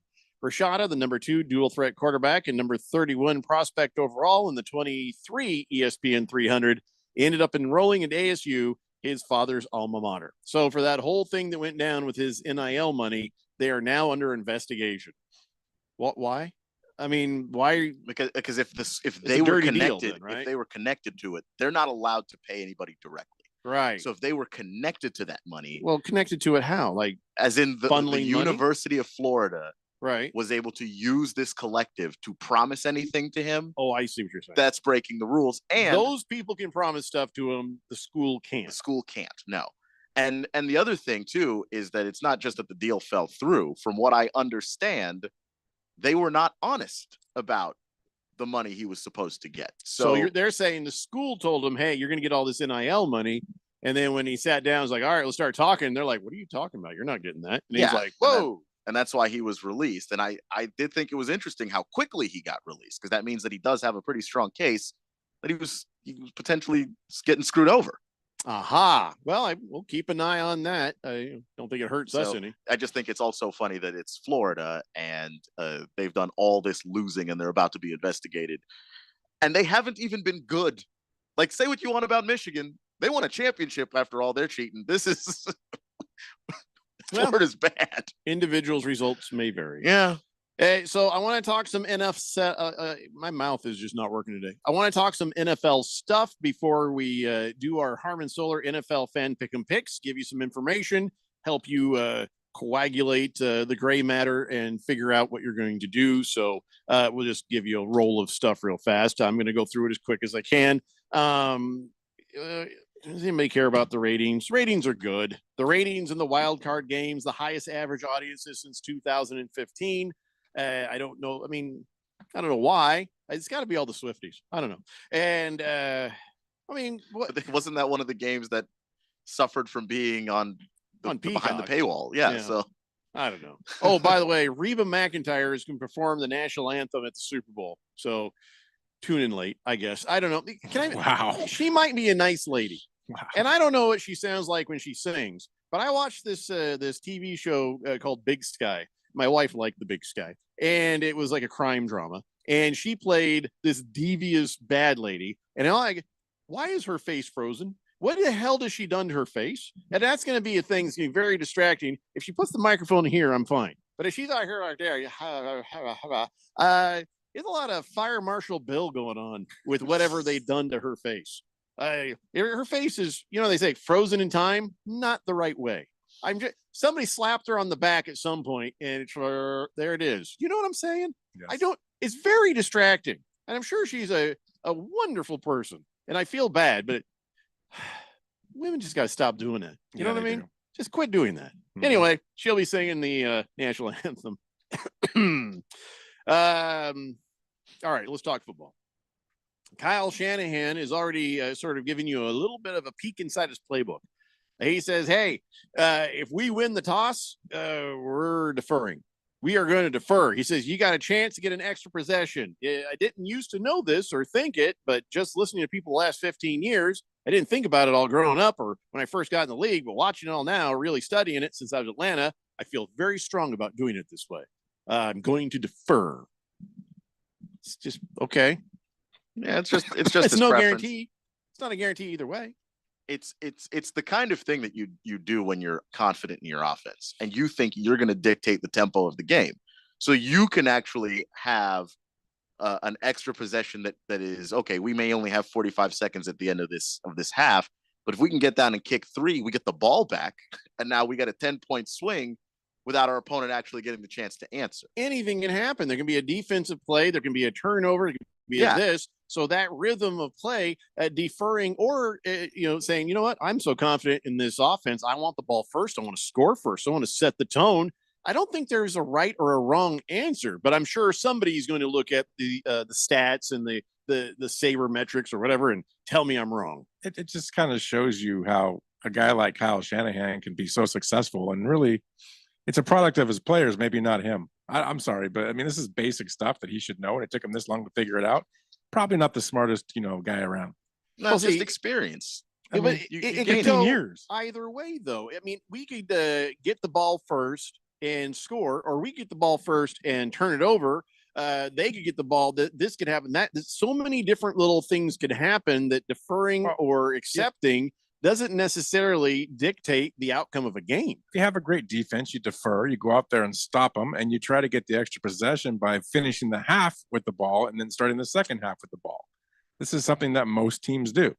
Rashada, the number 2 dual threat quarterback and number 31 prospect overall in the 23 ESPN 300, ended up enrolling at ASU, his father's alma mater. So for that whole thing that went down with his NIL money, they are now under investigation. What? Why? I mean, why? Because if they were connected, deal then, right? if they were connected to it, they're not allowed to pay anybody directly. Right. So if they were connected to that money, well, connected to it how? Like, as in the funneling money? University of Florida, right, was able to use this collective to promise anything to him. Oh, I see what you're saying. That's breaking the rules. And those people can promise stuff to him. The school can't. The school can't. No. And the other thing too is that it's not just that the deal fell through. From what I understand, they were not honest about the money he was supposed to get. So they're saying the school told him, "Hey, you're going to get all this NIL money." And then when he sat down, he's like, "All right, let's start talking." And they're like, "What are you talking about? You're not getting that." And he's like, "Whoa." And that's why he was released. And I did think it was interesting how quickly he got released, because that means that he does have a pretty strong case that he was potentially getting screwed over. Aha. Well, we'll keep an eye on that. I don't think it hurts us any. I just think it's also funny that it's Florida and they've done all this losing and they're about to be investigated. And they haven't even been good. Like, say what you want about Michigan. They won a championship after all their cheating. This is Florida's bad. Individuals' results may vary. Yeah. So I want to talk some NFL. My mouth is just not working today. I want to talk some NFL stuff before we do our Harmon Solar NFL fan pick 'em picks. Give you some information, help you coagulate the gray matter, and figure out what you're going to do. So we'll just give you a roll of stuff real fast. I'm going to go through it as quick as I can. Does anybody care about the ratings? Ratings are good. The ratings in the wild card games, the highest average audiences since 2015. I don't know. I mean, I don't know why. It's got to be all the Swifties. I don't know. And I mean, wasn't that one of the games that suffered from being on behind the paywall? Yeah. So I don't know. Oh, by the way, Reba McEntire is going to perform the national anthem at the Super Bowl. So tune in late, I guess. I don't know. Wow. She might be a nice lady. Wow. And I don't know what she sounds like when she sings, but I watched this TV show called Big Sky. My wife liked the Big Sky, and it was like a crime drama. And she played this devious bad lady. And I'm like, why is her face frozen? What the hell has she done to her face? And that's going to be a thing that's going to be very distracting. If she puts the microphone here, I'm fine. But if she's out here right there, there's a lot of Fire Marshal Bill going on with whatever they've done to her face. Her face is, they say frozen in time, not the right way. Somebody slapped her on the back at some point, and there it is. You know what I'm saying? Yes. It's very distracting, and I'm sure she's a wonderful person, and I feel bad, but women just got to stop doing that. You know what I mean? Just quit doing that. Mm-hmm. Anyway, she'll be singing the national anthem. All right, let's talk football. Kyle Shanahan is already sort of giving you a little bit of a peek inside his playbook. He says, hey, if we win the toss, we're deferring. We are going to defer. He says, you got a chance to get an extra possession. I didn't used to know this or think it, but just listening to people the last 15 years, I didn't think about it all growing up or when I first got in the league, but watching it all now, really studying it since I was in Atlanta, I feel very strong about doing it this way. I'm going to defer. It's just, okay. Yeah, it's just it's no preference. Guarantee. It's not a guarantee either way. It's the kind of thing that you do when you're confident in your offense and you think you're going to dictate the tempo of the game. So you can actually have an extra possession that is, okay, we may only have 45 seconds at the end of this half. But if we can get down and kick 3, we get the ball back, and now we got a 10-point swing without our opponent actually getting the chance to answer. Anything can happen. There can be a defensive play. There can be a turnover. There can be this. So that rhythm of play, deferring or, saying, you know what, I'm so confident in this offense. I want the ball first. I want to score first. I want to set the tone. I don't think there's a right or a wrong answer, but I'm sure somebody's going to look at the stats and the sabermetrics or whatever and tell me I'm wrong. It just kind of shows you how a guy like Kyle Shanahan can be so successful, and really it's a product of his players, maybe not him. I'm sorry, but I mean, this is basic stuff that he should know, and it took him this long to figure it out. Probably not the smartest, guy around. Not just experience. I mean, it could go years. Either way, though. I mean, we could get the ball first and score, or we get the ball first and turn it over. They could get the ball. This could happen. That so many different little things could happen that deferring or accepting doesn't necessarily dictate the outcome of a game. If you have a great defense, you defer, you go out there and stop them, and you try to get the extra possession by finishing the half with the ball and then starting the second half with the ball. This is something that most teams do.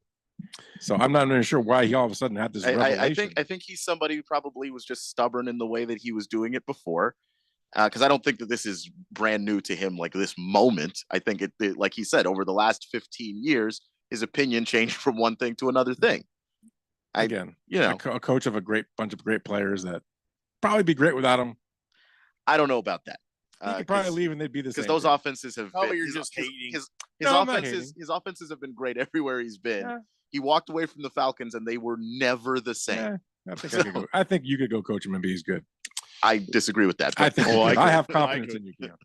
So I'm not even sure why he all of a sudden had this revelation. I think he's somebody who probably was just stubborn in the way that he was doing it before. Because I don't think that this is brand new to him, like this moment. I think it, like he said, over the last 15 years, his opinion changed from one thing to another thing. A coach of a great bunch of great players that probably be great without him. I don't know about that. He could probably leave and they'd be the same. Because those offenses have been. You're just hating. His offenses have been great everywhere he's been. Yeah. He walked away from the Falcons and they were never the same. Yeah, I think you could go coach him and be as good. I disagree with that. I think I have confidence in you, Keon.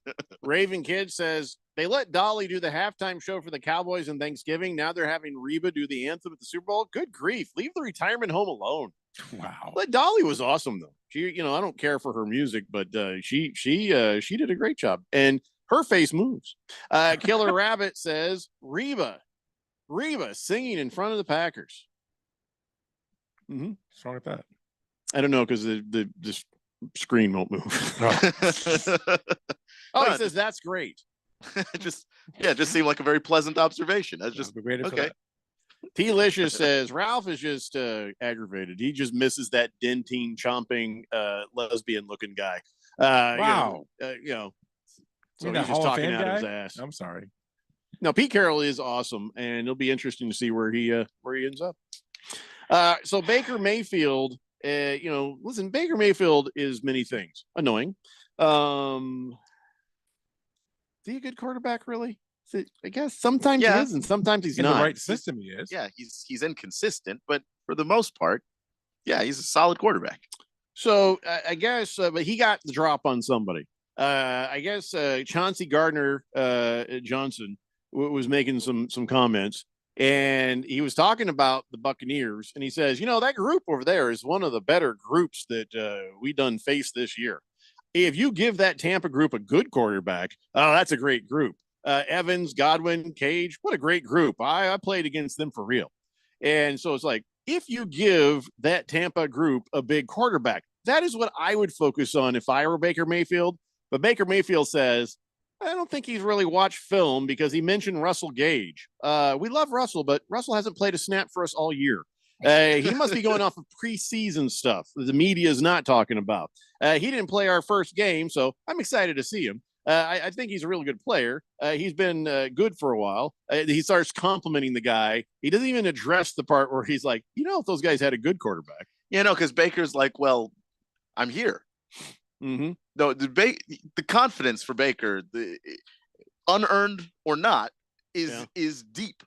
Raven Kid says they let Dolly do the halftime show for the Cowboys on Thanksgiving. Now they're having Reba do the anthem at the Super Bowl. Good grief. Leave the retirement home alone. Wow. But Dolly was awesome, though. She, I don't care for her music, but she did a great job. And her face moves. Killer Rabbit says Reba singing in front of the Packers. Mm-hmm. What's wrong with that? I don't know, because the screen won't move. He says that's great. just seemed like a very pleasant observation. That's just okay. T-Licious says Ralph is just aggravated. He just misses that dentine chomping lesbian looking guy. Wow. So he's just talking out of his ass. I'm sorry. No, Pete Carroll is awesome, and it'll be interesting to see where he ends up. So Baker Mayfield. Listen, Baker Mayfield is many things. Annoying. Is he a good quarterback, really? I guess sometimes he is, and sometimes he's in not. The right system, he is. Yeah, he's inconsistent, but for the most part, yeah, he's a solid quarterback. So I guess, but he got the drop on somebody. I guess Chauncey Gardner Johnson was making some comments. And he was talking about the Buccaneers, and he says, that group over there is one of the better groups that we done faced this year. If you give that Tampa group a good quarterback, that's a great group. Evans, Godwin, Cage, what a great group. I played against them for real. And so it's like, if you give that Tampa group a big quarterback, that is what I would focus on if I were Baker Mayfield. But Baker Mayfield says, I don't think he's really watched film because he mentioned Russell Gage. We love Russell, but Russell hasn't played a snap for us all year. He must be going off of preseason stuff that the media is not talking about. He didn't play our first game, so I'm excited to see him. I think he's a really good player. He's been good for a while. He starts complimenting the guy. He doesn't even address the part where he's like, if those guys had a good quarterback. Because Baker's like, well, I'm here. Mm-hmm. No, the confidence for Baker, the unearned or not, is deep.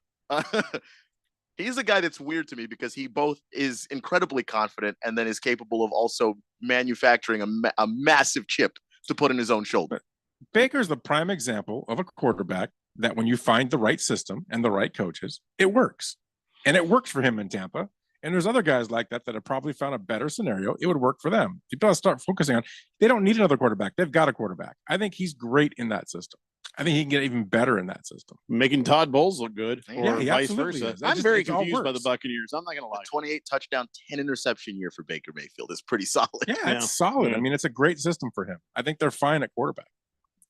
He's a guy that's weird to me because he both is incredibly confident and then is capable of also manufacturing a massive chip to put in his own shoulder. Baker's the prime example of a quarterback that when you find the right system and the right coaches, it works. And it works for him in Tampa. And there's other guys like that have probably found a better scenario. It would work for them. You got to start focusing on, they don't need another quarterback. They've got a quarterback. I think he's great in that system. I think he can get even better in that system. Making Todd Bowles look good, or vice versa. I'm very confused by the Buccaneers. Buccaneers. I'm not going to lie. 28 touchdown, 10 interception year for Baker Mayfield is pretty solid. Yeah, it's solid. I mean, it's a great system for him. I think they're fine at quarterback.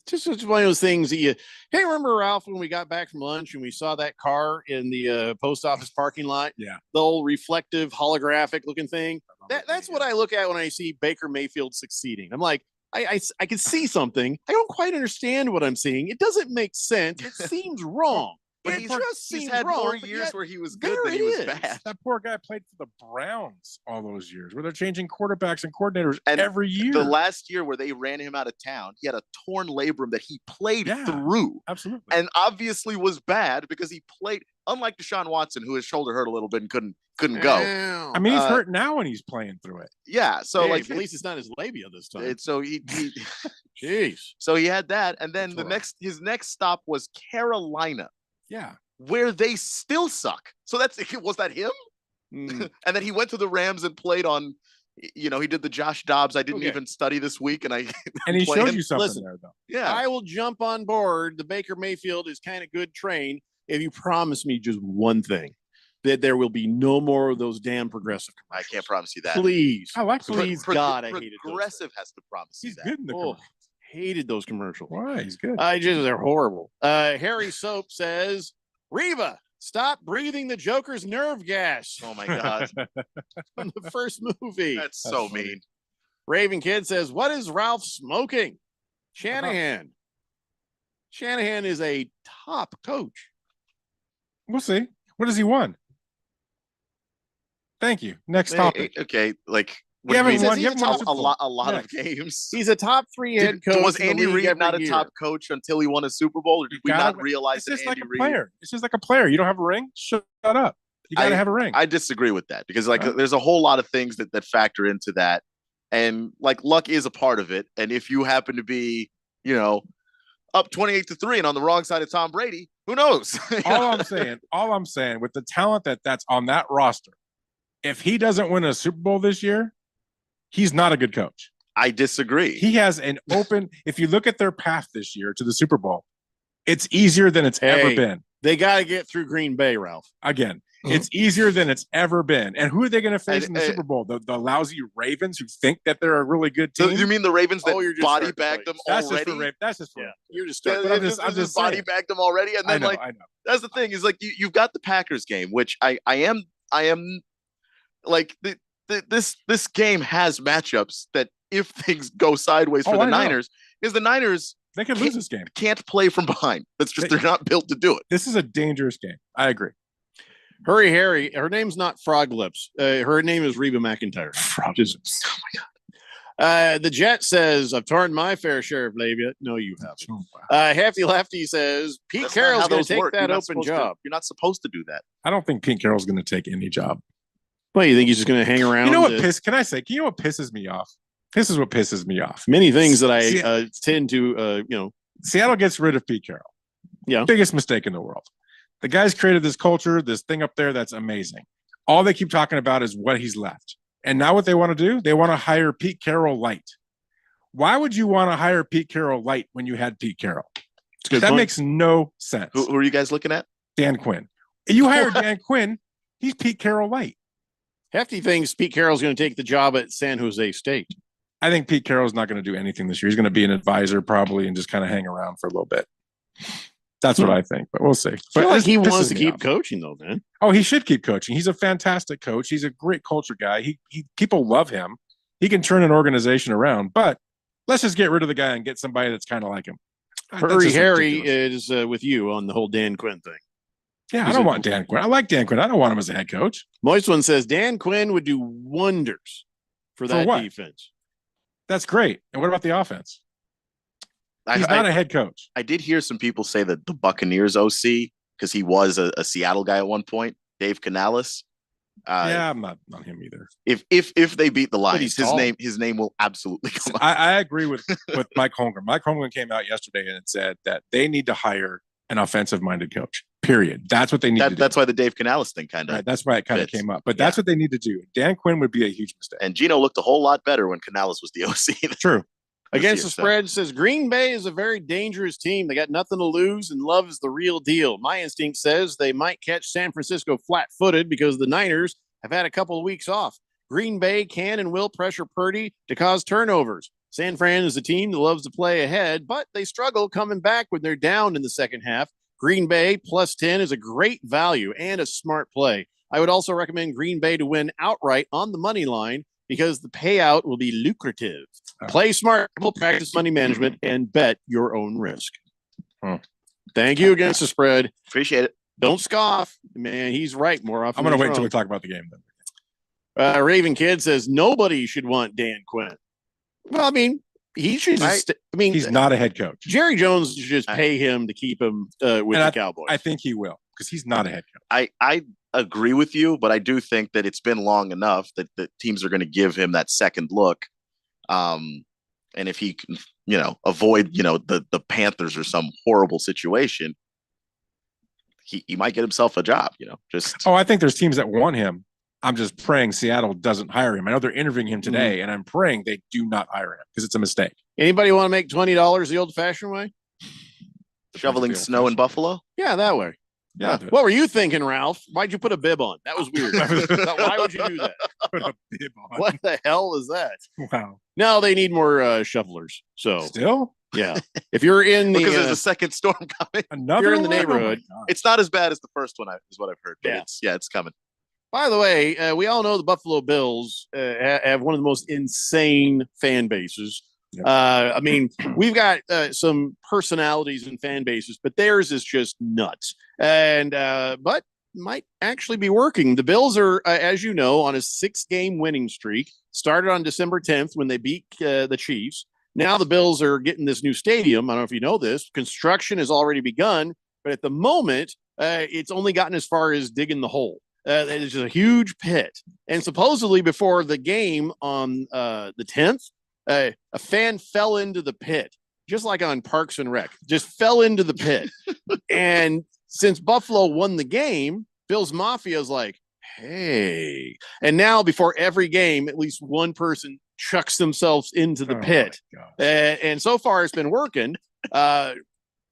Just it's one of those things that hey, remember, Ralph, when we got back from lunch and we saw that car in the post office parking lot? Yeah. The old reflective, holographic looking thing. That's what I look at when I see Baker Mayfield succeeding. I'm like, I can see something. I don't quite understand what I'm seeing. It doesn't make sense. It seems wrong. But he's had more years where he was good than he was bad. That poor guy played for the Browns all those years, where they're changing quarterbacks and coordinators every year. The last year where they ran him out of town, he had a torn labrum that he played through. Absolutely. And obviously was bad because he played, unlike Deshaun Watson, who his shoulder hurt a little bit and couldn't go. I mean, he's hurt now when he's playing through it. Yeah. So hey, like at least it's not his labia this time. So he jeez. So he had that. And then his next stop was Carolina. Yeah. Where they still suck. So was that him? And then he went to the Rams and played on, he did the Josh Dobbs. I didn't even study this week, and he showed you something there, though. Yeah, I will jump on board. The Baker Mayfield is kind of good train if you promise me just one thing, that there will be no more of those damn progressive commercials. I can't promise you that. Please, I like please, God, I hated those. Progressive has to promise you He's that. good in the commercials. Hated those commercials. Why? He's good. They're horrible. Harry Soap says, Reba, stop breathing the Joker's nerve gas. Oh my God. From the first movie. That's so mean. Raven Kid says, what is Ralph smoking? Shanahan. Shanahan is a top coach. We'll see. What has he won? Thank you. Next topic. Okay, like you haven't won a lot of games. He's a top 3 head coach. Was Andy Reid not a top coach until he won a Super Bowl, or did we not realize that Andy Reid? Player. It's just like a player. You don't have a ring? Shut up. You got to have a ring. I disagree with that because there's a whole lot of things that factor into that, and like luck is a part of it. And if you happen to be, up 28-3 and on the wrong side of Tom Brady, who knows? all I'm saying, with the talent that's on that roster, if he doesn't win a Super Bowl this year, he's not a good coach. I disagree. He has an open, if you look at their path this year to the Super Bowl, it's easier than it's ever been. They got to get through Green Bay, Ralph. Again, it's easier than it's ever been. And who are they going to face in the Super Bowl? The lousy Ravens who think that they're a really good team? So you mean the Ravens that body bagged them already? That's just for You're just I'm just body bagged them already. And then I know. That's the thing is like you've got the Packers game, which I am like this game has matchups that if things go sideways for the Niners, because the Niners they can lose this game. Can't play from behind. That's just they're not built to do it. This is a dangerous game. I agree. Hurry Harry, her name's not Frog Lips. Her name is Reba McEntire. Frog Lips. Oh my God. The Jet says, I've torn my fair share of labia. No, you haven't. Hefty Lefty says, Pete Carroll's going to take that open job. You're not supposed to do that. I don't think Pete Carroll's going to take any job. Well, you think he's just going to hang around? You know what you know what pisses me off? This is what pisses me off. Many things that I tend to, Seattle gets rid of Pete Carroll. Yeah. Biggest mistake in the world. The guy's created this culture, this thing up there that's amazing. All they keep talking about is what he's left. And now what they want to do, they want to hire Pete Carroll light. Why would you want to hire Pete Carroll light when you had Pete Carroll? That makes no sense. Who are you guys looking at? Dan Quinn. You hire Dan Quinn, he's Pete Carroll light. Hefty thinks Pete Carroll's going to take the job at San Jose State. I think Pete Carroll's not going to do anything this year. He's going to be an advisor probably and just kind of hang around for a little bit. That's what I think, but we'll see. I feel like he wants to keep coaching, though, man. Oh, he should keep coaching. He's a fantastic coach. He's a great culture guy. He people love him. He can turn an organization around. But let's just get rid of the guy and get somebody that's kind of like him. Hurry Harry is with you on the whole Dan Quinn thing. Yeah, I don't want Dan Quinn. I like Dan Quinn. I don't want him as a head coach. Moist One says Dan Quinn would do wonders for that defense. That's great. And what about the offense? He's not a head coach. I did hear some people say that the Buccaneers OC, because he was a Seattle guy at one point, Dave Canales. Yeah, I'm not on him either. If they beat the Lions, his name will absolutely come up. I agree with Mike Holmgren. Mike Holmgren came out yesterday and said that they need to hire an offensive-minded coach. Period. That's what they need to do. That's why the Dave Canales thing kind of. Right, that's why it kind of came up. But that's what they need to do. Dan Quinn would be a huge mistake. And Gino looked a whole lot better when Canales was the OC. True. Against the spread says Green Bay is a very dangerous team. They got nothing to lose, and love is the real deal. My instinct says they might catch San Francisco flat-footed because the Niners have had a couple of weeks off. Green Bay can and will pressure Purdy to cause turnovers. San Fran is a team that loves to play ahead, but they struggle coming back when they're down in the second half. Green Bay +10 is a great value and a smart play. I would also recommend Green Bay to win outright on the money line because the payout will be lucrative. Play smart, practice money management, and bet your own risk. Thank you against the spread. Appreciate it. Don't scoff. Man, he's right more often. I'm going to than wait wrong. until we talk about the game then. Raven Kid says nobody should want Dan Quinn. Well, I mean, he should just. He's not a head coach. Jerry Jones should just pay him to keep him with the Cowboys. I think he will because he's not a head coach. I agree with you, but I do think that it's been long enough that the teams are going to give him that second look. And if he can, avoid, the Panthers or some horrible situation, he might get himself a job, just. Oh, I think there's teams that want him. I'm just praying Seattle doesn't hire him. I know they're interviewing him today, and I'm praying they do not hire him because it's a mistake. Anybody want to make $20 the old-fashioned way? Shoveling snow in Buffalo? Yeah, that way. Yeah. What were you thinking, Ralph? Why'd you put a bib on? That was weird. Why would you do that? Put a bib on. What the hell is that? Wow. No, they need more shovelers. So still, yeah. If you're in the because there's a second storm coming. If you're in the neighborhood. It's not as bad as the first one, is what I've heard. But Yeah. it's coming. By the way, we all know the Buffalo Bills have one of the most insane fan bases. I mean, we've got some personalities and fan bases, but theirs is just nuts. And but might actually be working. The Bills are, as you know, on a 6-game winning streak. Started on December 10th when they beat the Chiefs. Now the Bills are getting this new stadium. I don't know if you know this. Construction has already begun, but at the moment, it's only gotten as far as digging the hole. It's just a huge pit. And supposedly before the game on the 10th, a fan fell into the pit, just like on Parks and Rec, just fell into the pit. And since Buffalo won the game, Bills Mafia is like, hey. And now before every game, at least one person chucks themselves into the pit. And so far it's been working.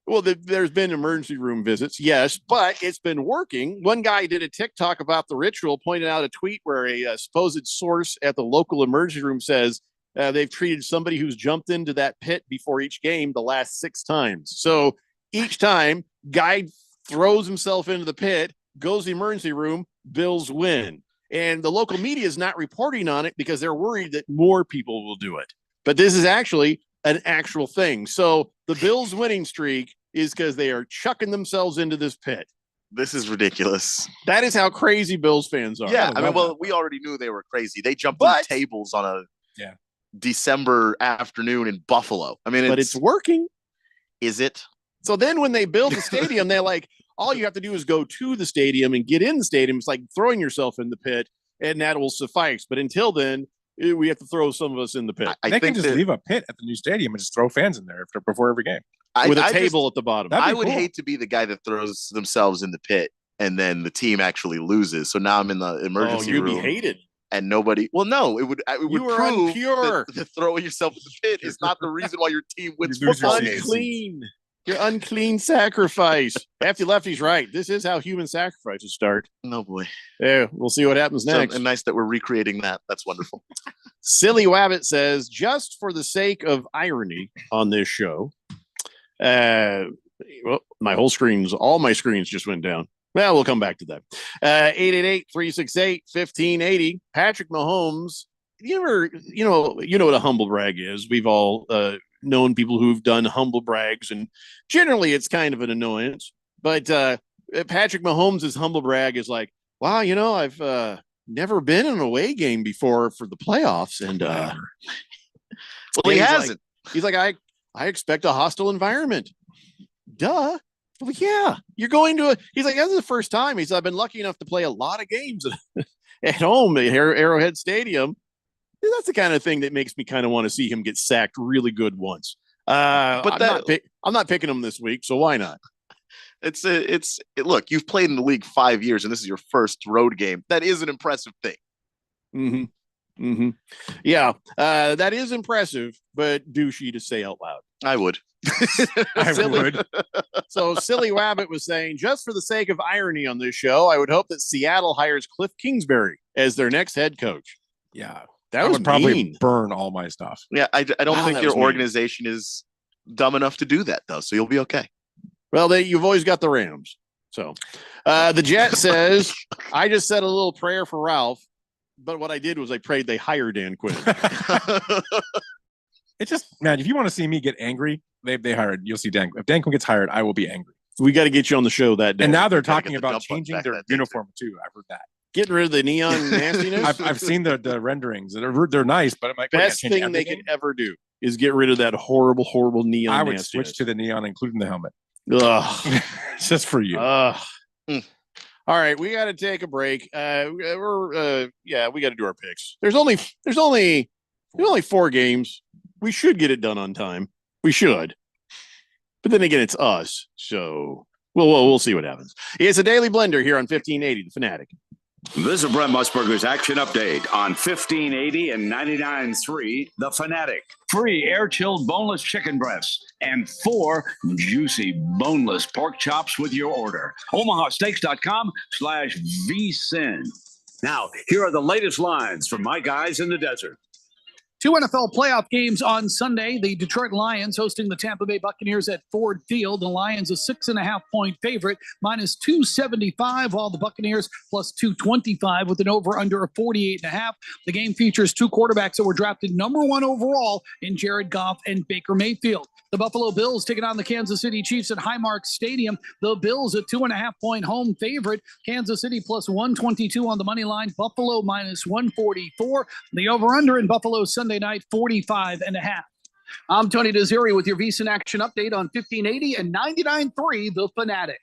Well, there's been emergency room visits, yes, but it's been working. One guy did a TikTok about the ritual, pointed out a tweet where a supposed source at the local emergency room says they've treated somebody who's jumped into that pit before each game the last 6 times. So each time, guy throws himself into the pit, goes to the emergency room, Bills win. And the local media is not reporting on it because they're worried that more people will do it. But this is actually an actual thing. So the Bills winning streak is because they are chucking themselves into this pit. This is ridiculous. That is how crazy Bills fans are. Yeah, I mean, well, we already knew they were crazy. They jumped through tables on a December afternoon in Buffalo. I mean, but it's working. Is it? So then when they build the stadium, they're like, all you have to do is go to the stadium and get in the stadium. It's like throwing yourself in the pit, and that will suffice. But until then, we have to throw some of us in the pit. They can just leave a pit at the new stadium and just throw fans in there before every game. With a table at the bottom. I would hate to be the guy that throws themselves in the pit and then the team actually loses. So now I'm in the emergency room. You'd be hated. And nobody. Well, no, it would prove impure. that throwing yourself in the pit is not the reason why your team wins You're football unclean. You're unclean sacrifice. Hefty Lefty's right. This is how human sacrifices start. Oh boy. Yeah, we'll see what happens next. So, and nice that we're recreating that. That's wonderful. Silly Wabbit says, just for the sake of irony on this show, well, all my screens just went down. Well, we'll come back to that. 888-368-1580. Patrick Mahomes. You know what a humble brag is. We've all known people who've done humble brags, and generally it's kind of an annoyance. But Patrick Mahomes' humble brag is like, wow, I've never been in an away game before for the playoffs, and well, he hasn't. He's like, I expect a hostile environment. Duh. Well, yeah, you're going to he's like, this is the first time. He's I've been lucky enough to play a lot of games at home at Arrowhead Stadium. That's the kind of thing that makes me kind of want to see him get sacked really good once. But I'm not picking him this week, so why not? Look, you've played in the league 5 years, and this is your first road game. That is an impressive thing. Mm-hmm. Mm-hmm. Yeah, that is impressive, but douchey to say out loud. I would. would. So Silly Wabbit was saying, just for the sake of irony on this show, I would hope that Seattle hires Cliff Kingsbury as their next head coach. Yeah. That I was would probably mean. burn all my stuff. Yeah, I don't Wow, think that your was mean. organization is dumb enough to do that, though. So you'll be okay. Well, you've always got the Rams. So the Jet says, I just said a little prayer for Ralph, but what I did was I prayed they hire Dan Quinn. It's just, man, if you want to see me get angry, they hired. You'll see Dan. If Dan Quinn gets hired, I will be angry. We got to get you on the show that day. And now they're Gotta talking get the about jump button changing back their that day, uniform too. I've heard that. Getting rid of the neon nastiness. I've seen the renderings. They're nice, but I'm like, Best thing they could ever do is get rid of that horrible neon. I would nastiness. switch to the neon, including the helmet. Ugh. It's just for you. All right, we got to take a break. We got to do our picks. There's only 4 games. We should get it done on time. We should. But then again, it's us, so we'll see what happens. It's a Daily Blender here on 1580 The Fanatic. This is Brent Musburger's Action Update on 1580 and 99.3 The Fanatic. Free air-chilled boneless chicken breasts and 4 juicy boneless pork chops with your order. OmahaSteaks.com/VSIN. Now, here are the latest lines from my guys in the desert. 2 NFL playoff games on Sunday. The Detroit Lions hosting the Tampa Bay Buccaneers at Ford Field. The Lions a 6.5-point favorite, minus 275, while the Buccaneers plus 225 with an over-under of 48.5. The game features 2 quarterbacks that were drafted number 1 overall in Jared Goff and Baker Mayfield. The Buffalo Bills taking on the Kansas City Chiefs at Highmark Stadium. The Bills a 2.5-point home favorite. Kansas City plus 122 on the money line. Buffalo minus 144. The over-under in Buffalo Sunday night, 45.5. I'm Tony Desiri with your VSiN Action Update on 1580 and 99.3 The Fanatic.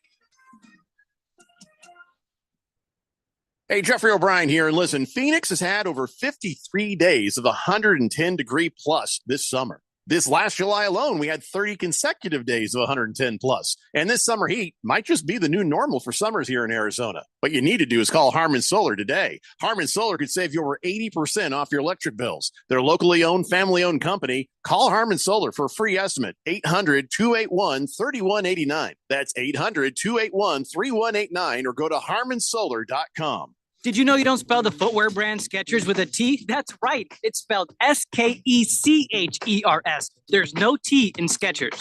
Hey, Jeffrey O'Brien here. And listen, Phoenix has had over 53 days of 110 degree plus this summer. This last July alone, we had 30 consecutive days of 110 plus. And this summer heat might just be the new normal for summers here in Arizona. What you need to do is call Harmon Solar today. Harmon Solar could save you over 80% off your electric bills. They're locally owned, family-owned company. Call Harmon Solar for a free estimate. 800-281-3189. That's 800-281-3189 or go to harmonsolar.com. Did you know you don't spell the footwear brand Skechers with a T? That's right. It's spelled Skechers. There's no T in Skechers.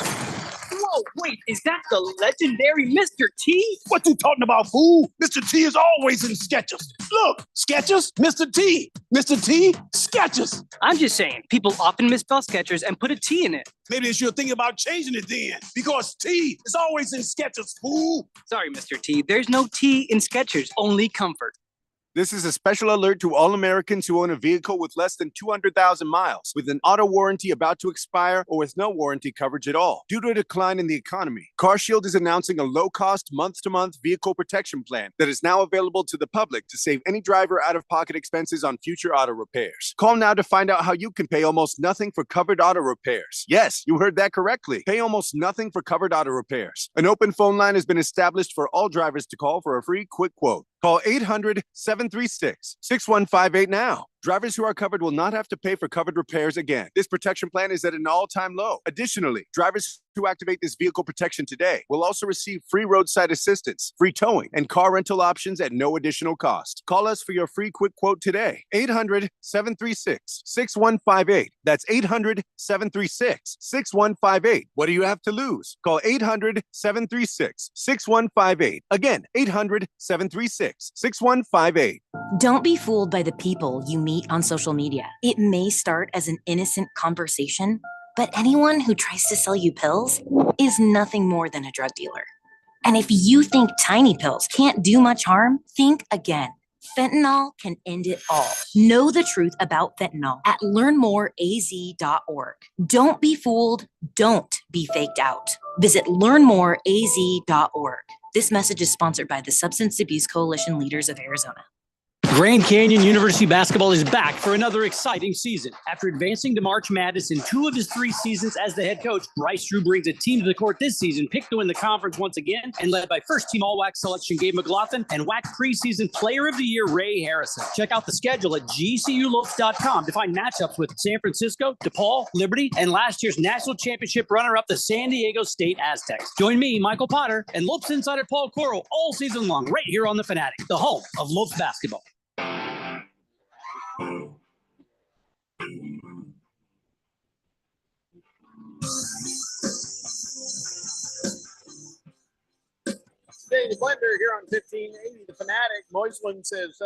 Whoa, wait, is that the legendary Mr. T? What you talking about, fool? Mr. T is always in Skechers. Look, Skechers, Mr. T. Mr. T, Skechers. I'm just saying, people often misspell Skechers and put a T in it. Maybe they should think about changing it then, because T is always in Skechers, fool. Sorry, Mr. T, there's no T in Skechers, only comfort. This is a special alert to all Americans who own a vehicle with less than 200,000 miles, with an auto warranty about to expire, or with no warranty coverage at all. Due to a decline in the economy, CarShield is announcing a low-cost, month-to-month vehicle protection plan that is now available to the public to save any driver out-of-pocket expenses on future auto repairs. Call now to find out how you can pay almost nothing for covered auto repairs. Yes, you heard that correctly. Pay almost nothing for covered auto repairs. An open phone line has been established for all drivers to call for a free quick quote. Call 800-736-6158 now. Drivers who are covered will not have to pay for covered repairs again. This protection plan is at an all-time low. Additionally, drivers who activate this vehicle protection today will also receive free roadside assistance, free towing, and car rental options at no additional cost. Call us for your free quick quote today. 800-736-6158. That's 800-736-6158. What do you have to lose? Call 800-736-6158. Again, 800-736-6158. Don't be fooled by the people you meet on social media. It may start as an innocent conversation, but anyone who tries to sell you pills is nothing more than a drug dealer. And if you think tiny pills can't do much harm, think again. Fentanyl can end it all. Know the truth about fentanyl at learnmoreaz.org. Don't be fooled. Don't be faked out. Visit learnmoreaz.org. This message is sponsored by the Substance Abuse Coalition Leaders of Arizona. Grand Canyon University basketball is back for another exciting season. After advancing to March Madness in 2 of his 3 seasons as the head coach, Bryce Drew brings a team to the court this season, picked to win the conference once again, and led by first-team All-WAC selection Gabe McLaughlin and WAC preseason Player of the Year Ray Harrison. Check out the schedule at gculopes.com to find matchups with San Francisco, DePaul, Liberty, and last year's national championship runner-up, the San Diego State Aztecs. Join me, Michael Potter, and Lopes insider Paul Coro all season long right here on The Fanatic, the home of Lopes basketball. Daily Blender here on 1580. The Fanatic. Moisland says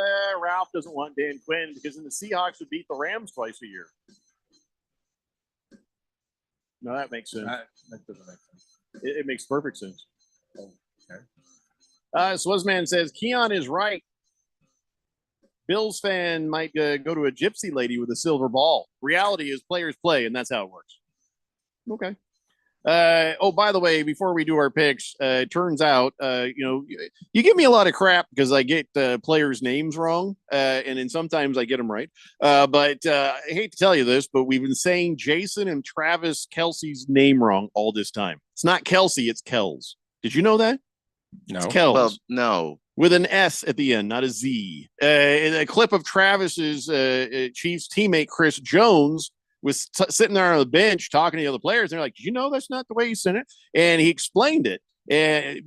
Ralph doesn't want Dan Quinn because then the Seahawks would beat the Rams twice a year. No, that makes sense. That doesn't make sense. It makes perfect sense. Okay. Swazman says Keon is right. Bills fan might go to a gypsy lady with a silver ball. Reality is players play, and that's how it works. Okay. By the way, before we do our picks, it turns out, you give me a lot of crap because I get players' names wrong, and then sometimes I get them right. But I hate to tell you this, but we've been saying Jason and Travis Kelce's name wrong all this time. It's not Kelsey, it's Kells. Did you know that? No. It's Kells. Well, no. With an S at the end, not a Z. A clip of Travis's Chiefs teammate Chris Jones was sitting there on the bench talking to the other players. And they're like, "Did you know that's not the way you sent it?" And he explained it. And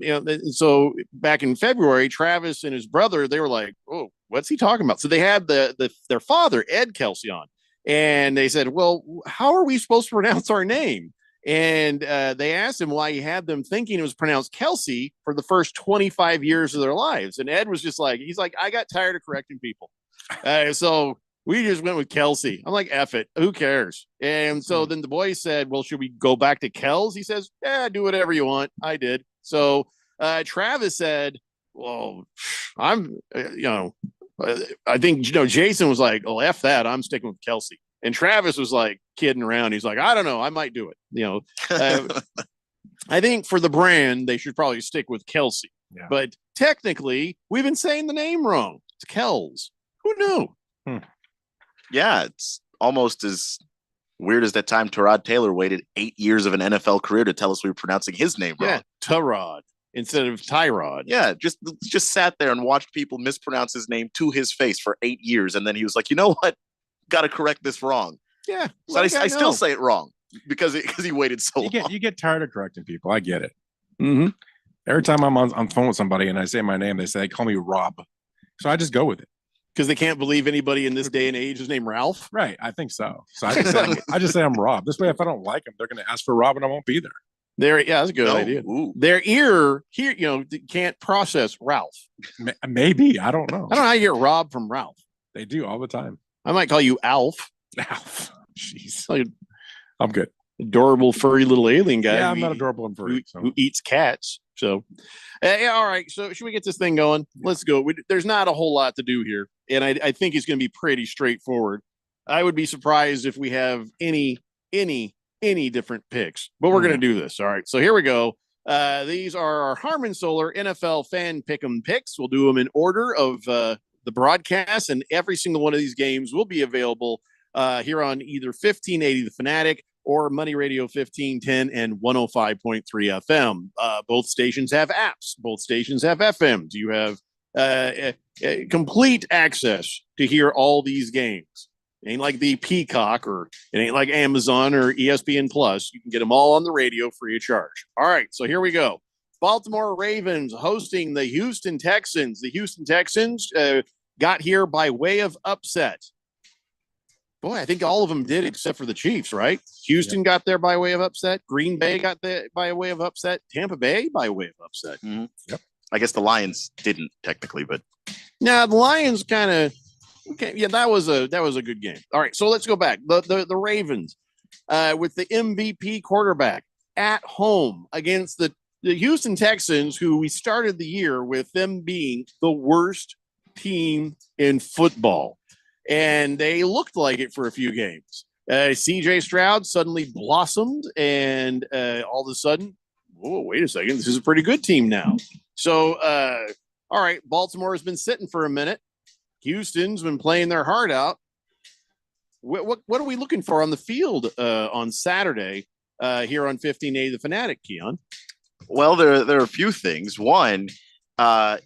so back in February, Travis and his brother, they were like, "Oh, what's he talking about?" So they had their father, Ed Kelsey, on, and they said, "Well, how are we supposed to pronounce our name?" And they asked him why he had them thinking it was pronounced Kelsey for the first 25 years of their lives. And Ed was just like, he's like, "I got tired of correcting people." So we just went with Kelsey. I'm like, F it. Who cares? And so then the boys said, "Well, should we go back to Kells?" He says, "Yeah, do whatever you want." I did. So Travis said, "Well, I think, Jason was like, "Oh, F that. I'm sticking with Kelsey." And Travis was like kidding around. He's like, "I don't know. I might do it." I think for the brand, they should probably stick with Kelsey. Yeah. But technically, we've been saying the name wrong. It's Kells. Who knew? Yeah, it's almost as weird as that time Tyrod Taylor waited 8 years of an NFL career to tell us we were pronouncing his name wrong. Yeah, Tyrod instead of Tyrod. Yeah, just sat there and watched people mispronounce his name to his face for 8 years. And then he was like, "You know what? Got to correct this wrong." Yeah. So I still say it wrong because he waited so long. You get tired of correcting people. I get it. Mm-hmm. Every time I'm on phone with somebody and I say my name, they call me Rob. So I just go with it. Because they can't believe anybody in this day and age is named Ralph. Right. I think so. So I just say I'm Rob. This way, if I don't like them, they're going to ask for Rob and I won't be there. That's a good idea. Ooh. Their ear here, can't process Ralph. Maybe. I don't know. I don't know how you get Rob from Ralph. They do all the time. I might call you Alf. Alf. Jeez. Like I'm good. Adorable, furry little alien guy. Yeah, I'm not adorable and furry. Who eats cats. So, all right. So, should we get this thing going? Let's go. There's not a whole lot to do here. And I think it's going to be pretty straightforward. I would be surprised if we have any different picks, but we're going to do this. All right. So, here we go. These are our Harmon Solar NFL fan pick'em picks. We'll do them in order of the broadcast, and every single one of these games will be available here on either 1580 The Fanatic or Money Radio 1510 and 105.3 FM. Both stations have apps. Both stations have FMs. You have complete access to hear all these games. It ain't like the Peacock, or it ain't like Amazon or ESPN Plus. You can get them all on the radio free of charge. All right, so here we go. Baltimore Ravens hosting the Houston Texans. The Houston Texans got here by way of upset. Boy, I think all of them did except for the Chiefs, right? Houston got there by way of upset. Green Bay got there by way of upset. Tampa Bay by way of upset. Mm-hmm. Yep. I guess the Lions didn't technically, but now the Lions kind of okay. Yeah, that was a good game. All right, so let's go back. The Ravens with the MVP quarterback at home against the Houston Texans, who we started the year with them being the worst team in football. And they looked like it for a few games. CJ Stroud suddenly blossomed, and all of a sudden, whoa, wait a second, this is a pretty good team now. So, all right, Baltimore has been sitting for a minute. Houston's been playing their heart out. What are we looking for on the field on Saturday here on 1580 The Fanatic, Keon? Well, there are a few things. One,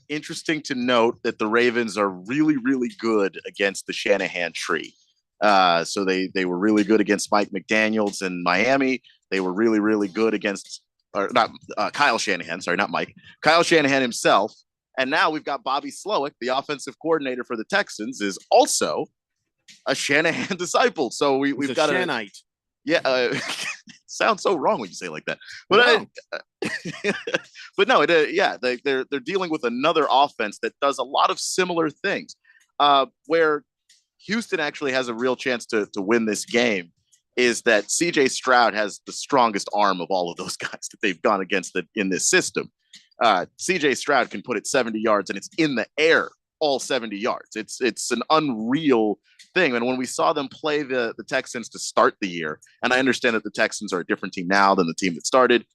interesting to note that the Ravens are really, really good against the Shanahan tree. So they were really good against Mike McDaniels in Miami. They were really, really good against Kyle Shanahan. Sorry, not Mike. Kyle Shanahan himself. And now we've got Bobby Slowick, the offensive coordinator for the Texans, is also a Shanahan disciple. So we've got Shanite. Yeah, sounds so wrong when you say it like that. But but no, they're dealing with another offense that does a lot of similar things. Where Houston actually has a real chance to win this game is that CJ Stroud has the strongest arm of all of those guys that they've gone against in this system. CJ Stroud can put it 70 yards and it's in the air all 70 yards. It's an unreal thing. And when we saw them play the Texans to start the year, and I understand that the Texans are a different team now than the team that started,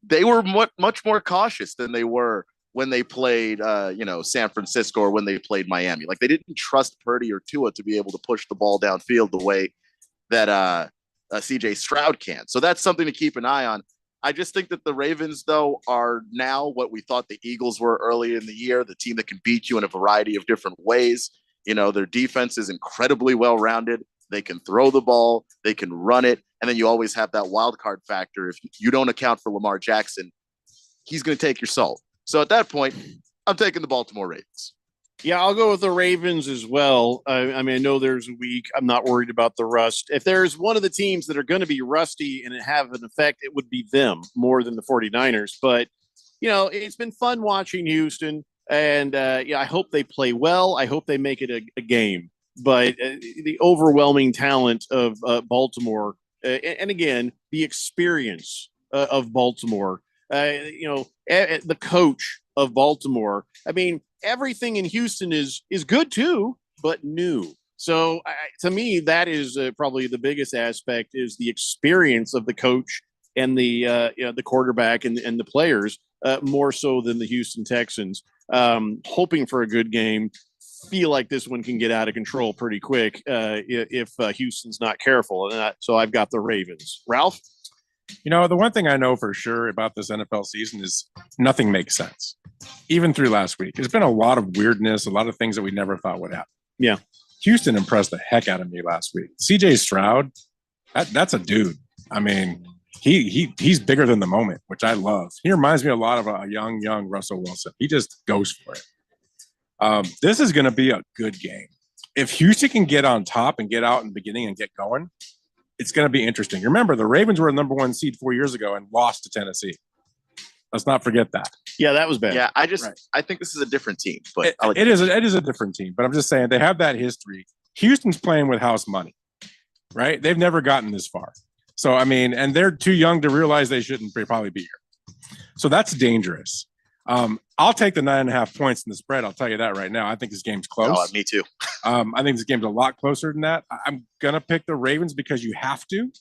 they were much more cautious than they were when they played, San Francisco or when they played Miami. Like, they didn't trust Purdy or Tua to be able to push the ball downfield the way that CJ Stroud can. So that's something to keep an eye on. I just think that the Ravens, though, are now what we thought the Eagles were early in the year, the team that can beat you in a variety of different ways. Their defense is incredibly well-rounded. They can throw the ball, they can run it, and then you always have that wild card factor. If you don't account for Lamar Jackson, he's going to take your soul. So at that point, I'm taking the Baltimore Ravens. Yeah, I'll go with the Ravens as well. I know there's a week. I'm not worried about the rust. If there's one of the teams that are going to be rusty and have an effect, it would be them more than the 49ers. But, it's been fun watching Houston. And, I hope they play well. I hope they make it a game. But the overwhelming talent of Baltimore, and again, the experience of Baltimore, the coach of Baltimore. I mean, everything in Houston is good too, but new. So to me, that is probably the biggest aspect is the experience of the coach and the quarterback and the players more so than the Houston Texans. Hoping for a good game. Feel like this one can get out of control pretty quick if Houston's not careful. So I've got the Ravens. Ralph? The one thing I know for sure about this NFL season is nothing makes sense. Even through last week, there's been a lot of weirdness, a lot of things that we never thought would happen. Yeah. Houston impressed the heck out of me last week. CJ Stroud, that's a dude. I mean, he's bigger than the moment, which I love. He reminds me a lot of a young Russell Wilson. He just goes for it. This is going to be a good game. If Houston can get on top and get out in the beginning and get going, it's going to be interesting. Remember, the Ravens were the number 1 seed 4 years ago and lost to Tennessee. Let's not forget that. Yeah, that was bad. Yeah, I think this is a different team. But it is a different team. But I'm just saying they have that history. Houston's playing with house money, right? They've never gotten this far. So, I mean, and they're too young to realize they shouldn't probably be here. So that's dangerous. I'll take the 9.5 points in the spread. I'll tell you that right now. I think this game's close. Oh, me too. I think this game's a lot closer than that. I'm going to pick the Ravens because you have to.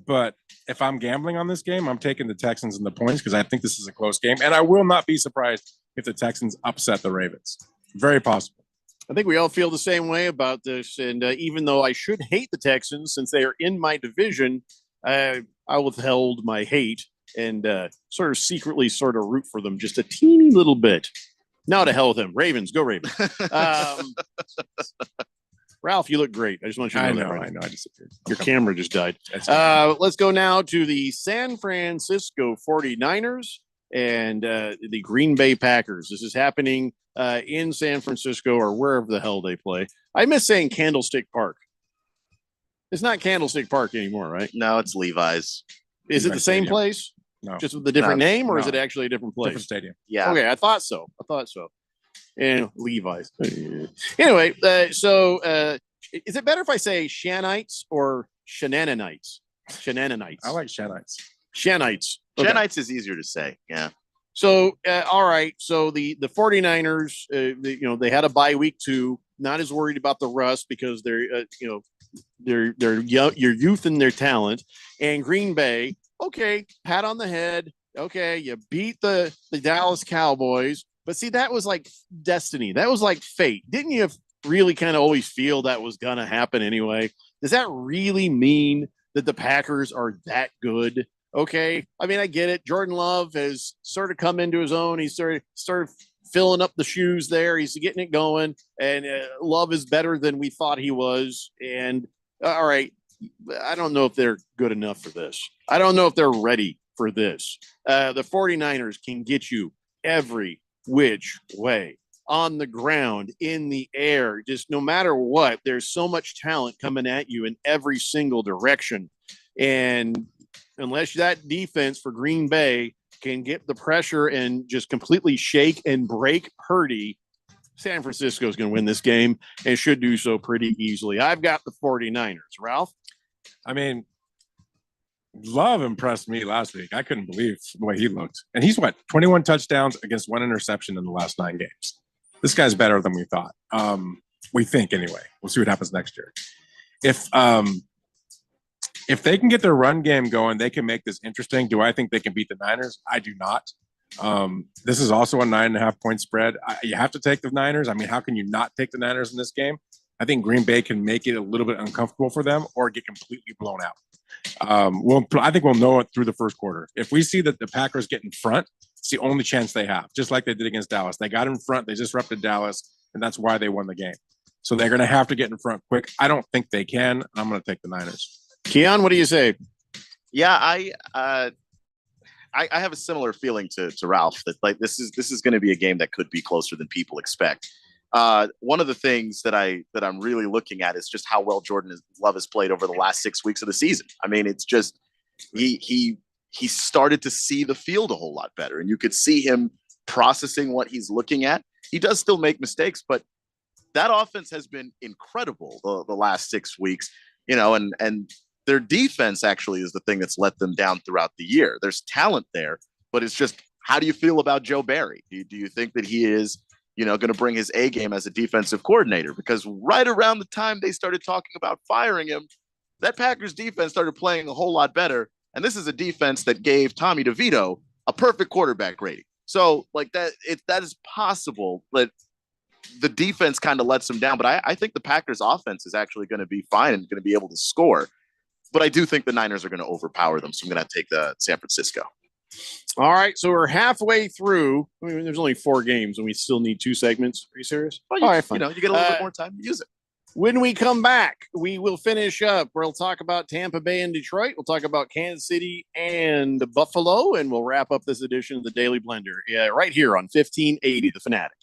But if I'm gambling on this game, I'm taking the Texans and the points because I think this is a close game. And I will not be surprised if the Texans upset the Ravens. Very possible. I think we all feel the same way about this. And even though I should hate the Texans since they are in my division, I withheld my hate and sort of secretly sort of root for them just a teeny little bit. Now to hell with them. Ravens, go Ravens. Ralph, you look great. I just want you to know that. I know. I disappeared. Your camera just died. Let's go now to the San Francisco 49ers and the Green Bay Packers. This is happening in San Francisco or wherever the hell they play. I miss saying Candlestick Park. It's not Candlestick Park anymore, right? No, it's Levi's. Is it the same place? No. Just with a different name, or is it actually a different place? Different stadium. Yeah. Okay, I thought so. And Levi's. Anyway, so is it better if I say Shanites or Shenananites? Shenananites. I like Shanites. Shanites. Okay. Shanites is easier to say. Yeah. So, all right. So the 49ers, they had a bye week 2. Not as worried about the rust because they're young, your youth and their talent. And Green Bay, okay, pat on the head. Okay, you beat the Dallas Cowboys. But see, that was like destiny. That was like fate. Didn't you really kind of always feel that was going to happen anyway? Does that really mean that the Packers are that good? Okay. I mean, I get it. Jordan Love has sort of come into his own. He's started filling up the shoes there. He's getting it going. And Love is better than we thought he was. And all right, I don't know if they're good enough for this. I don't know if they're ready for this. The 49ers can get you every which way, on the ground, in the air, just no matter what. There's so much talent coming at you in every single direction. And unless that defense for Green Bay can get the pressure and just completely shake and break Purdy, San Francisco is going to win this game and should do so pretty easily. I've got the 49ers. Ralph? I mean, Love impressed me last week. I couldn't believe the way he looked. And he's 21 touchdowns against 1 interception in the last 9 games. This guy's better than we thought. We think anyway. We'll see what happens next year. If they can get their run game going, they can make this interesting. Do I think they can beat the Niners? I do not. This is also a 9.5 point spread. You have to take the Niners. I mean, how can you not take the Niners in this game? I think Green Bay can make it a little bit uncomfortable for them or get completely blown out. I think we'll know it through the first quarter. If we see that the Packers get in front, it's the only chance they have, just like they did against Dallas. They got in front, they disrupted Dallas, and that's why they won the game. So they're going to have to get in front quick. I don't think they can. I'm going to take the Niners. Keon, what do you say? Yeah, I have a similar feeling to Ralph that like this is going to be a game that could be closer than people expect. One of the things that I'm really looking at is just how well Jordan Love has played over the last 6 weeks of the season. I mean, it's just he started to see the field a whole lot better, and you could see him processing what he's looking at. He does still make mistakes, but that offense has been incredible the last 6 weeks, and their defense actually is the thing that's let them down throughout the year. There's talent there, but it's just, how do you feel about Joe Barry? Do you think that he is, going to bring his A game as a defensive coordinator? Because right around the time they started talking about firing him, that Packers defense started playing a whole lot better. And this is a defense that gave Tommy DeVito a perfect quarterback rating. So like that is possible, but the defense kind of lets them down. But I think the Packers offense is actually going to be fine and going to be able to score. But I do think the Niners are going to overpower them. So I'm going to take the San Francisco. All right. So we're halfway through. I mean, there's only 4 games and we still need 2 segments. Are you serious? Well, all right, fine. You get a little bit more time to use it. When we come back, we will finish up. We'll talk about Tampa Bay and Detroit. We'll talk about Kansas City and Buffalo, and we'll wrap up this edition of the Daily Blender right here on 1580 The Fanatic.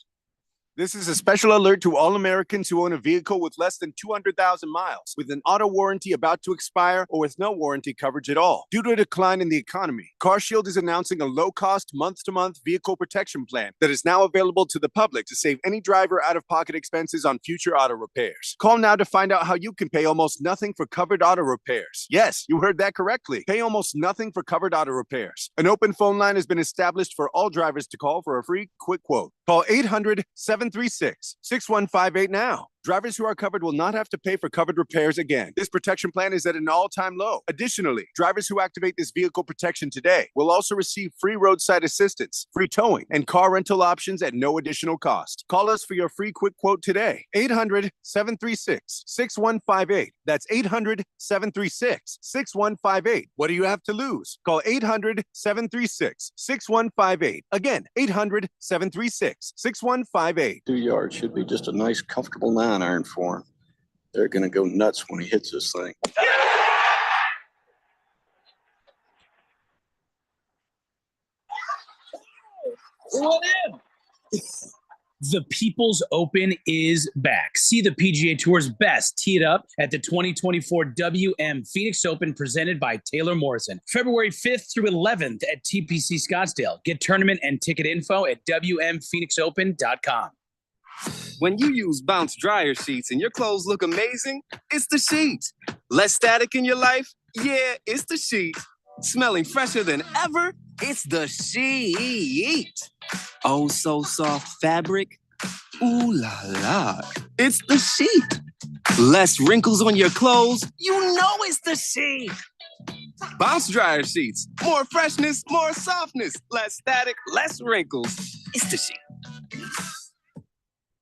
This is a special alert to all Americans who own a vehicle with less than 200,000 miles, with an auto warranty about to expire, or with no warranty coverage at all. Due to a decline in the economy, CarShield is announcing a low-cost, month-to-month vehicle protection plan that is now available to the public to save any driver out-of-pocket expenses on future auto repairs. Call now to find out how you can pay almost nothing for covered auto repairs. Yes, you heard that correctly. Pay almost nothing for covered auto repairs. An open phone line has been established for all drivers to call for a free quick quote. Call 800-736-6158 now. Drivers who are covered will not have to pay for covered repairs again. This protection plan is at an all-time low. Additionally, drivers who activate this vehicle protection today will also receive free roadside assistance, free towing, and car rental options at no additional cost. Call us for your free quick quote today. 800-736-6158. That's 800-736-6158. What do you have to lose? Call 800-736-6158. Again, 800-736-6158. 2 yards should be just a nice, comfortable 9-iron for him. They're going to go nuts when he hits this thing. What in? The People's Open is back. See the PGA Tour's best teed up at the 2024 WM Phoenix Open presented by Taylor Morrison. February 5th through 11th at TPC Scottsdale. Get tournament and ticket info at WMPhoenixOpen.com. When you use Bounce dryer sheets and your clothes look amazing, it's the sheets. Less static in your life? Yeah, it's the sheets. Smelling fresher than ever? It's the sheet. Oh, so soft fabric? Ooh la la. It's the sheet. Less wrinkles on your clothes? You know it's the sheet. Bounce dryer sheets. More freshness, more softness. Less static, less wrinkles. It's the sheet.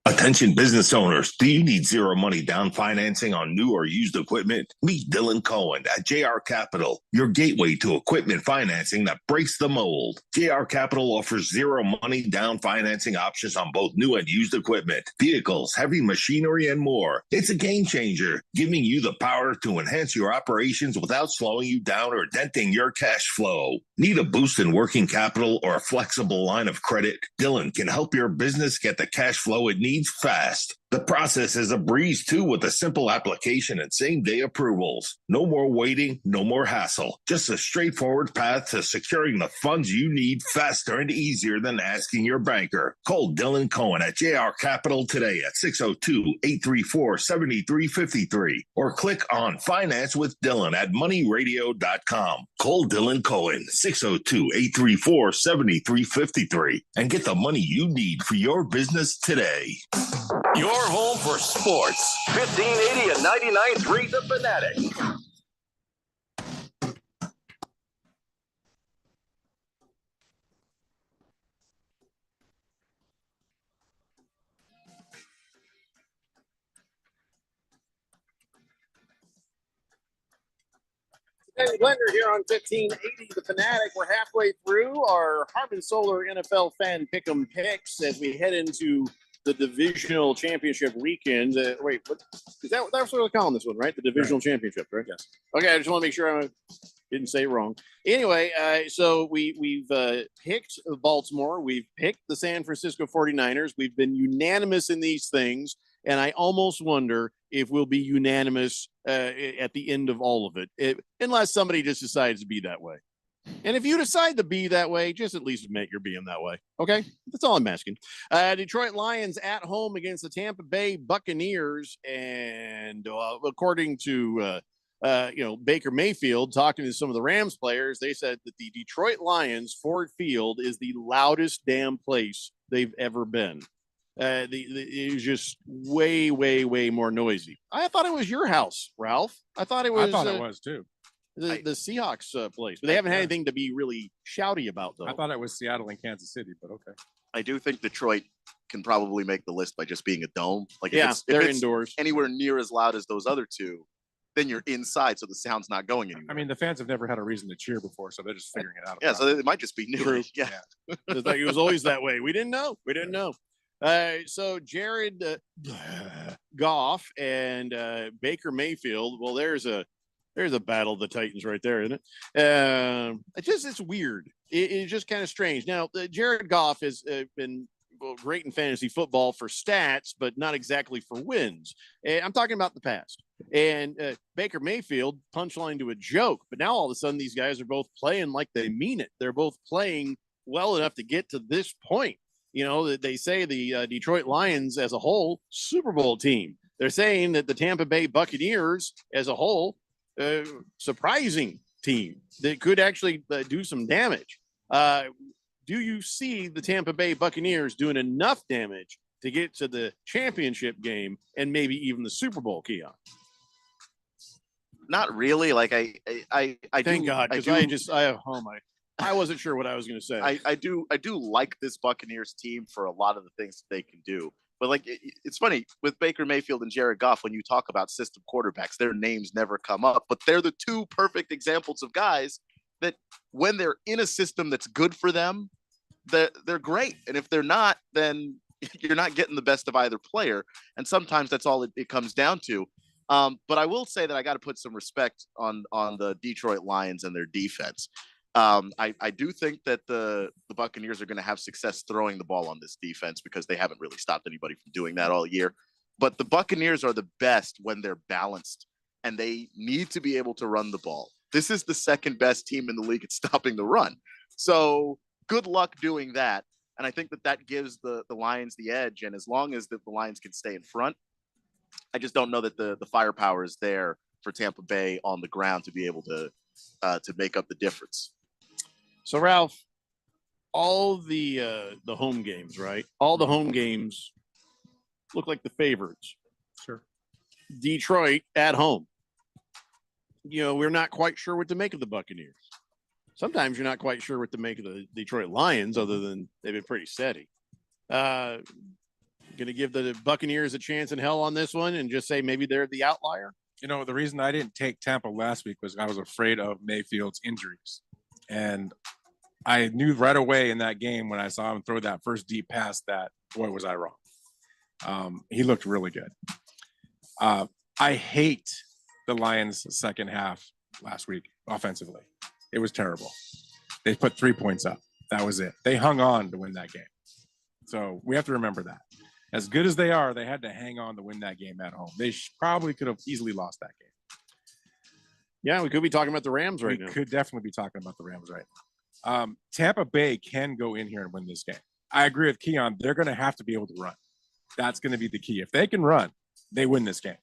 Attention business owners, do you need zero money down financing on new or used equipment? Meet Dylan Cohen at JR Capital, your gateway to equipment financing that breaks the mold. JR Capital offers zero money down financing options on both new and used equipment, vehicles, heavy machinery, and more. It's a game changer, giving you the power to enhance your operations without slowing you down or denting your cash flow. Need a boost in working capital or a flexible line of credit? Dylan can help your business get the cash flow it needs fast. The process is a breeze too with a simple application and same-day approvals. No more waiting, no more hassle. Just a straightforward path to securing the funds you need faster and easier than asking your banker. Call Dylan Cohen at JR Capital today at 602-834-7353 or click on Finance with Dylan at moneyradio.com. Call Dylan Cohen 602-834-7353 and get the money you need for your business today. Your home for sports. 1580 and 99.3 The Fanatic. Danny Blender here on 1580 The Fanatic. We're halfway through our Harmon Solar NFL Fan Pick'em picks as we head into the divisional championship weekend. Wait, what is that? That's what we're calling this one, right? The divisional championship, right? Yes. Okay, I just want to make sure I didn't say it wrong. Anyway, so we've picked Baltimore. We've picked the San Francisco 49ers. We've been unanimous in these things, and I almost wonder if we'll be unanimous at the end of all of it, unless somebody just decides to be that way. And if you decide to be that way, just at least admit you're being that way. Okay? That's all I'm asking. Detroit Lions at home against the Tampa Bay Buccaneers. And according to, Baker Mayfield talking to some of the Rams players, they said that the Detroit Lions Ford Field is the loudest damn place they've ever been. It was just way, way, way more noisy. I thought it was your house, Ralph. I thought it was too. The Seahawks place, but they haven't had anything to be really shouty about, though. I thought it was Seattle and Kansas City, but okay. I do think Detroit can probably make the list by just being a dome. Like, yeah, they're if it's indoors. Anywhere near as loud as those other two, then you're inside, so the sound's not going anywhere. I mean, the fans have never had a reason to cheer before, so they're just figuring it out. Yeah, so it might just be new. True. Yeah. It's like it was always that way. We didn't know. So Jared Goff and Baker Mayfield. Well, there's a battle of the Titans right there, isn't it? It's weird. It's just kind of strange. Now, Jared Goff has been great in fantasy football for stats, but not exactly for wins. And I'm talking about the past. And Baker Mayfield punchline to a joke, but now all of a sudden these guys are both playing like they mean it. They're both playing well enough to get to this point. You know, they say the Detroit Lions as a whole, Super Bowl team. They're saying that the Tampa Bay Buccaneers as a whole, surprising team that could actually do some damage. Do you see the Tampa Bay Buccaneers doing enough damage to get to the championship game and maybe even the Super Bowl, Keon? Not really. Like I thank God, because I wasn't sure what I was going to say. I do like this Buccaneers team for a lot of the things that they can do. But like, it's funny with Baker Mayfield and Jared Goff, when you talk about system quarterbacks, their names never come up, but they're the two perfect examples of guys that when they're in a system that's good for them, they're great. And if they're not, then you're not getting the best of either player. And sometimes that's all it comes down to. But I will say that I got to put some respect on the Detroit Lions and their defense. I do think that the Buccaneers are going to have success throwing the ball on this defense because they haven't really stopped anybody from doing that all year. But the Buccaneers are the best when they're balanced, and they need to be able to run the ball. This is the second best team in the league at stopping the run. So good luck doing that. And I think that gives the Lions the edge. And as long as the Lions can stay in front, I just don't know that the firepower is there for Tampa Bay on the ground to be able to make up the difference. So, Ralph, all the home games, right? All the home games look like the favorites. Sure. Detroit at home. You know, we're not quite sure what to make of the Buccaneers. Sometimes you're not quite sure what to make of the Detroit Lions, other than they've been pretty steady. Going to give the Buccaneers a chance in hell on this one and just say maybe they're the outlier? You know, the reason I didn't take Tampa last week was I was afraid of Mayfield's injuries. And I knew right away in that game when I saw him throw that first deep pass that, boy, was I wrong. He looked really good. I hate the Lions' second half last week offensively. It was terrible. They put 3 points up. That was it. They hung on to win that game. So we have to remember that. As good as they are, they had to hang on to win that game at home. They probably could have easily lost that game. Yeah, we could be talking about the Rams right now. We could definitely be talking about the Rams right now. Tampa Bay can go in here and win this game. I agree with Keon. They're going to have to be able to run. That's going to be the key. If they can run, they win this game.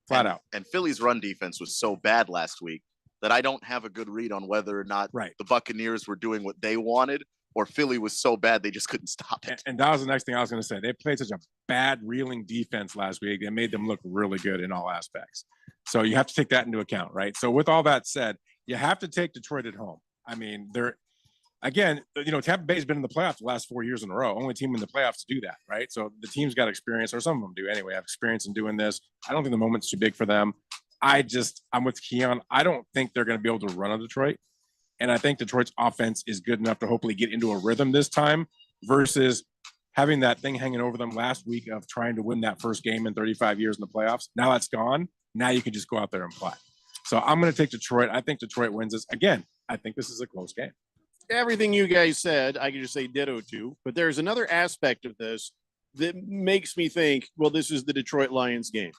Flat out. And Philly's run defense was so bad last week that I don't have a good read on whether or not the Buccaneers were doing what they wanted or Philly was so bad they just couldn't stop it. And that was the next thing I was going to say. They played such a bad reeling defense last week. It made them look really good in all aspects. So you have to take that into account, right? So with all that said, you have to take Detroit at home. I mean, Tampa Bay's been in the playoffs the last 4 years in a row. Only team in the playoffs to do that, right? So the team's got experience, or some of them do anyway, have experience in doing this. I don't think the moment's too big for them. I'm with Keon. I don't think they're going to be able to run on Detroit. And I think Detroit's offense is good enough to hopefully get into a rhythm this time versus having that thing hanging over them last week of trying to win that first game in 35 years in the playoffs. Now that's gone. Now you can just go out there and play. So I'm going to take Detroit. I think Detroit wins this. Again, I think this is a close game. Everything you guys said, I can just say ditto to. But there's another aspect of this that makes me think, well, this is the Detroit Lions game.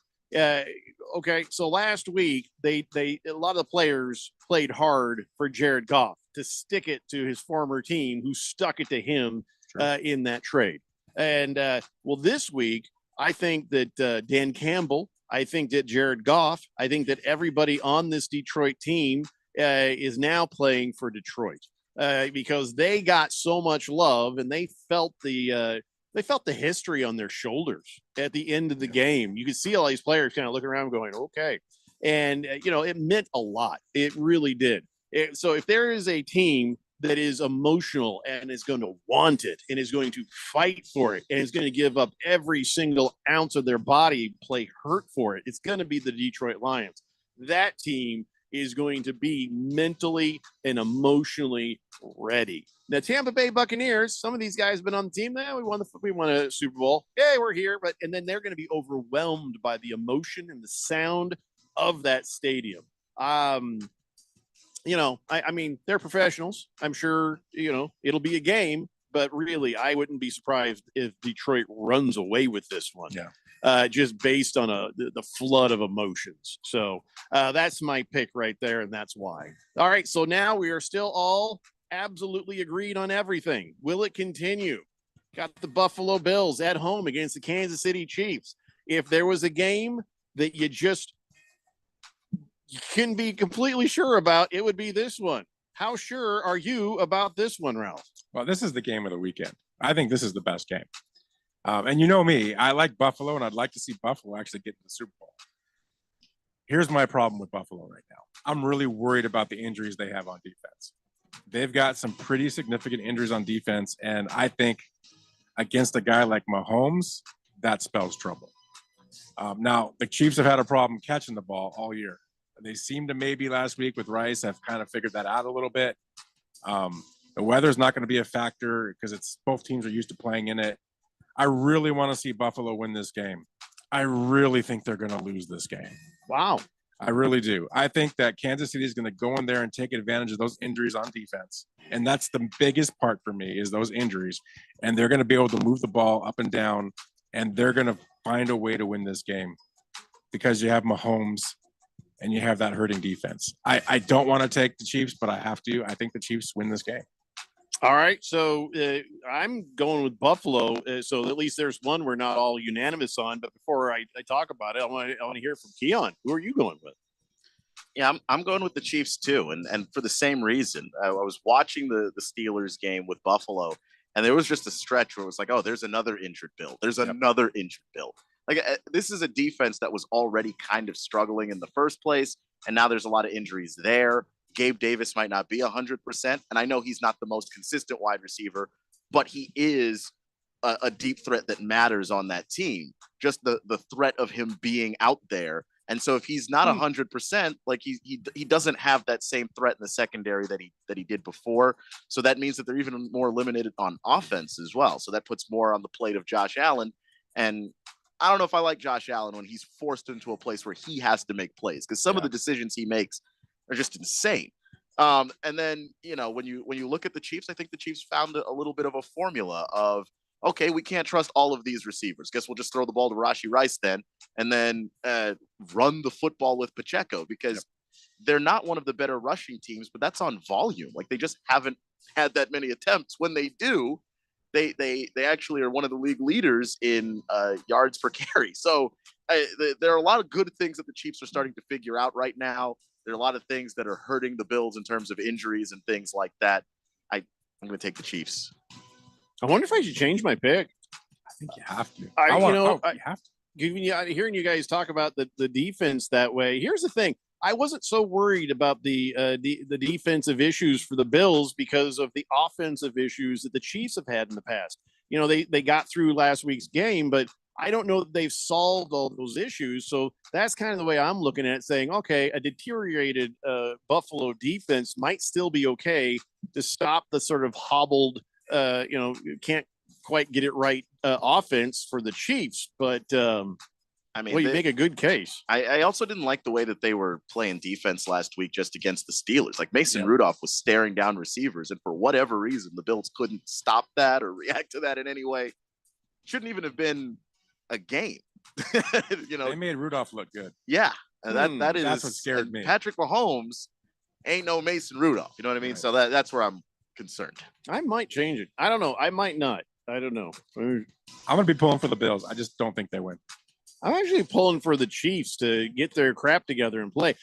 Okay, so last week a lot of the players played hard for Jared Goff to stick it to his former team, who stuck it to him in that trade. And this week I think that Dan Campbell, I think that Jared Goff, I think that everybody on this Detroit team is now playing for Detroit because they got so much love and they felt the history on their shoulders at the end of the game. You could see all these players kind of looking around going, okay. And, it meant a lot. It really did. So if there is a team that is emotional and is going to want it and is going to fight for it and is going to give up every single ounce of their body, play hurt for it, it's going to be the Detroit Lions. That team is going to be mentally and emotionally ready. The Tampa Bay Buccaneers, some of these guys have been on the team now. We won a Super Bowl. Yeah, we're here. And then they're going to be overwhelmed by the emotion and the sound of that stadium. I mean, they're professionals. I'm sure, it'll be a game, but really, I wouldn't be surprised if Detroit runs away with this one. Yeah. Just based on the flood of emotions. So that's my pick right there, and that's why. All right, so now we are still all absolutely agreed on everything. Will it continue? Got the Buffalo Bills at home against the Kansas City Chiefs. If there was a game that you can be completely sure about, it would be this one. How sure are you about this one, Ralph? Well, this is the game of the weekend. I think this is the best game. And you know me, I like Buffalo, and I'd like to see Buffalo actually get to the Super Bowl. Here's my problem with Buffalo right now. I'm really worried about the injuries they have on defense. They've got some pretty significant injuries on defense, and I think against a guy like Mahomes, that spells trouble. Now, the Chiefs have had a problem catching the ball all year. They seem to maybe last week with Rice have kind of figured that out a little bit. The weather's not going to be a factor because both teams are used to playing in it. I really want to see Buffalo win this game. I really think they're going to lose this game. Wow. I really do. I think that Kansas City is going to go in there and take advantage of those injuries on defense. And that's the biggest part for me is those injuries. And they're going to be able to move the ball up and down, and they're going to find a way to win this game because you have Mahomes and you have that hurting defense. I don't want to take the Chiefs, but I have to. I think the Chiefs win this game. All right, so I'm going with Buffalo. So at least there's one we're not all unanimous on. But before I talk about it, I want to hear from Keon. Who are you going with? Yeah, I'm going with the Chiefs too, and for the same reason. I was watching the Steelers game with Buffalo, and there was just a stretch where it was like, oh, there's another injured Bill. There's another injured Bill. Like this is a defense that was already kind of struggling in the first place, and now there's a lot of injuries there. Gabe Davis might not be 100%, and I know he's not the most consistent wide receiver, but he is a deep threat that matters on that team. Just the threat of him being out there. And so if he's not 100%, like he doesn't have that same threat in the secondary that he did before. So that means that they're even more limited on offense as well. So that puts more on the plate of Josh Allen. And I don't know if I like Josh Allen when he's forced into a place where he has to make plays, because some of the decisions he makes are just insane. And then, when you look at the Chiefs, I think the Chiefs found a little bit of a formula of, okay, we can't trust all of these receivers. Guess we'll just throw the ball to Rashee Rice then, and then run the football with Pacheco, because they're not one of the better rushing teams, but that's on volume. Like, they just haven't had that many attempts. When they do, they actually are one of the league leaders in yards per carry. So there are a lot of good things that the Chiefs are starting to figure out right now. There are a lot of things that are hurting the Bills in terms of injuries and things like that. I'm going to take the Chiefs. I wonder if I should change my pick. I think you have to. You have to. Hearing you guys talk about the defense that way. Here's the thing. I wasn't so worried about the defensive issues for the Bills because of the offensive issues that the Chiefs have had in the past. You know, they got through last week's game, but I don't know that they've solved all those issues. So that's kind of the way I'm looking at it, saying, okay, a deteriorated Buffalo defense might still be okay to stop the sort of hobbled, can't quite get it right offense for the Chiefs. But I mean, you make a good case. I also didn't like the way that they were playing defense last week just against the Steelers. Like, Mason Rudolph was staring down receivers, and for whatever reason, the Bills couldn't stop that or react to that in any way. Shouldn't even have been a game. They made Rudolph look good. Yeah, and that's what scared me. Patrick Mahomes ain't no Mason Rudolph. You know what I mean? Right. So that's where I'm concerned. I might change it. I don't know. I might not. I don't know. I'm going to be pulling for the Bills. I just don't think they win. I'm actually pulling for the Chiefs to get their crap together and play.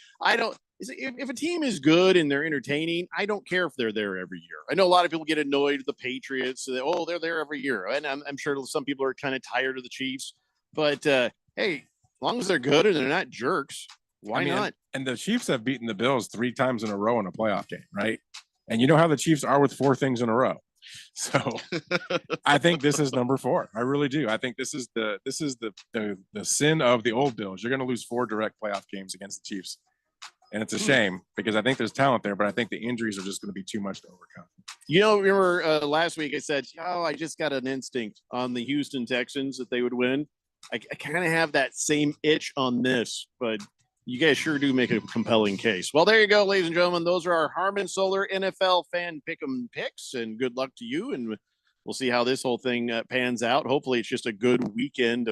If a team is good and they're entertaining, I don't care if they're there every year. I know a lot of people get annoyed with the Patriots. They're there every year. And I'm sure some people are kind of tired of the Chiefs. But, hey, as long as they're good and they're not jerks, why not? And the Chiefs have beaten the Bills 3 times in a row in a playoff game, right? And you know how the Chiefs are with 4 things in a row. So I think this is number 4. I really do. I think this is the sin of the old Bills. You're going to lose 4 direct playoff games against the Chiefs. And it's a shame because I think there's talent there, but I think the injuries are just going to be too much to overcome. Remember last week I said, I just got an instinct on the Houston Texans that they would win. I kind of have that same itch on this, but you guys sure do make a compelling case. Well, there you go, ladies and gentlemen. Those are our Harmon Solar NFL fan pick'em picks, and good luck to you. And we'll see how this whole thing pans out. Hopefully, it's just a good weekend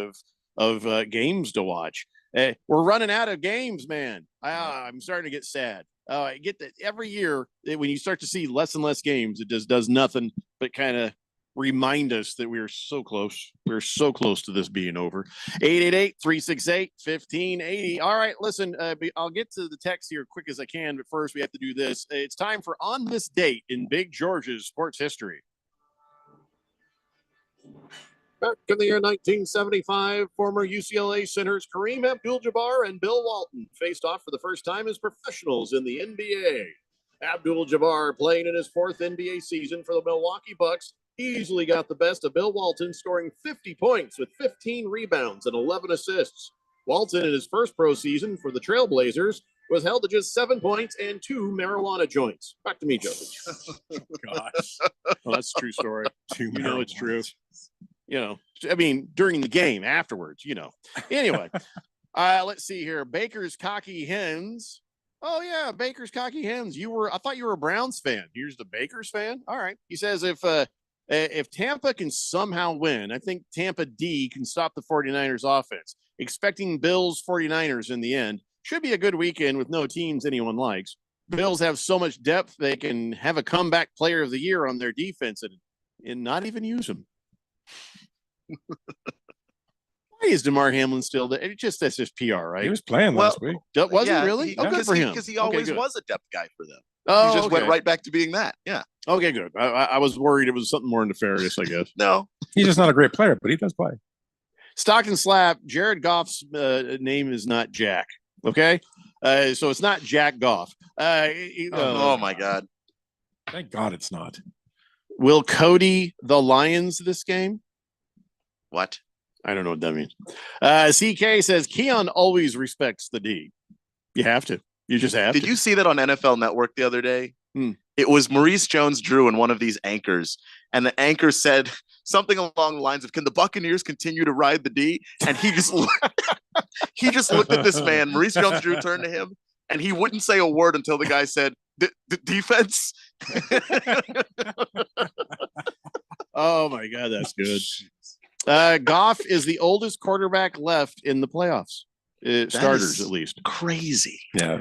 of games to watch. We're running out of games, man. I'm starting to get sad. I get that every year when you start to see less and less games, it just does nothing but kind of remind us that we're so close. We're so close to this being over. 888-368-1580. All right, listen, I'll get to the text here quick as I can, but first we have to do this. It's time for On This Date in Big George's sports history. Back in the year 1975, former UCLA centers Kareem Abdul-Jabbar and Bill Walton faced off for the first time as professionals in the NBA. Abdul-Jabbar, playing in his 4th NBA season for the Milwaukee Bucks, easily got the best of Bill Walton, scoring 50 points with 15 rebounds and 11 assists. Walton, in his first pro season for the Trailblazers, was held to just 7 points and 2 marijuana joints. Back to me, Joseph. Gosh. Well, that's a true story. It's true. During the game afterwards, Anyway, let's see here. Baker's Cocky Hens. Oh, yeah, Baker's Cocky Hens. I thought you were a Browns fan. Here's the Bakers fan. All right. He says if Tampa can somehow win, I think Tampa D can stop the 49ers offense. Expecting Bills 49ers in the end. Should be a good weekend with no teams anyone likes. Bills have so much depth they can have a comeback player of the year on their defense and not even use them. Why is DeMar Hamlin still there? That's just PR, right? He was playing last week. Was he really? Good for him. Because he always was a depth guy for them. Oh, he just went right back to being that. Yeah. Okay, good. I was worried it was something more nefarious, I guess. No. He's just not a great player, but he does play. Stockton Slap, Jared Goff's name is not Jack. Okay? So it's not Jack Goff. Oh, my God. Thank God it's not. Will Cody the Lions this game? What? I don't know what that means. CK says Keon always respects the D. You have to. You just have to. Did you see that on NFL Network the other day? It was Maurice Jones-Drew and one of these anchors. And the anchor said something along the lines of, can the Buccaneers continue to ride the D? And he just looked at this man. Maurice Jones-Drew turned to him, and he wouldn't say a word until the guy said, defense? Oh my God, that's good. Goff is the oldest quarterback left in the playoffs. Starters, at least. Crazy. Yeah.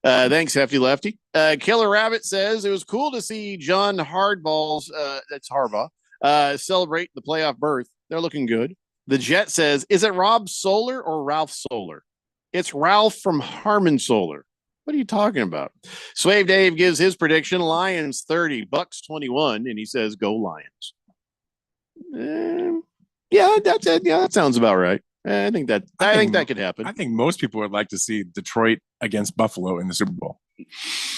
Thanks, Hefty Lefty. Killer Rabbit says it was cool to see John Hardball's, that's Harbaugh, celebrate the playoff berth. They're looking good. The Jet says, is it Rob Solar or Ralph Solar? It's Ralph from Harmon Solar. What are you talking about? Swave Dave gives his prediction: Lions 30, Bucks 21, and he says, "Go Lions." Yeah, that's it. Yeah, that sounds about right. I think that could happen. I think most people would like to see Detroit against Buffalo in the Super Bowl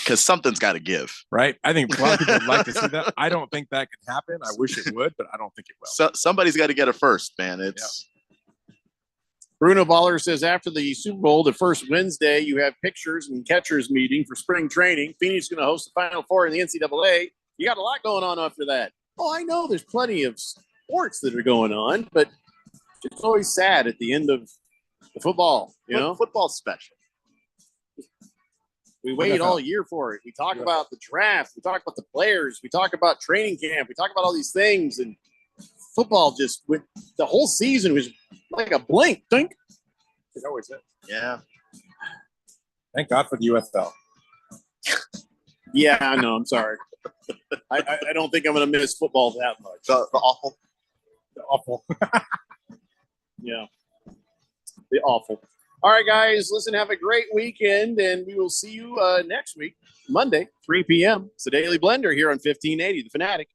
because something's got to give, right? I think a lot of people would like to see that. I don't think that could happen. I wish it would, but I don't think it will. So somebody's got to get it first, man. It's. Bruno Baller says after the Super Bowl, the first Wednesday, you have pitchers and catchers meeting for spring training. Phoenix is going to host the Final Four in the NCAA. You got a lot going on after that. Oh, I know there's plenty of sports that are going on, but it's always sad at the end of the football. You know, football's special. We wait all year for it. We talk about the draft. We talk about the players. We talk about training camp. We talk about all these things, and football just went. The whole season was like a blink. Think. It always is. Yeah. Thank God for the UFL. Yeah, I know. I'm sorry. I don't think I'm going to miss football that much. The awful. The awful. Yeah. The awful. All right, guys. Listen, have a great weekend, and we will see you next week, Monday, 3 p.m. It's the Daily Blender here on 1580, The Fanatic.